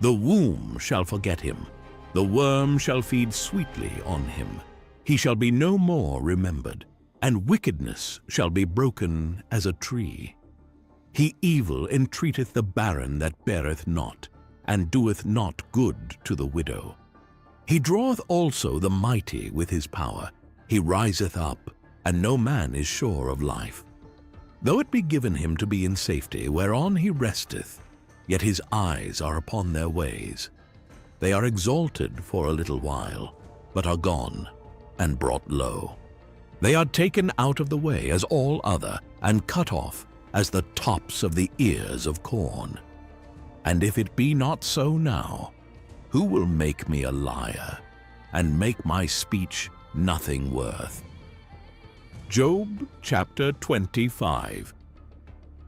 The womb shall forget him, the worm shall feed sweetly on him. He shall be no more remembered, and wickedness shall be broken as a tree. He evil entreateth the barren that beareth not, and doeth not good to the widow. He draweth also the mighty with his power. He riseth up, and no man is sure of life. Though it be given him to be in safety, whereon he resteth, yet his eyes are upon their ways. They are exalted for a little while, but are gone and brought low. They are taken out of the way as all other, and cut off as the tops of the ears of corn. And if it be not so now, who will make me a liar, and make my speech nothing worth? Job chapter 25.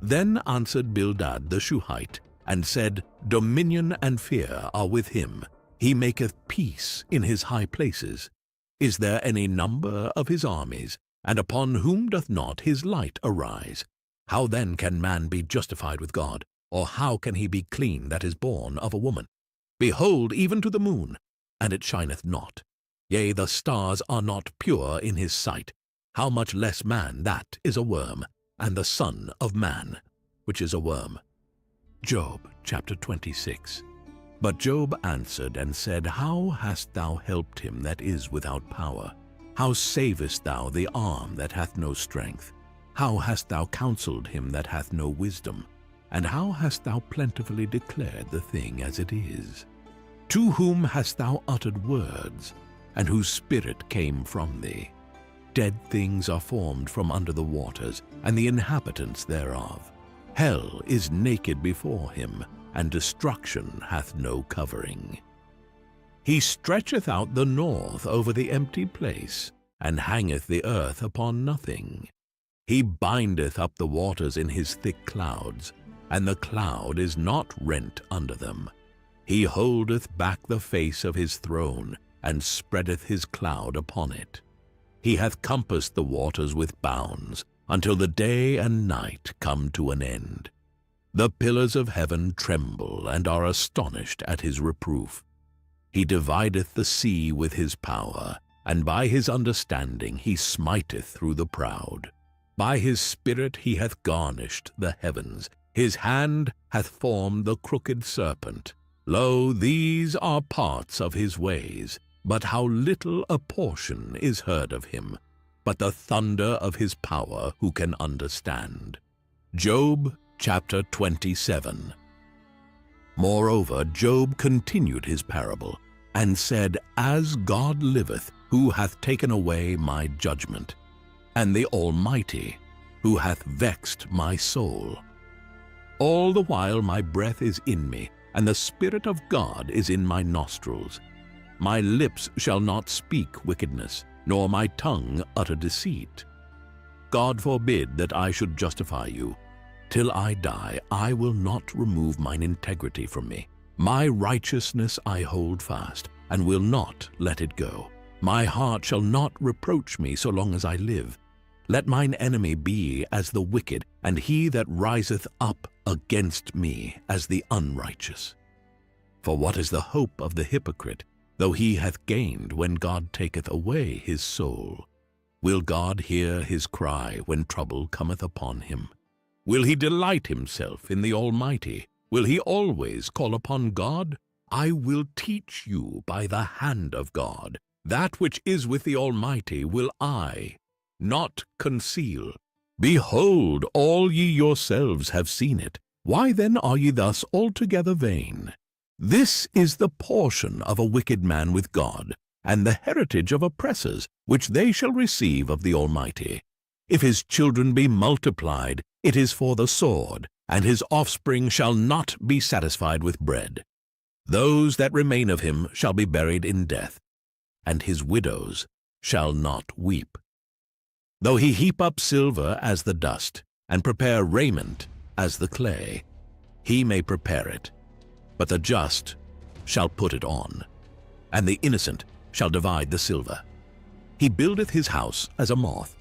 Then answered Bildad the Shuhite, and said, Dominion and fear are with him. He maketh peace in his high places. Is there any number of his armies? And upon whom doth not his light arise? How then can man be justified with God? Or how can he be clean that is born of a woman? Behold, even to the moon, and it shineth not. Yea, the stars are not pure in his sight. How much less man that is a worm, and the son of man, which is a worm. Job chapter 26. But Job answered and said, How hast thou helped him that is without power? How savest thou the arm that hath no strength? How hast thou counseled him that hath no wisdom? And how hast thou plentifully declared the thing as it is? To whom hast thou uttered words, and whose spirit came from thee? Dead things are formed from under the waters, and the inhabitants thereof. Hell is naked before him, and destruction hath no covering. He stretcheth out the north over the empty place, and hangeth the earth upon nothing. He bindeth up the waters in his thick clouds, and the cloud is not rent under them. He holdeth back the face of his throne, and spreadeth his cloud upon it. He hath compassed the waters with bounds, until the day and night come to an end. The pillars of heaven tremble and are astonished at his reproof. He divideth the sea with his power, and by his understanding he smiteth through the proud. By his spirit he hath garnished the heavens. His hand hath formed the crooked serpent. Lo, these are parts of his ways, but how little a portion is heard of him. But the thunder of his power who can understand? Job chapter 27. Moreover, Job continued his parable, and said, As God liveth, who hath taken away my judgment, and the Almighty, who hath vexed my soul. All the while my breath is in me, and the Spirit of God is in my nostrils. My lips shall not speak wickedness, nor my tongue utter deceit. God forbid that I should justify you. Till I die, I will not remove mine integrity from me. My righteousness I hold fast, and will not let it go. My heart shall not reproach me so long as I live. Let mine enemy be as the wicked, and he that riseth up against me as the unrighteous. For what is the hope of the hypocrite, though he hath gained when God taketh away his soul? Will God hear his cry when trouble cometh upon him? Will he delight himself in the Almighty? Will he always call upon God? I will teach you by the hand of God. That which is with the Almighty will I not conceal. Behold, all ye yourselves have seen it. Why then are ye thus altogether vain? This is the portion of a wicked man with God, and the heritage of oppressors, which they shall receive of the Almighty. If his children be multiplied, it is for the sword, and his offspring shall not be satisfied with bread. Those that remain of him shall be buried in death, and his widows shall not weep. Though he heap up silver as the dust, and prepare raiment as the clay, he may prepare it, but the just shall put it on, and the innocent shall divide the silver. He buildeth his house as a moth,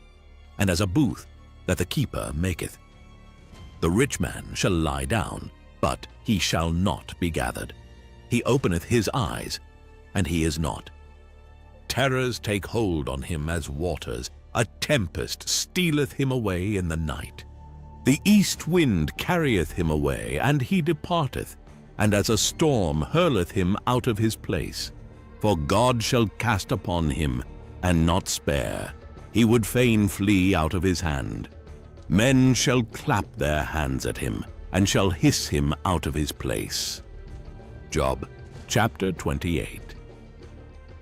and as a booth that the keeper maketh. The rich man shall lie down, but he shall not be gathered. He openeth his eyes, and he is not. Terrors take hold on him as waters. A tempest stealeth him away in the night. The east wind carrieth him away, and he departeth, and as a storm hurleth him out of his place. For God shall cast upon him, and not spare. He would fain flee out of his hand. Men shall clap their hands at him, and shall hiss him out of his place. Job chapter 28.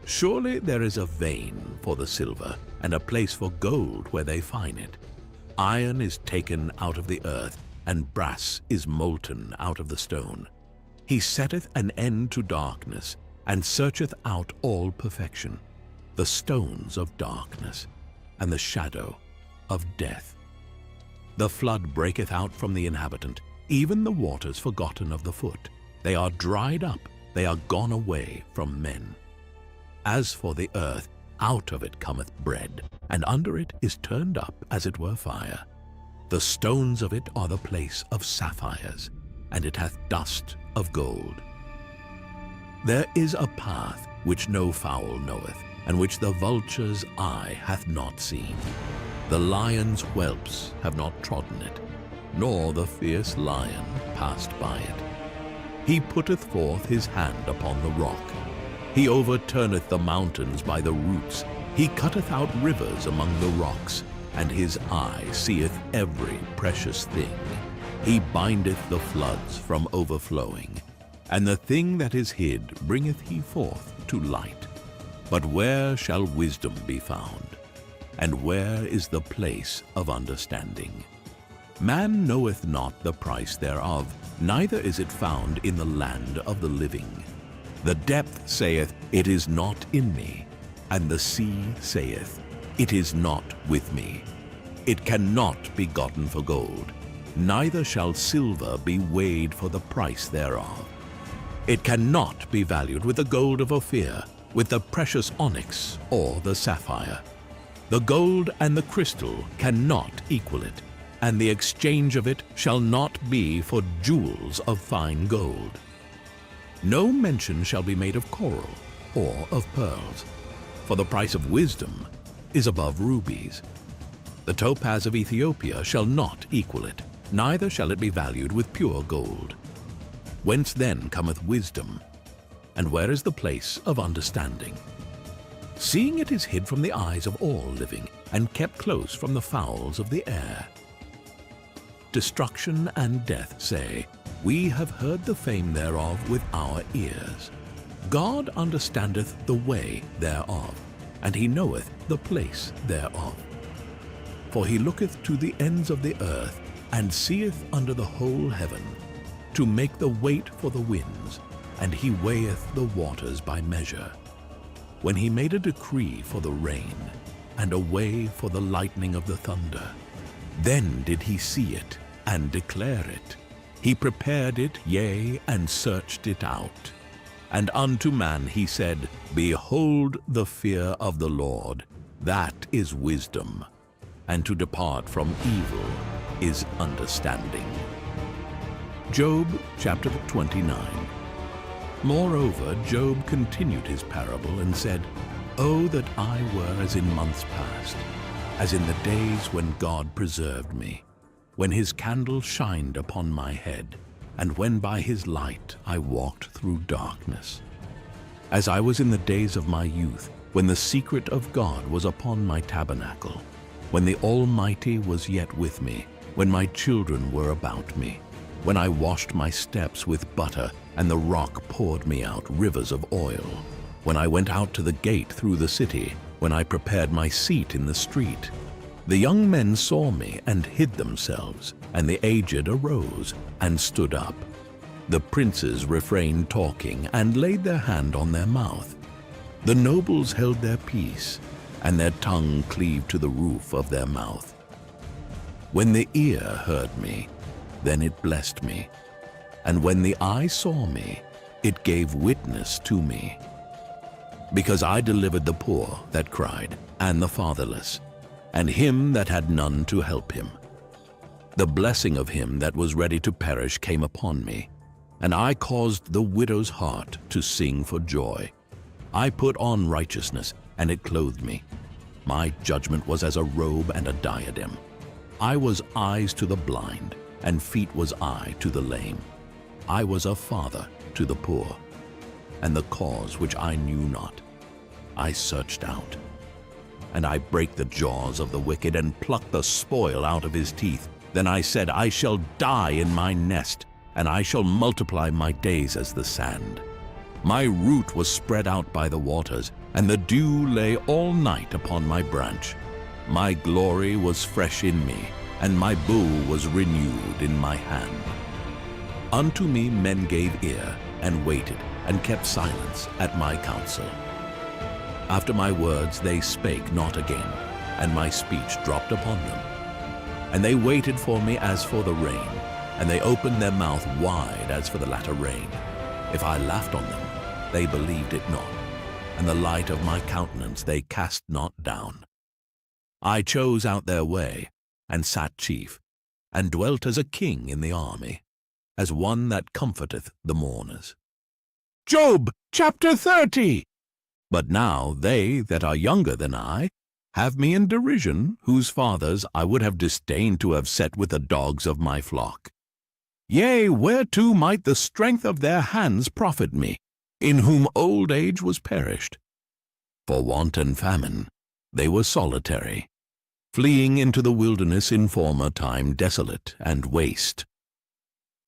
Surely there is a vein for the silver, and a place for gold where they find it. Iron is taken out of the earth, and brass is molten out of the stone. He setteth an end to darkness, and searcheth out all perfection, the stones of darkness, and the shadow of death. The flood breaketh out from the inhabitant, even the waters forgotten of the foot. They are dried up, they are gone away from men. As for the earth, out of it cometh bread, and under it is turned up as it were fire. The stones of it are the place of sapphires, and it hath dust of gold. There is a path which no fowl knoweth, and which the vulture's eye hath not seen. The lion's whelps have not trodden it, nor the fierce lion passed by it. He putteth forth his hand upon the rock. He overturneth the mountains by the roots. He cutteth out rivers among the rocks, and his eye seeth every precious thing. He bindeth the floods from overflowing, and the thing that is hid bringeth he forth to light. But where shall wisdom be found? And where is the place of understanding? Man knoweth not the price thereof, neither is it found in the land of the living. The depth saith, It is not in me, and the sea saith, It is not with me. It cannot be gotten for gold, neither shall silver be weighed for the price thereof. It cannot be valued with the gold of Ophir, with the precious onyx or the sapphire. The gold and the crystal cannot equal it, and the exchange of it shall not be for jewels of fine gold. No mention shall be made of coral or of pearls, for the price of wisdom is above rubies. The topaz of Ethiopia shall not equal it, neither shall it be valued with pure gold. Whence then cometh wisdom? And where is the place of understanding? Seeing it is hid from the eyes of all living, and kept close from the fowls of the air. Destruction and death say, We have heard the fame thereof with our ears. God understandeth the way thereof, and he knoweth the place thereof. For he looketh to the ends of the earth, and seeth under the whole heaven, to make the weight for the winds, and he weigheth the waters by measure. When he made a decree for the rain, and a way for the lightning of the thunder, then did he see it, and declare it. He prepared it, yea, and searched it out. And unto man he said, Behold the fear of the Lord, that is wisdom, and to depart from evil is understanding. Job chapter 29. Moreover, Job continued his parable and said, Oh, that I were as in months past, as in the days when God preserved me, when his candle shined upon my head, and when by his light I walked through darkness. As I was in the days of my youth, when the secret of God was upon my tabernacle, when the Almighty was yet with me, when my children were about me, when I washed my steps with butter, and the rock poured me out rivers of oil, when I went out to the gate through the city, when I prepared my seat in the street. The young men saw me and hid themselves, and the aged arose and stood up. The princes refrained talking and laid their hand on their mouth. The nobles held their peace, and their tongue cleaved to the roof of their mouth. When the ear heard me, then it blessed me, and when the eye saw me, it gave witness to me. Because I delivered the poor that cried, and the fatherless, and him that had none to help him. The blessing of him that was ready to perish came upon me, and I caused the widow's heart to sing for joy. I put on righteousness, and it clothed me. My judgment was as a robe and a diadem. I was eyes to the blind, and feet was I to the lame. I was a father to the poor, and the cause which I knew not, I searched out. And I brake the jaws of the wicked, and plucked the spoil out of his teeth, Then I said, I shall die in my nest, and I shall multiply my days as the sand. My root was spread out by the waters, and the dew lay all night upon my branch. My glory was fresh in me, and my bow was renewed in my hand. Unto me men gave ear, and waited, and kept silence at my counsel. After my words they spake not again, and my speech dropped upon them. And they waited for me as for the rain, and they opened their mouth wide as for the latter rain. If I laughed on them, they believed it not, and the light of my countenance they cast not down. I chose out their way, and sat chief, and dwelt as a king in the army, as one that comforteth the mourners. Job chapter 30. But now they that are younger than I have me in derision, whose fathers I would have disdained to have set with the dogs of my flock. Yea, whereto might the strength of their hands profit me, in whom old age was perished? For want and famine they were solitary, fleeing into the wilderness in former time desolate and waste,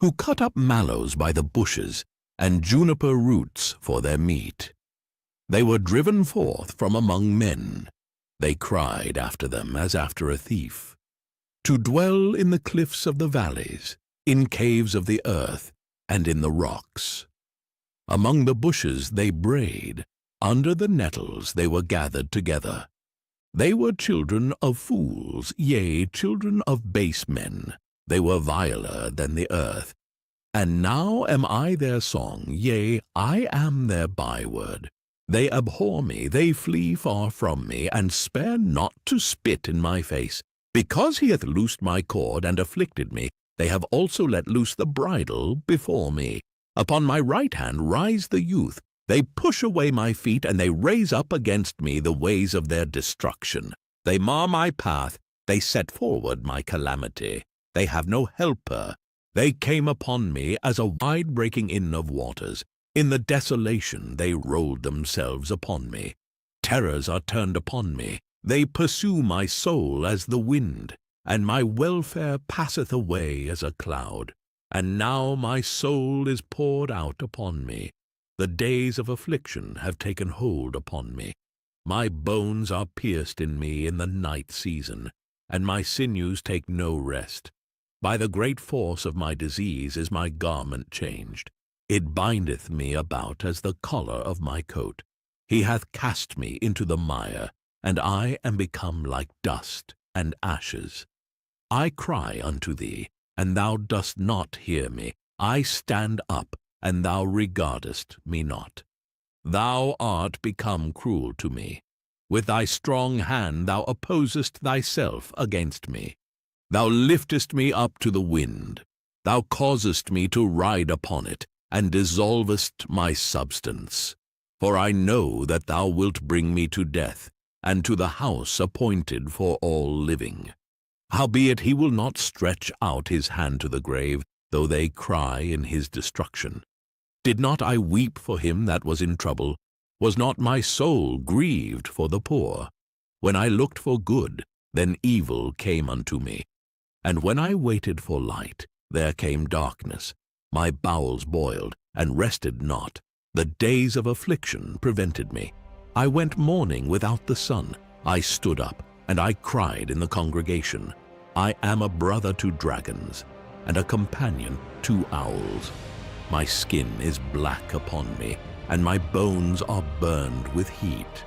who cut up mallows by the bushes, and juniper roots for their meat. They were driven forth from among men. They cried after them as after a thief, to dwell in the cliffs of the valleys, in caves of the earth, and in the rocks. Among the bushes they brayed, under the nettles they were gathered together. They were children of fools, yea, children of base men. They were viler than the earth. And now am I their song, yea, I am their byword. They abhor me, they flee far from me, and spare not to spit in my face. Because he hath loosed my cord and afflicted me, they have also let loose the bridle before me. Upon my right hand rise the youth. They push away my feet, and they raise up against me the ways of their destruction. They mar my path, they set forward my calamity. They have no helper. They came upon me as a wide breaking in of waters. In the desolation they rolled themselves upon me. Terrors are turned upon me. They pursue my soul as the wind, and my welfare passeth away as a cloud. And now my soul is poured out upon me. The days of affliction have taken hold upon me. My bones are pierced in me in the night season, and my sinews take no rest. By the great force of my disease is my garment changed. It bindeth me about as the collar of my coat. He hath cast me into the mire, and I am become like dust and ashes. I cry unto thee, and thou dost not hear me. I stand up, and thou regardest me not. Thou art become cruel to me. With thy strong hand thou opposest thyself against me. Thou liftest me up to the wind. Thou causest me to ride upon it, and dissolvest my substance. For I know that thou wilt bring me to death, and to the house appointed for all living. Howbeit he will not stretch out his hand to the grave, though they cry in his destruction. Did not I weep for him that was in trouble? Was not my soul grieved for the poor? When I looked for good, then evil came unto me. And when I waited for light, there came darkness. My bowels boiled, and rested not. The days of affliction prevented me. I went mourning without the sun. I stood up, and I cried in the congregation. I am a brother to dragons, and a companion to owls. My skin is black upon me, and my bones are burned with heat.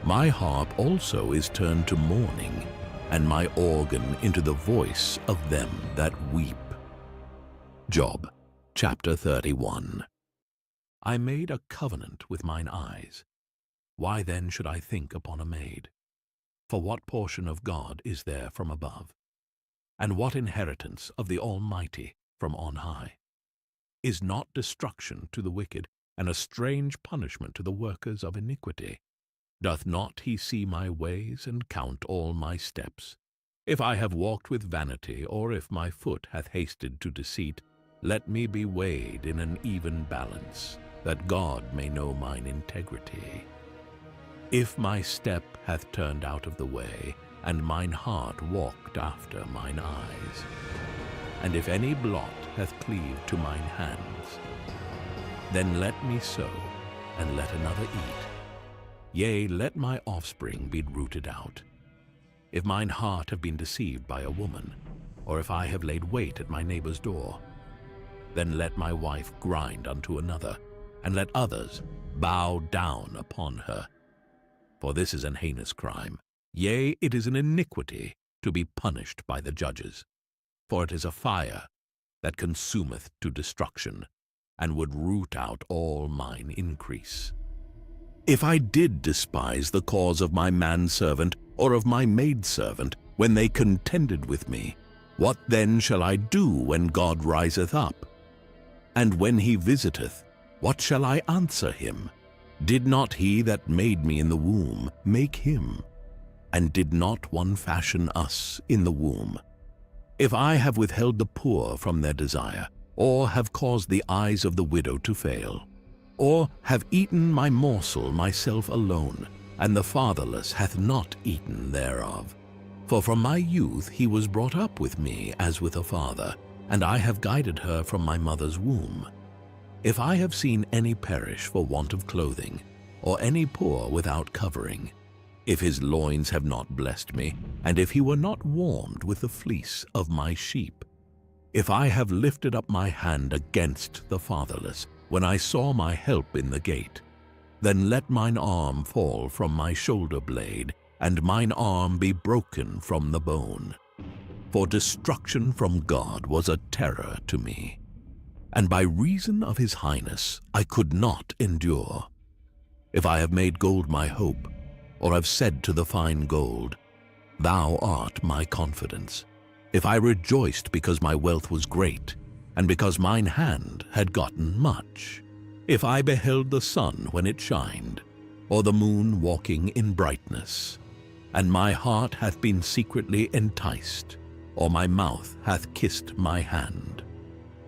My harp also is turned to mourning, and my organ into the voice of them that weep. Job chapter 31. I made a covenant with mine eyes. Why then should I think upon a maid? For what portion of God is there from above? And what inheritance of the Almighty from on high? Is not destruction to the wicked, and a strange punishment to the workers of iniquity? Doth not he see my ways, and count all my steps? If I have walked with vanity, or if my foot hath hasted to deceit, let me be weighed in an even balance, that God may know mine integrity. If my step hath turned out of the way, and mine heart walked after mine eyes. And if any blot hath cleaved to mine hands, then let me sow, and let another eat. Yea, let my offspring be rooted out. If mine heart have been deceived by a woman, or if I have laid wait at my neighbor's door, then let my wife grind unto another, and let others bow down upon her. For this is an heinous crime, yea, it is an iniquity to be punished by the judges. For it is a fire that consumeth to destruction, and would root out all mine increase. If I did despise the cause of my manservant or of my maidservant when they contended with me, what then shall I do when God riseth up? And when he visiteth, what shall I answer him? Did not he that made me in the womb make him? And did not one fashion us in the womb? If I have withheld the poor from their desire, or have caused the eyes of the widow to fail, or have eaten my morsel myself alone, and the fatherless hath not eaten thereof. For from my youth he was brought up with me as with a father, and I have guided her from my mother's womb. If I have seen any perish for want of clothing, or any poor without covering, if his loins have not blessed me, and if he were not warmed with the fleece of my sheep, if I have lifted up my hand against the fatherless, when I saw my help in the gate, then let mine arm fall from my shoulder blade, and mine arm be broken from the bone. For destruction from God was a terror to me, and by reason of his highness I could not endure. If I have made gold my hope, or have said to the fine gold, Thou art my confidence, if I rejoiced because my wealth was great, and because mine hand had gotten much, if I beheld the sun when it shined, or the moon walking in brightness, and my heart hath been secretly enticed, or my mouth hath kissed my hand,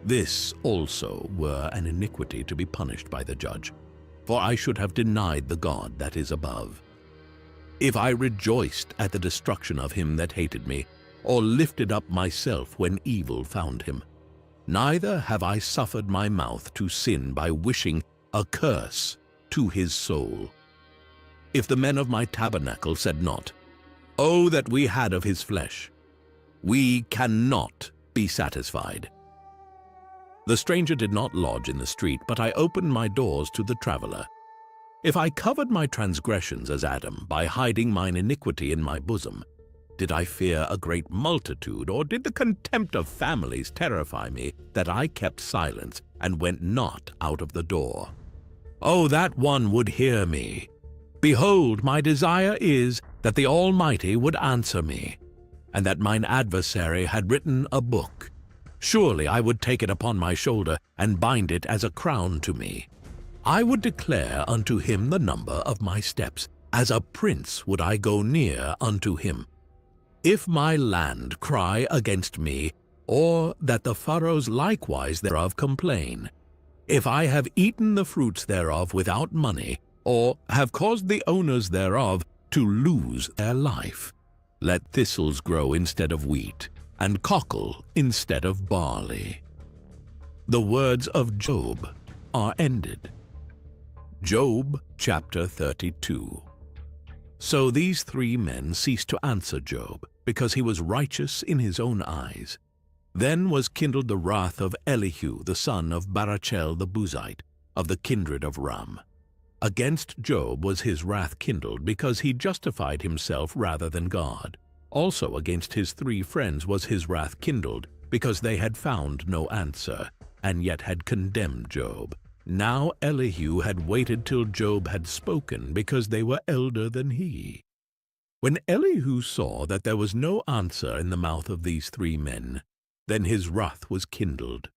this also were an iniquity to be punished by the judge, for I should have denied the God that is above. If I rejoiced at the destruction of him that hated me, or lifted up myself when evil found him, neither have I suffered my mouth to sin by wishing a curse to his soul. If the men of my tabernacle said not, Oh, that we had of his flesh, we cannot be satisfied. The stranger did not lodge in the street, but I opened my doors to the traveler. If I covered my transgressions as Adam by hiding mine iniquity in my bosom, did I fear a great multitude, or did the contempt of families terrify me, that I kept silence and went not out of the door? Oh, that one would hear me! Behold, my desire is that the Almighty would answer me, and that mine adversary had written a book. Surely I would take it upon my shoulder, and bind it as a crown to me. I would declare unto him the number of my steps, as a prince would I go near unto him. If my land cry against me, or that the furrows likewise thereof complain, if I have eaten the fruits thereof without money, or have caused the owners thereof to lose their life, let thistles grow instead of wheat, and cockle instead of barley. The words of Job are ended. Job chapter 32. So these three men ceased to answer Job, because he was righteous in his own eyes. Then was kindled the wrath of Elihu the son of Barachel the Buzite, of the kindred of Ram. Against Job was his wrath kindled, because he justified himself rather than God. Also against his three friends was his wrath kindled, because they had found no answer, and yet had condemned Job. Now Elihu had waited till Job had spoken, because they were elder than he. When Elihu saw that there was no answer in the mouth of these three men, then his wrath was kindled.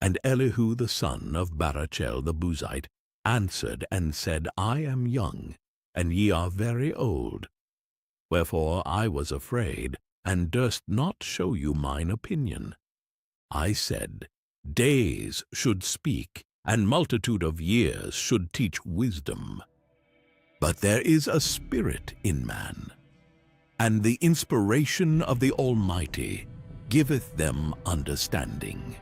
And Elihu the son of Barachel the Buzite answered and said, I am young, and ye are very old. Wherefore I was afraid, and durst not show you mine opinion. I said, Days should speak, and multitude of years should teach wisdom. But there is a spirit in man, and the inspiration of the Almighty giveth them understanding.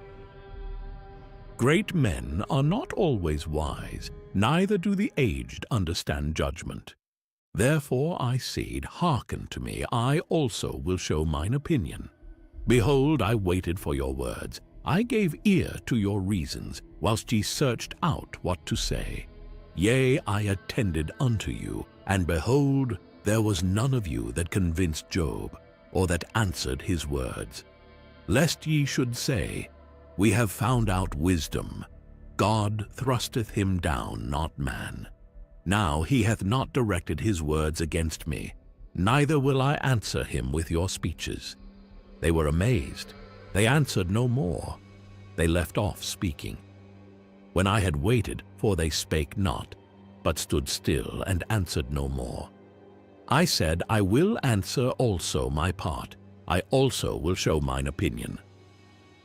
Great men are not always wise, neither do the aged understand judgment. Therefore I said, Hearken to me, I also will show mine opinion. Behold, I waited for your words. I gave ear to your reasons, whilst ye searched out what to say. Yea, I attended unto you, and behold, there was none of you that convinced Job, or that answered his words. Lest ye should say, We have found out wisdom. God thrusteth him down, not man. Now he hath not directed his words against me, neither will I answer him with your speeches. They were amazed. They answered no more. They left off speaking. When I had waited, for they spake not, but stood still and answered no more. I said, I will answer also my part. I also will show mine opinion.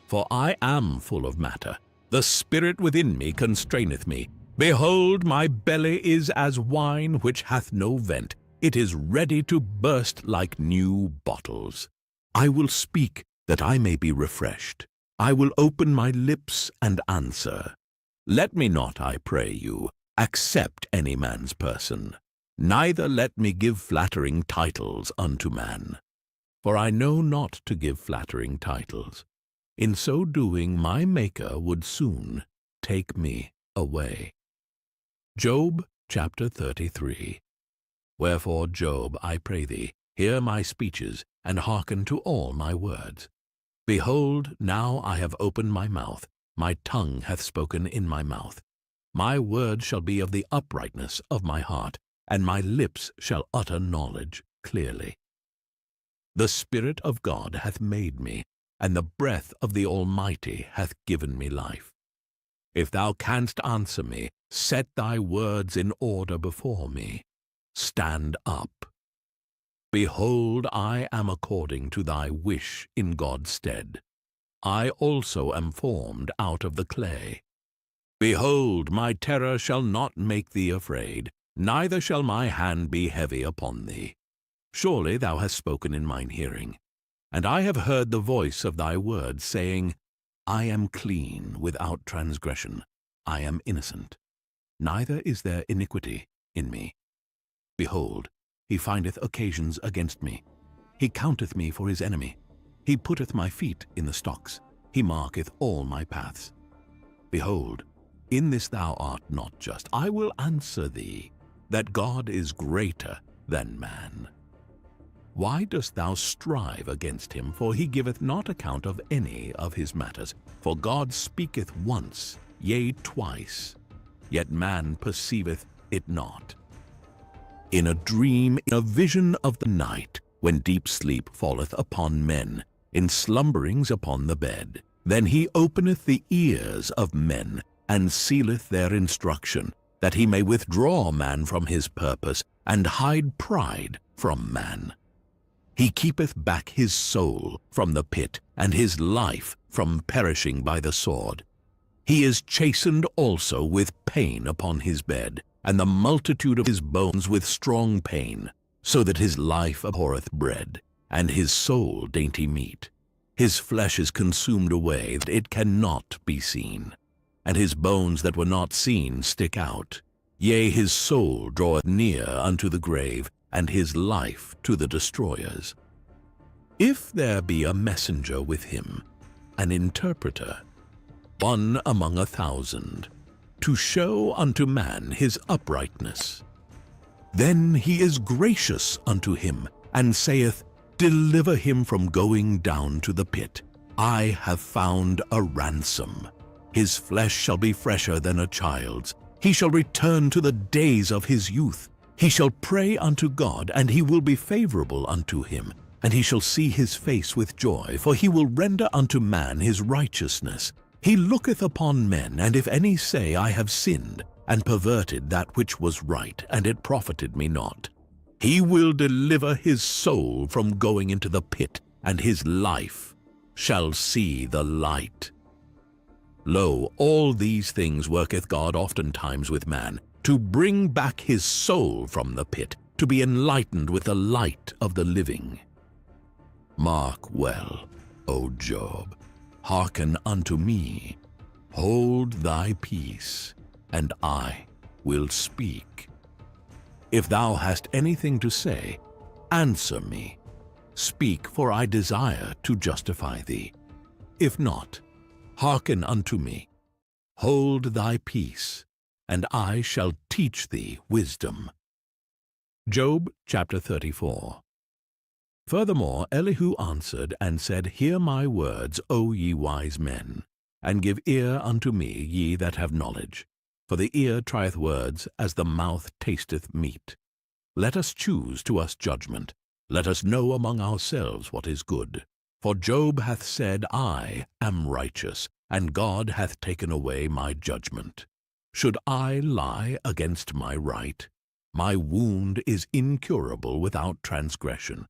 For I am full of matter. The spirit within me constraineth me. Behold, my belly is as wine which hath no vent. It is ready to burst like new bottles. I will speak that I may be refreshed. I will open my lips and answer. Let me not, I pray you, accept any man's person, neither let me give flattering titles unto man. For I know not to give flattering titles. In so doing, my Maker would soon take me away. Job chapter 33. Wherefore, Job, I pray thee, hear my speeches, and hearken to all my words. Behold, now I have opened my mouth, my tongue hath spoken in my mouth. My word shall be of the uprightness of my heart, and my lips shall utter knowledge clearly. The Spirit of God hath made me, and the breath of the Almighty hath given me life. If thou canst answer me, set thy words in order before me. Stand up. Behold, I am according to thy wish in God's stead. I also am formed out of the clay. Behold, my terror shall not make thee afraid, neither shall my hand be heavy upon thee. Surely thou hast spoken in mine hearing, and I have heard the voice of thy word, saying, I am clean without transgression, I am innocent, neither is there iniquity in me. Behold, he findeth occasions against me. He counteth me for his enemy. He putteth my feet in the stocks. He marketh all my paths. Behold, in this thou art not just. I will answer thee, that God is greater than man. Why dost thou strive against him? For he giveth not account of any of his matters. For God speaketh once, yea, twice, yet man perceiveth it not. In a dream, in a vision of the night, when deep sleep falleth upon men, in slumberings upon the bed, then he openeth the ears of men, and sealeth their instruction, that he may withdraw man from his purpose, and hide pride from man. He keepeth back his soul from the pit, and his life from perishing by the sword. He is chastened also with pain upon his bed, and the multitude of his bones with strong pain, so that his life abhorreth bread, and his soul dainty meat. His flesh is consumed away, that it cannot be seen, and his bones that were not seen stick out. Yea, his soul draweth near unto the grave, and his life to the destroyers. If there be a messenger with him, an interpreter, one among 1,000, to show unto man his uprightness, then he is gracious unto him, and saith, Deliver him from going down to the pit. I have found a ransom. His flesh shall be fresher than a child's. He shall return to the days of his youth. He shall pray unto God, and he will be favorable unto him, and he shall see his face with joy, for he will render unto man his righteousness. He looketh upon men, and if any say, I have sinned, and perverted that which was right, and it profited me not, he will deliver his soul from going into the pit, and his life shall see the light. Lo, all these things worketh God oftentimes with man, to bring back his soul from the pit, to be enlightened with the light of the living. Mark well, O Job, hearken unto me, hold thy peace, and I will speak. If thou hast anything to say, answer me. Speak, for I desire to justify thee. If not, hearken unto me. Hold thy peace, and I shall teach thee wisdom. Job chapter 34. Furthermore, Elihu answered and said, Hear my words, O ye wise men, and give ear unto me, ye that have knowledge. For the ear trieth words, as the mouth tasteth meat. Let us choose to us judgment. Let us know among ourselves what is good. For Job hath said, I am righteous, and God hath taken away my judgment. Should I lie against my right? My wound is incurable without transgression.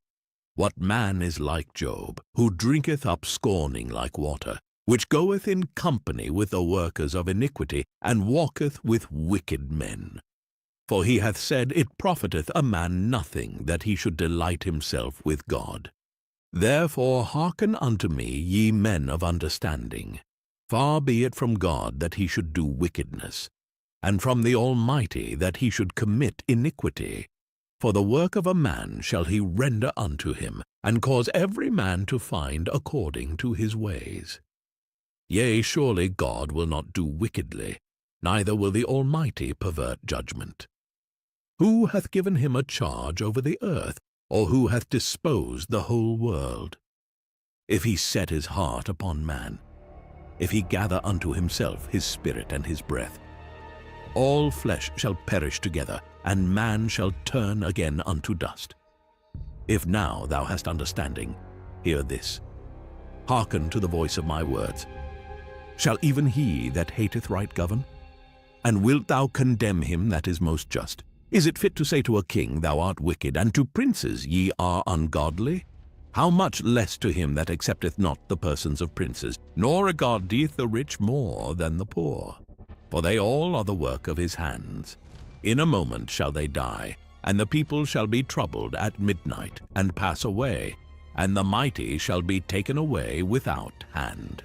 What man is like Job, who drinketh up scorning like water, which goeth in company with the workers of iniquity, and walketh with wicked men? For he hath said, It profiteth a man nothing that he should delight himself with God. Therefore hearken unto me, ye men of understanding. Far be it from God that he should do wickedness, and from the Almighty that he should commit iniquity. For the work of a man shall he render unto him, and cause every man to find according to his ways. Yea, surely God will not do wickedly, neither will the Almighty pervert judgment. Who hath given him a charge over the earth, or who hath disposed the whole world? If he set his heart upon man, if he gather unto himself his spirit and his breath, all flesh shall perish together, and man shall turn again unto dust. If now thou hast understanding, hear this. Hearken to the voice of my words. Shall even he that hateth right govern? And wilt thou condemn him that is most just? Is it fit to say to a king, Thou art wicked, and to princes, Ye are ungodly? How much less to him that accepteth not the persons of princes, nor regardeth the rich more than the poor? For they all are the work of his hands. In a moment shall they die, and the people shall be troubled at midnight, and pass away, and the mighty shall be taken away without hand.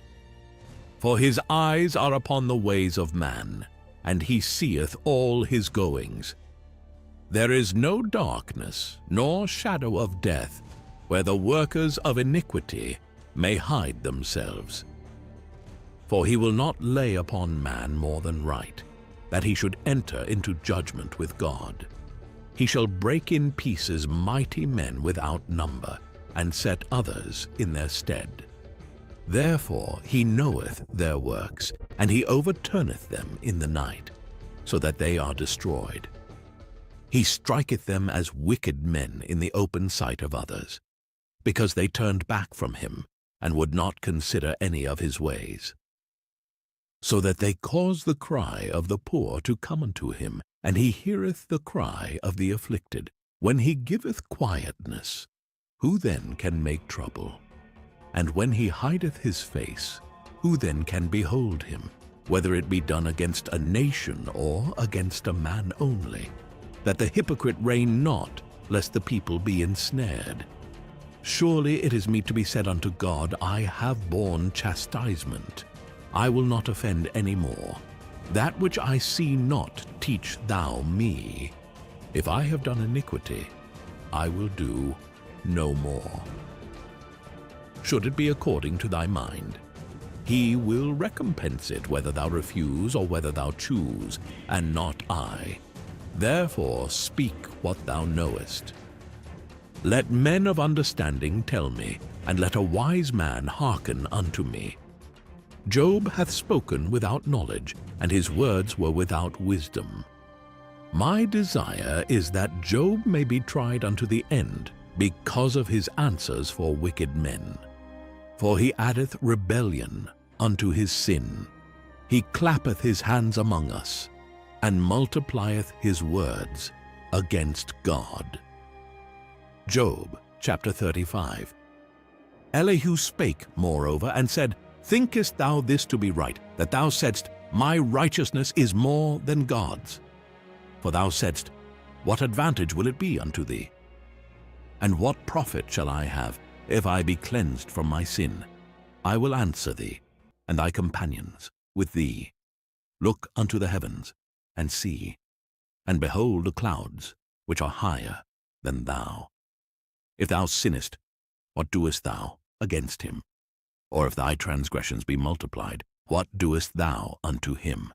For his eyes are upon the ways of man, and he seeth all his goings. There is no darkness, nor shadow of death, where the workers of iniquity may hide themselves. For he will not lay upon man more than right, that he should enter into judgment with God. He shall break in pieces mighty men without number, and set others in their stead. Therefore he knoweth their works, and he overturneth them in the night, so that they are destroyed. He striketh them as wicked men in the open sight of others, because they turned back from him, and would not consider any of his ways. So that they cause the cry of the poor to come unto him, and he heareth the cry of the afflicted. When he giveth quietness, who then can make trouble? And when he hideth his face, who then can behold him? Whether it be done against a nation or against a man only, that the hypocrite reign not, lest the people be ensnared. Surely it is meet to be said unto God, I have borne chastisement. I will not offend any more. That which I see not, teach thou me. If I have done iniquity, I will do no more. Should it be according to thy mind, he will recompense it, whether thou refuse or whether thou choose, and not I. Therefore speak what thou knowest. Let men of understanding tell me, and let a wise man hearken unto me. Job hath spoken without knowledge, and his words were without wisdom. My desire is that Job may be tried unto the end, because of his answers for wicked men. For he addeth rebellion unto his sin. He clappeth his hands among us, and multiplieth his words against God. Job chapter 35. Elihu spake moreover, and said, Thinkest thou this to be right, that thou saidst, My righteousness is more than God's? For thou saidst, what advantage will it be unto thee? And what profit shall I have, if I be cleansed from my sin? I will answer thee, and thy companions with thee. Look unto the heavens, and see, and behold the clouds, which are higher than thou. If thou sinnest, what doest thou against him? Or if thy transgressions be multiplied, what doest thou unto him?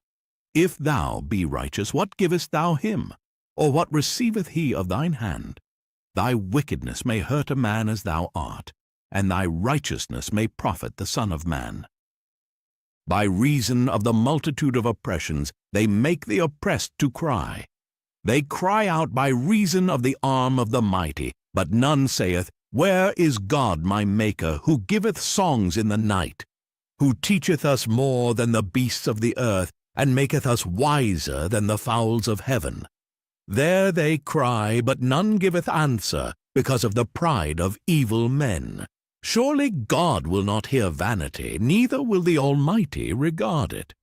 If thou be righteous, what givest thou him? Or what receiveth he of thine hand? Thy wickedness may hurt a man as thou art, and thy righteousness may profit the Son of Man. By reason of the multitude of oppressions, they make the oppressed to cry. They cry out by reason of the arm of the mighty, but none saith, Where is God my Maker, who giveth songs in the night, who teacheth us more than the beasts of the earth, and maketh us wiser than the fowls of heaven? There they cry, but none giveth answer, because of the pride of evil men. Surely God will not hear vanity, neither will the Almighty regard it.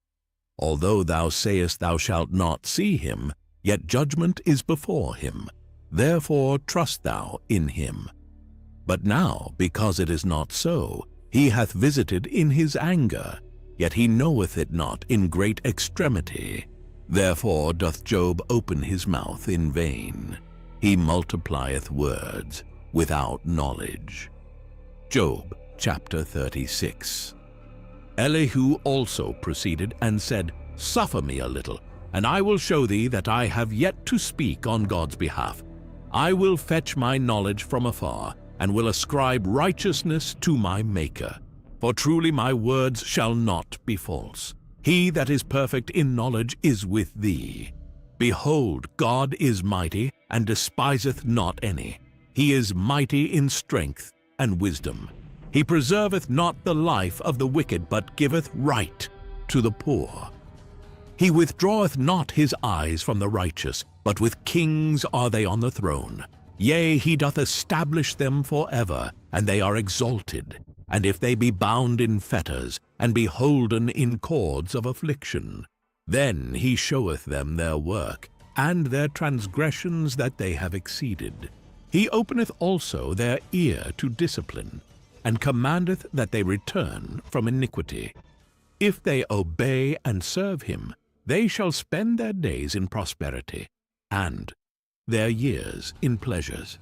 Although thou sayest thou shalt not see him, yet judgment is before him. Therefore trust thou in him. But now, because it is not so, he hath visited in his anger, yet he knoweth it not in great extremity. Therefore doth Job open his mouth in vain. He multiplieth words without knowledge. Job chapter 36. Elihu also proceeded and said, Suffer me a little, and I will show thee that I have yet to speak on God's behalf. I will fetch my knowledge from afar, and will ascribe righteousness to my Maker. For truly my words shall not be false. He that is perfect in knowledge is with thee. Behold, God is mighty, and despiseth not any. He is mighty in strength and wisdom. He preserveth not the life of the wicked, but giveth right to the poor. He withdraweth not his eyes from the righteous, but with kings are they on the throne. Yea, he doth establish them forever, and they are exalted. And if they be bound in fetters, and be holden in cords of affliction, then he showeth them their work, and their transgressions that they have exceeded. He openeth also their ear to discipline, and commandeth that they return from iniquity. If they obey and serve him, they shall spend their days in prosperity, and their years in pleasures.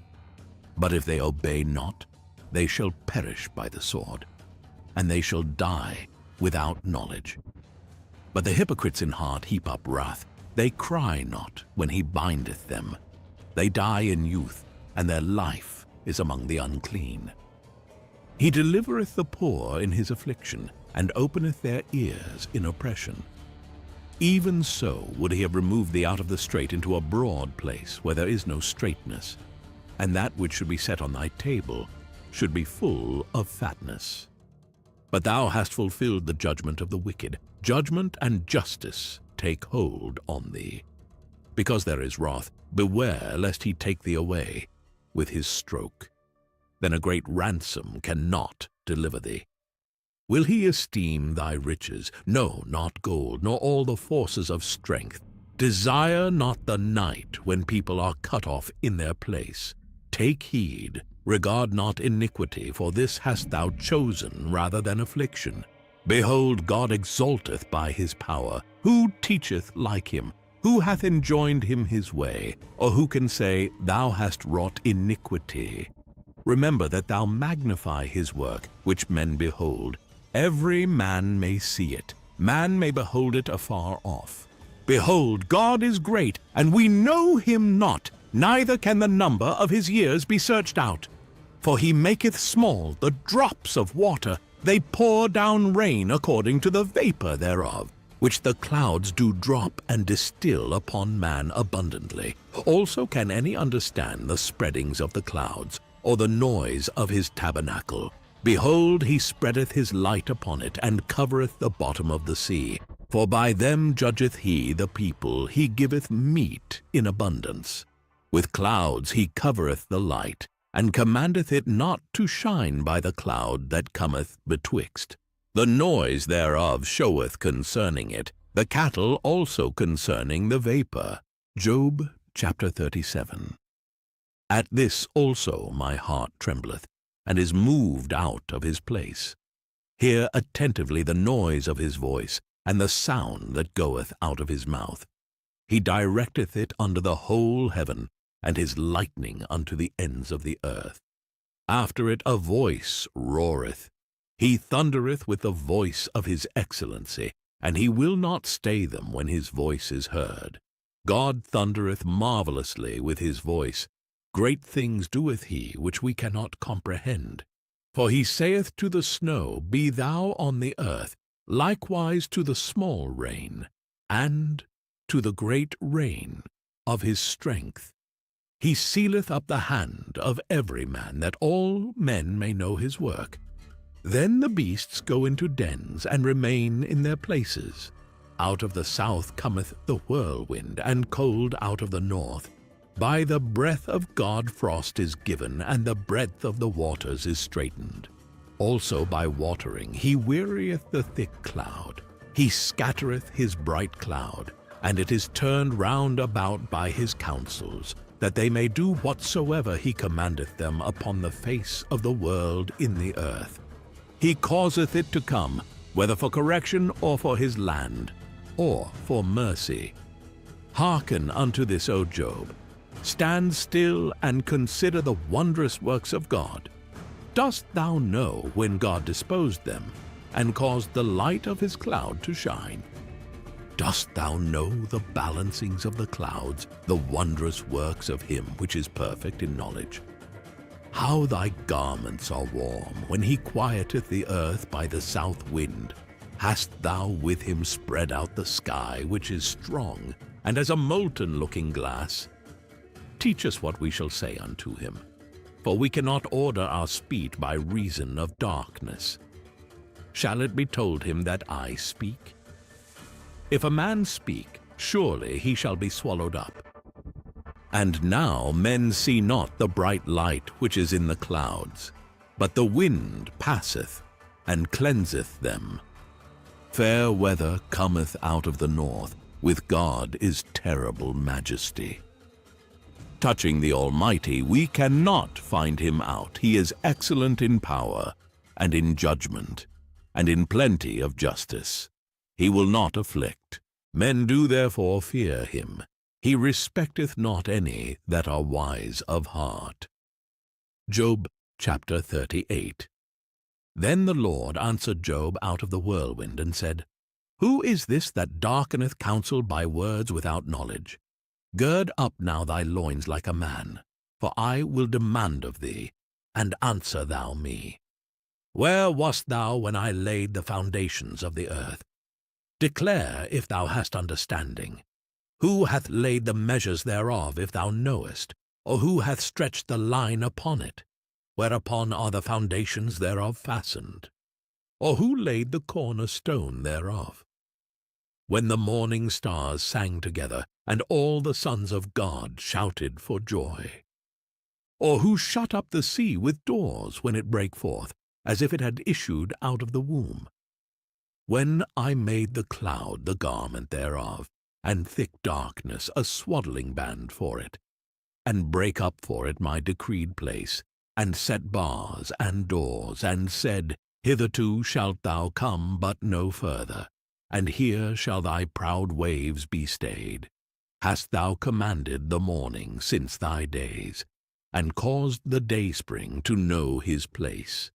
But if they obey not, they shall perish by the sword, and they shall die without knowledge. But the hypocrites in heart heap up wrath. They cry not when he bindeth them. They die in youth, and their life is among the unclean. He delivereth the poor in his affliction, and openeth their ears in oppression. Even so would he have removed thee out of the strait into a broad place, where there is no straightness, and that which should be set on thy table should be full of fatness. But thou hast fulfilled the judgment of the wicked. Judgment and justice take hold on thee. Because there is wrath, beware lest he take thee away with his stroke. Then a great ransom cannot deliver thee. Will he esteem thy riches? No, not gold, nor all the forces of strength. Desire not the night when people are cut off in their place. Take heed, regard not iniquity, for this hast thou chosen rather than affliction. Behold, God exalteth by his power. Who teacheth like him? Who hath enjoined him his way? Or who can say, Thou hast wrought iniquity? Remember that thou magnify his work, which men behold. Every man may see it. Man may behold it afar off. Behold, God is great, and we know him not, neither can the number of his years be searched out. For he maketh small the drops of water, they pour down rain according to the vapor thereof, which the clouds do drop and distill upon man abundantly. Also can any understand the spreadings of the clouds, or the noise of his tabernacle? Behold, he spreadeth his light upon it, and covereth the bottom of the sea. For by them judgeth he the people, he giveth meat in abundance. With clouds he covereth the light, and commandeth it not to shine by the cloud that cometh betwixt. The noise thereof showeth concerning it, the cattle also concerning the vapor. Job chapter 37. At this also my heart trembleth, and is moved out of his place. Hear attentively the noise of his voice, and the sound that goeth out of his mouth. He directeth it unto the whole heaven, and his lightning unto the ends of the earth. After it a voice roareth. He thundereth with the voice of his excellency, and he will not stay them when his voice is heard. God thundereth marvelously with his voice. Great things doeth he which we cannot comprehend. For he saith to the snow, Be thou on the earth, likewise to the small rain, and to the great rain of his strength. He sealeth up the hand of every man, that all men may know his work. Then the beasts go into dens, and remain in their places. Out of the south cometh the whirlwind, and cold out of the north. By the breath of God frost is given, and the breadth of the waters is straitened. Also by watering he wearieth the thick cloud. He scattereth his bright cloud, and it is turned round about by his counsels, that they may do whatsoever he commandeth them upon the face of the world in the earth. He causeth it to come, whether for correction or for his land, or for mercy. Hearken unto this, O Job. Stand still and consider the wondrous works of God. Dost thou know when God disposed them, and caused the light of his cloud to shine? Dost thou know the balancings of the clouds, the wondrous works of him which is perfect in knowledge? How thy garments are warm, when he quieteth the earth by the south wind. Hast thou with him spread out the sky, which is strong, and as a molten-looking glass? Teach us what we shall say unto him, for we cannot order our speech by reason of darkness. Shall it be told him that I speak? If a man speak, surely he shall be swallowed up. And now men see not the bright light which is in the clouds, but the wind passeth and cleanseth them. Fair weather cometh out of the north, with God is terrible majesty. Touching the Almighty, we cannot find him out. He is excellent in power, and in judgment, and in plenty of justice. He will not afflict. Men do therefore fear him. He respecteth not any that are wise of heart. Job chapter 38. Then the Lord answered Job out of the whirlwind, and said, Who is this that darkeneth counsel by words without knowledge? Gird up now thy loins like a man, for I will demand of thee, and answer thou me. Where wast thou when I laid the foundations of the earth? Declare if thou hast understanding. Who hath laid the measures thereof, if thou knowest? Or who hath stretched the line upon it? Whereupon are the foundations thereof fastened? Or who laid the cornerstone thereof? When the morning stars sang together, and all the sons of God shouted for joy? Or who shut up the sea with doors when it brake forth, as if it had issued out of the womb? When I made the cloud the garment thereof, and thick darkness a swaddling band for it, and brake up for it my decreed place, and set bars and doors, and said, Hitherto shalt thou come, but no further, and here shall thy proud waves be stayed. Hast thou commanded the morning since thy days, and caused the dayspring to know his place,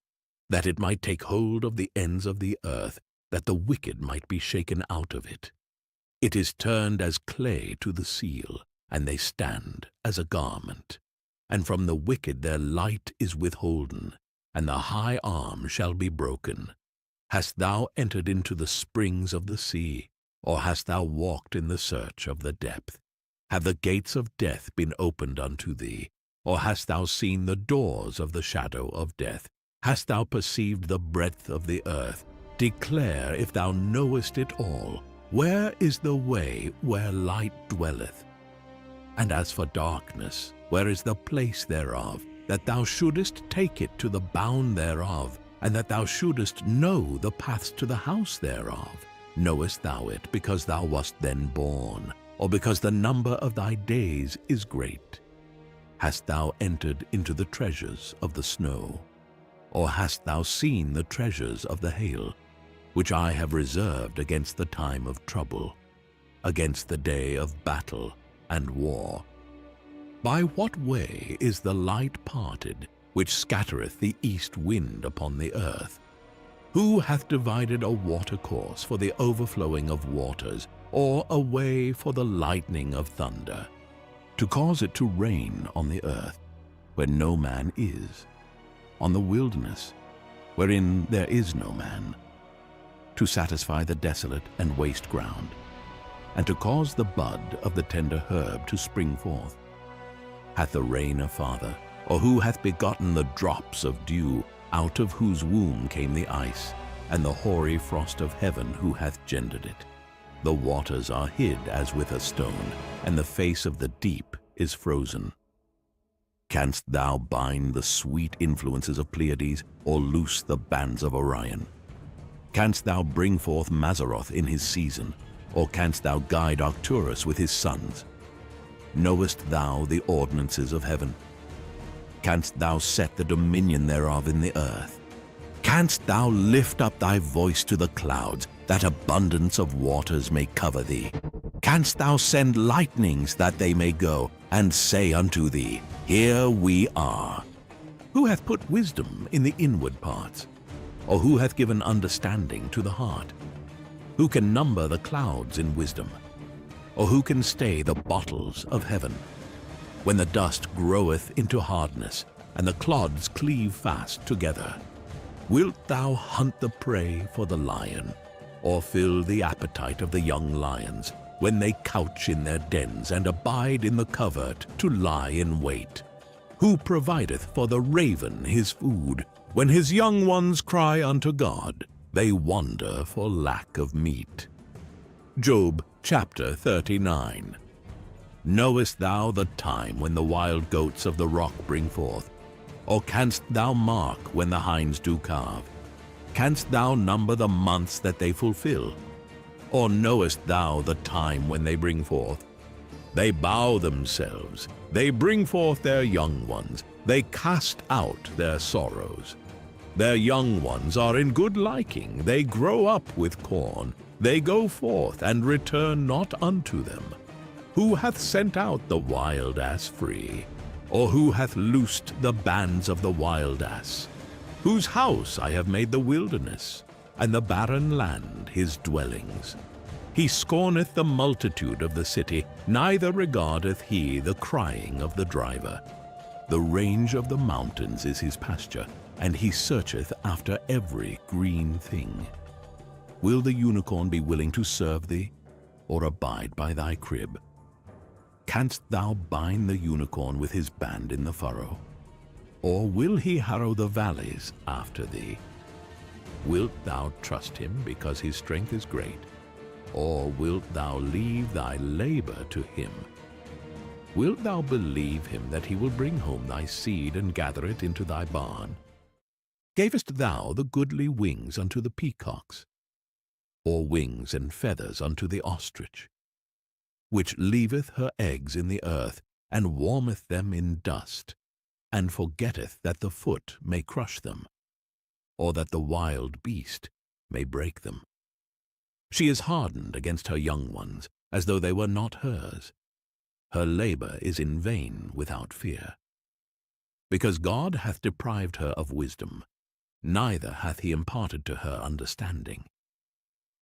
that it might take hold of the ends of the earth, that the wicked might be shaken out of it? It is turned as clay to the seal, and they stand as a garment. And from the wicked their light is withholden, and the high arm shall be broken. Hast thou entered into the springs of the sea, or hast thou walked in the search of the depth? Have the gates of death been opened unto thee, or hast thou seen the doors of the shadow of death? Hast thou perceived the breadth of the earth? Declare if thou knowest it all. Where is the way where light dwelleth? And as for darkness, where is the place thereof, that thou shouldest take it to the bound thereof, and that thou shouldest know the paths to the house thereof? Knowest thou it because thou wast then born, or because the number of thy days is great? Hast thou entered into the treasures of the snow? Or hast thou seen the treasures of the hail, which I have reserved against the time of trouble, against the day of battle and war? By what way is the light parted, which scattereth the east wind upon the earth? Who hath divided a watercourse for the overflowing of waters, or a way for the lightning of thunder, to cause it to rain on the earth, where no man is, on the wilderness, wherein there is no man, to satisfy the desolate and waste ground, and to cause the bud of the tender herb to spring forth? Hath the rain a father, or who hath begotten the drops of dew, out of whose womb came the ice, and the hoary frost of heaven who hath gendered it? The waters are hid as with a stone, and the face of the deep is frozen. Canst thou bind the sweet influences of Pleiades, or loose the bands of Orion? Canst thou bring forth Mazzaroth in his season, or canst thou guide Arcturus with his sons? Knowest thou the ordinances of heaven? Canst thou set the dominion thereof in the earth? Canst thou lift up thy voice to the clouds, that abundance of waters may cover thee? Canst thou send lightnings that they may go, and say unto thee, Here we are? Who hath put wisdom in the inward parts? Or who hath given understanding to the heart? Who can number the clouds in wisdom? Or who can stay the bottles of heaven? When the dust groweth into hardness, and the clods cleave fast together, wilt thou hunt the prey for the lion, or fill the appetite of the young lions, when they couch in their dens and abide in the covert to lie in wait? Who provideth for the raven his food? When his young ones cry unto God, they wander for lack of meat. Job chapter 39. Knowest thou the time when the wild goats of the rock bring forth? Or canst thou mark when the hinds do calve? Canst thou number the months that they fulfill? Or knowest thou the time when they bring forth? They bow themselves, they bring forth their young ones, they cast out their sorrows. Their young ones are in good liking, they grow up with corn, they go forth and return not unto them. Who hath sent out the wild ass free? Or who hath loosed the bands of the wild ass? Whose house I have made the wilderness, and the barren land his dwellings. He scorneth the multitude of the city, neither regardeth he the crying of the driver. The range of the mountains is his pasture, and he searcheth after every green thing. Will the unicorn be willing to serve thee, or abide by thy crib? Canst thou bind the unicorn with his band in the furrow? Or will he harrow the valleys after thee? Wilt thou trust him because his strength is great? Or wilt thou leave thy labor to him? Wilt thou believe him that he will bring home thy seed and gather it into thy barn? Gavest thou the goodly wings unto the peacocks, or wings and feathers unto the ostrich, which leaveth her eggs in the earth, and warmeth them in dust, and forgetteth that the foot may crush them, or that the wild beast may break them? She is hardened against her young ones, as though they were not hers. Her labor is in vain without fear. Because God hath deprived her of wisdom, neither hath he imparted to her understanding.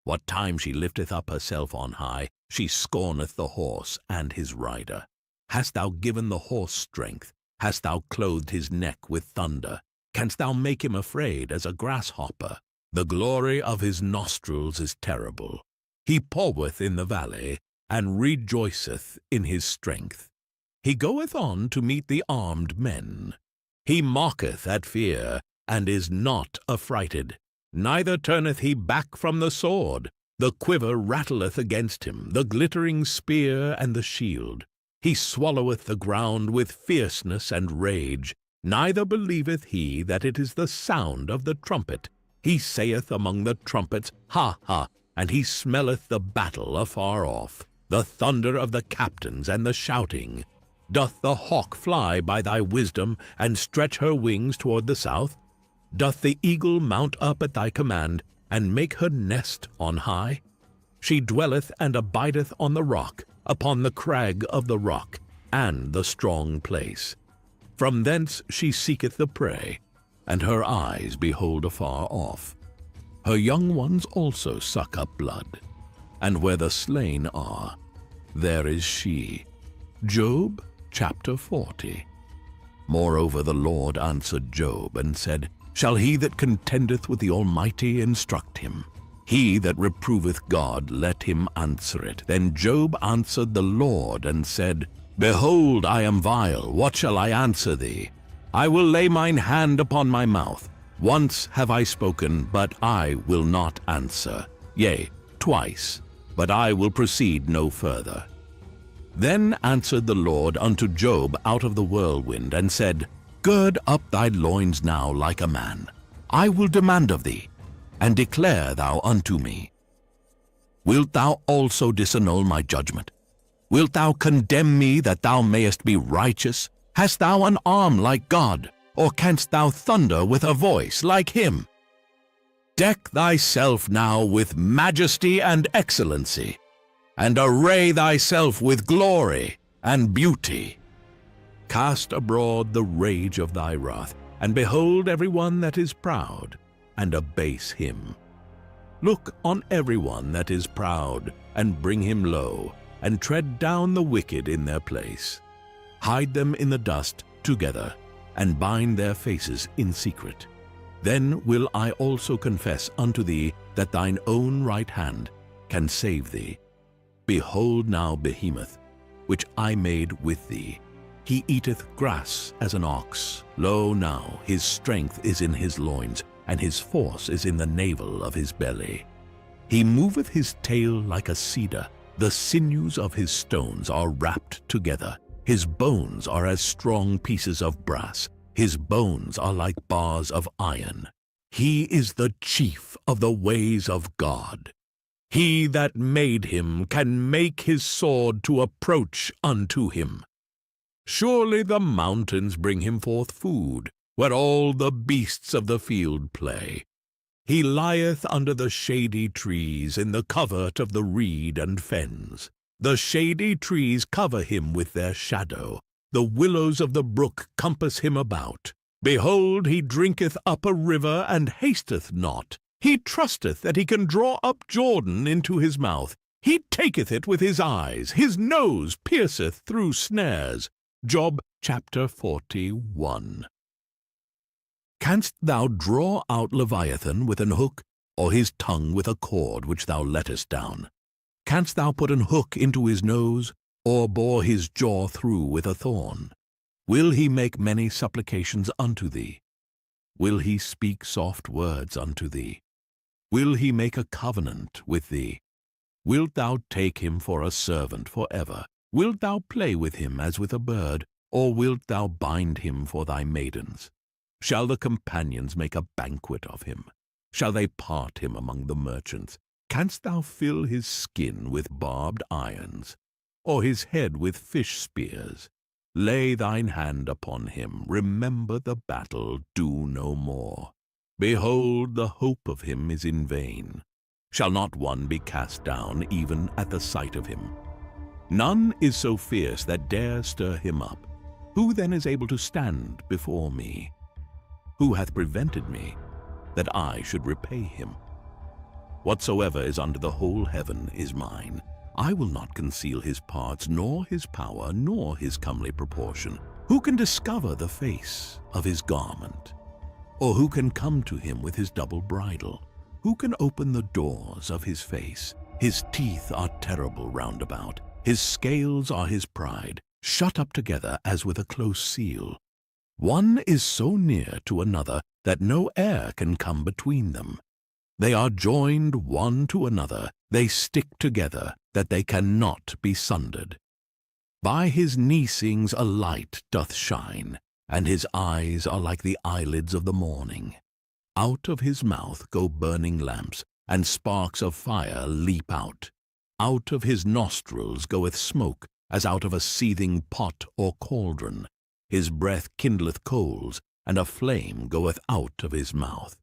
What time she lifteth up herself on high, she scorneth the horse and his rider. Hast thou given the horse strength? Hast thou clothed his neck with thunder? Canst thou make him afraid as a grasshopper? The glory of his nostrils is terrible. He paweth in the valley, and rejoiceth in his strength. He goeth on to meet the armed men. He mocketh at fear, and is not affrighted. Neither turneth he back from the sword. The quiver rattleth against him, the glittering spear and the shield. He swalloweth the ground with fierceness and rage. Neither believeth he that it is the sound of the trumpet. He saith among the trumpets, Ha, ha, and he smelleth the battle afar off. the thunder of the captains and the shouting? Doth the hawk fly by thy wisdom and stretch her wings toward the south? Doth the eagle mount up at thy command and make her nest on high? She dwelleth and abideth on the rock, upon the crag of the rock, and the strong place. From thence she seeketh the prey, and her eyes behold afar off. Her young ones also suck up blood, and where the slain are, there is she. Job chapter 40. Moreover the Lord answered Job and said, Shall he that contendeth with the Almighty instruct him? He that reproveth God, let him answer it. Then Job answered the Lord and said, Behold, I am vile. What shall I answer thee? I will lay mine hand upon my mouth. Once have I spoken, but I will not answer. Yea, twice, but I will proceed no further. Then answered the Lord unto Job out of the whirlwind, and said, Gird up thy loins now like a man. I will demand of thee, and declare thou unto me. Wilt thou also disannul my judgment? Wilt thou condemn me that thou mayest be righteous? Hast thou an arm like God, or canst thou thunder with a voice like him? Deck thyself now with majesty and excellency, and array thyself with glory and beauty. Cast abroad the rage of thy wrath, and behold every one that is proud, and abase him. Look on every one that is proud, and bring him low, and tread down the wicked in their place. Hide them in the dust together, and bind their faces in secret. Then will I also confess unto thee that thine own right hand can save thee. Behold now Behemoth, which I made with thee. He eateth grass as an ox. Lo now, his strength is in his loins, and his force is in the navel of his belly. He moveth his tail like a cedar. The sinews of his stones are wrapped together. His bones are as strong pieces of brass. His bones are like bars of iron. He is the chief of the ways of God. He that made him can make his sword to approach unto him. Surely the mountains bring him forth food, where all the beasts of the field play. He lieth under the shady trees in the covert of the reed and fens. The shady trees cover him with their shadow. The willows of the brook compass him about. Behold, he drinketh up a river and hasteth not. He trusteth that he can draw up Jordan into his mouth. He taketh it with his eyes. His nose pierceth through snares. Job chapter 41. Canst thou draw out Leviathan with an hook, or his tongue with a cord which thou lettest down? Canst thou put an hook into his nose, or bore his jaw through with a thorn? Will he make many supplications unto thee? Will he speak soft words unto thee? Will he make a covenant with thee? Wilt thou take him for a servant forever? Wilt thou play with him as with a bird, or wilt thou bind him for thy maidens? Shall the companions make a banquet of him? Shall they part him among the merchants? Canst thou fill his skin with barbed irons, or his head with fish spears? Lay thine hand upon him, remember the battle, do no more. Behold, the hope of him is in vain. Shall not one be cast down even at the sight of him? None is so fierce that dare stir him up. Who then is able to stand before me? Who hath prevented me, that I should repay him? Whatsoever is under the whole heaven is mine. I will not conceal his parts, nor his power, nor his comely proportion. Who can discover the face of his garment? Or who can come to him with his double bridle? Who can open the doors of his face? His teeth are terrible round about. His scales are his pride, shut up together as with a close seal. One is so near to another that no air can come between them. They are joined one to another, they stick together, that they cannot be sundered. By his neesings a light doth shine, and his eyes are like the eyelids of the morning. Out of his mouth go burning lamps, and sparks of fire leap out. Out of his nostrils goeth smoke, as out of a seething pot or cauldron. His breath kindleth coals, and a flame goeth out of his mouth.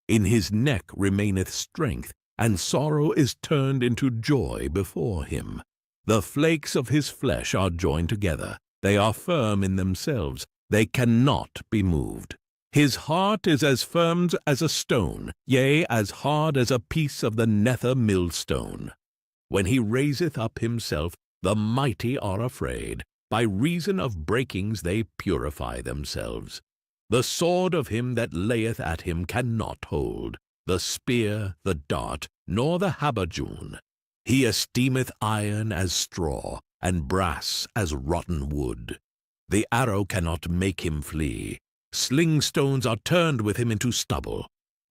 In his neck remaineth strength, and sorrow is turned into joy before him. The flakes of his flesh are joined together. They are firm in themselves. They cannot be moved. His heart is as firm as a stone, yea, as hard as a piece of the nether millstone. When he raiseth up himself, the mighty are afraid. By reason of breakings they purify themselves. The sword of him that layeth at him cannot hold, the spear, the dart, nor the habergeon. He esteemeth iron as straw, and brass as rotten wood. The arrow cannot make him flee. Sling stones are turned with him into stubble.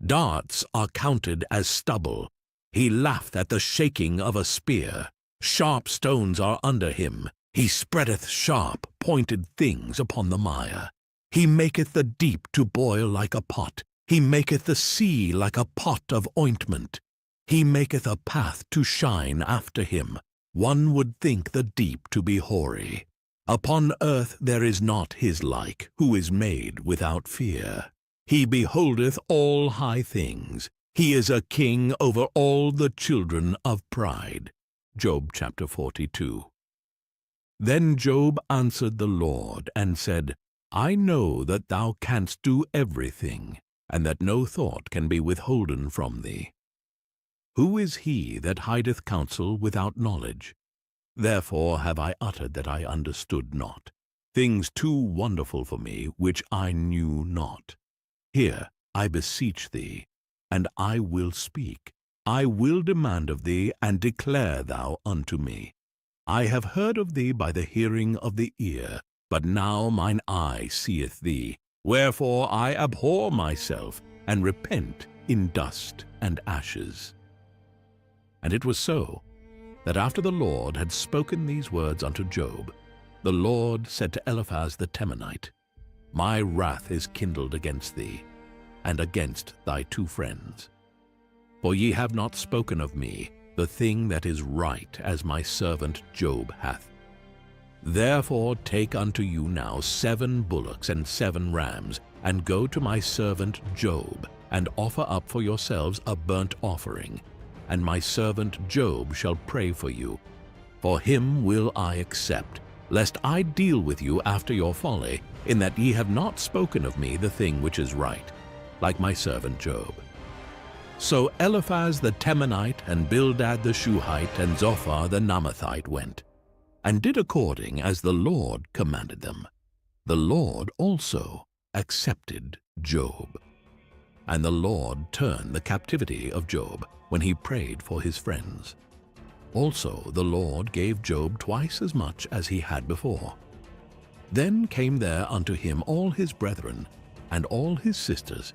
Darts are counted as stubble. He laugheth at the shaking of a spear. Sharp stones are under him. He spreadeth sharp, pointed things upon the mire. He maketh the deep to boil like a pot. He maketh the sea like a pot of ointment. He maketh a path to shine after him. One would think the deep to be hoary. Upon earth there is not his like, who is made without fear. He beholdeth all high things. He is a king over all the children of pride. Job chapter 42. Then Job answered the Lord and said, I know that thou canst do everything, and that no thought can be withholden from thee. Who is he that hideth counsel without knowledge? Therefore have I uttered that I understood not, things too wonderful for me, which I knew not. Hear, I beseech thee, and I will speak. I will demand of thee, and declare thou unto me. I have heard of thee by the hearing of the ear, but now mine eye seeth thee. Wherefore I abhor myself, and repent in dust and ashes. And it was so, that after the Lord had spoken these words unto Job, the Lord said to Eliphaz the Temanite, My wrath is kindled against thee, and against thy two friends. For ye have not spoken of me the thing that is right, as my servant Job hath. Therefore take unto you now 7 bullocks and 7 rams, and go to my servant Job, and offer up for yourselves a burnt offering, and my servant Job shall pray for you. For him will I accept, lest I deal with you after your folly, in that ye have not spoken of me the thing which is right, like my servant Job. So Eliphaz the Temanite, and Bildad the Shuhite, and Zophar the Naamathite went, and did according as the Lord commanded them. The Lord also accepted Job. And the Lord turned the captivity of Job, when he prayed for his friends. Also the Lord gave Job twice as much as he had before. Then came there unto him all his brethren, and all his sisters,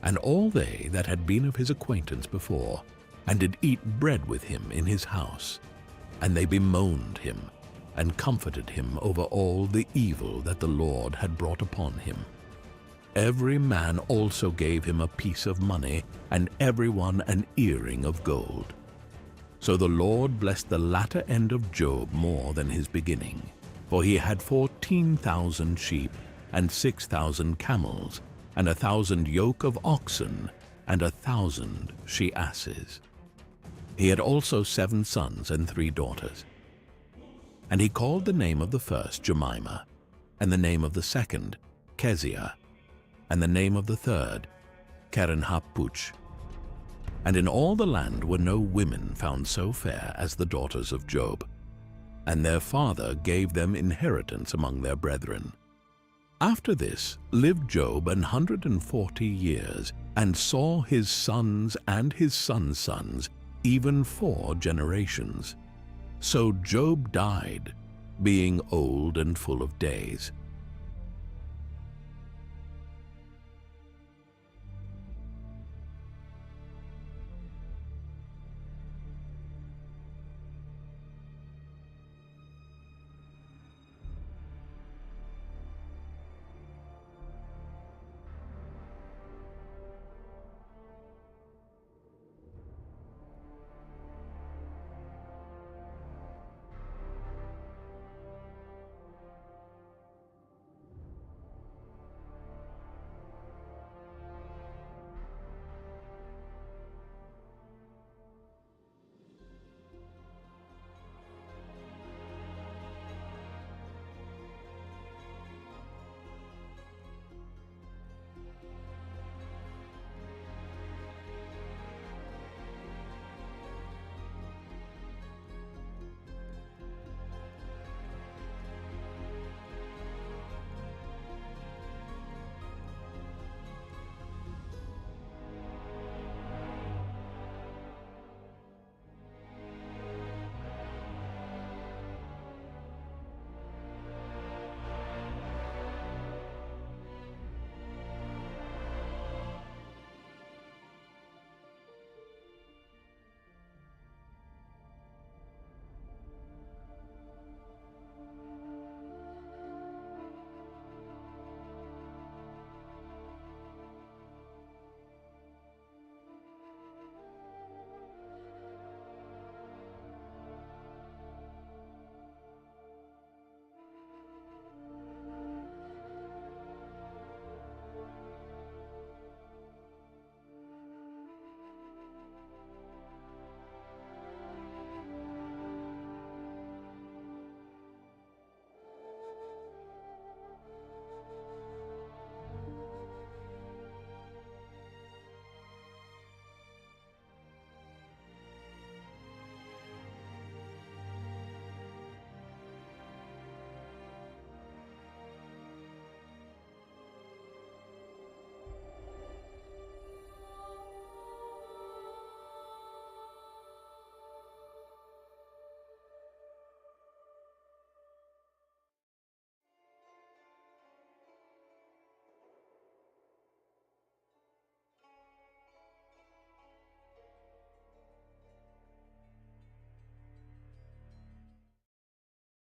and all they that had been of his acquaintance before, and did eat bread with him in his house. And they bemoaned him, and comforted him over all the evil that the Lord had brought upon him. Every man also gave him a piece of money, and every one an earring of gold. So the Lord blessed the latter end of Job more than his beginning, for he had 14,000 sheep, and 6,000 camels, and 1,000 yoke of oxen, and 1,000 she-asses. He had also 7 sons and 3 daughters. And he called the name of the first Jemimah, and the name of the second Keziah, and the name of the third Keren-happuch. And in all the land were no women found so fair as the daughters of Job, and their father gave them inheritance among their brethren. After this lived Job 140 years, and saw his sons and his sons' sons, even 4 generations. So Job died, being old and full of days,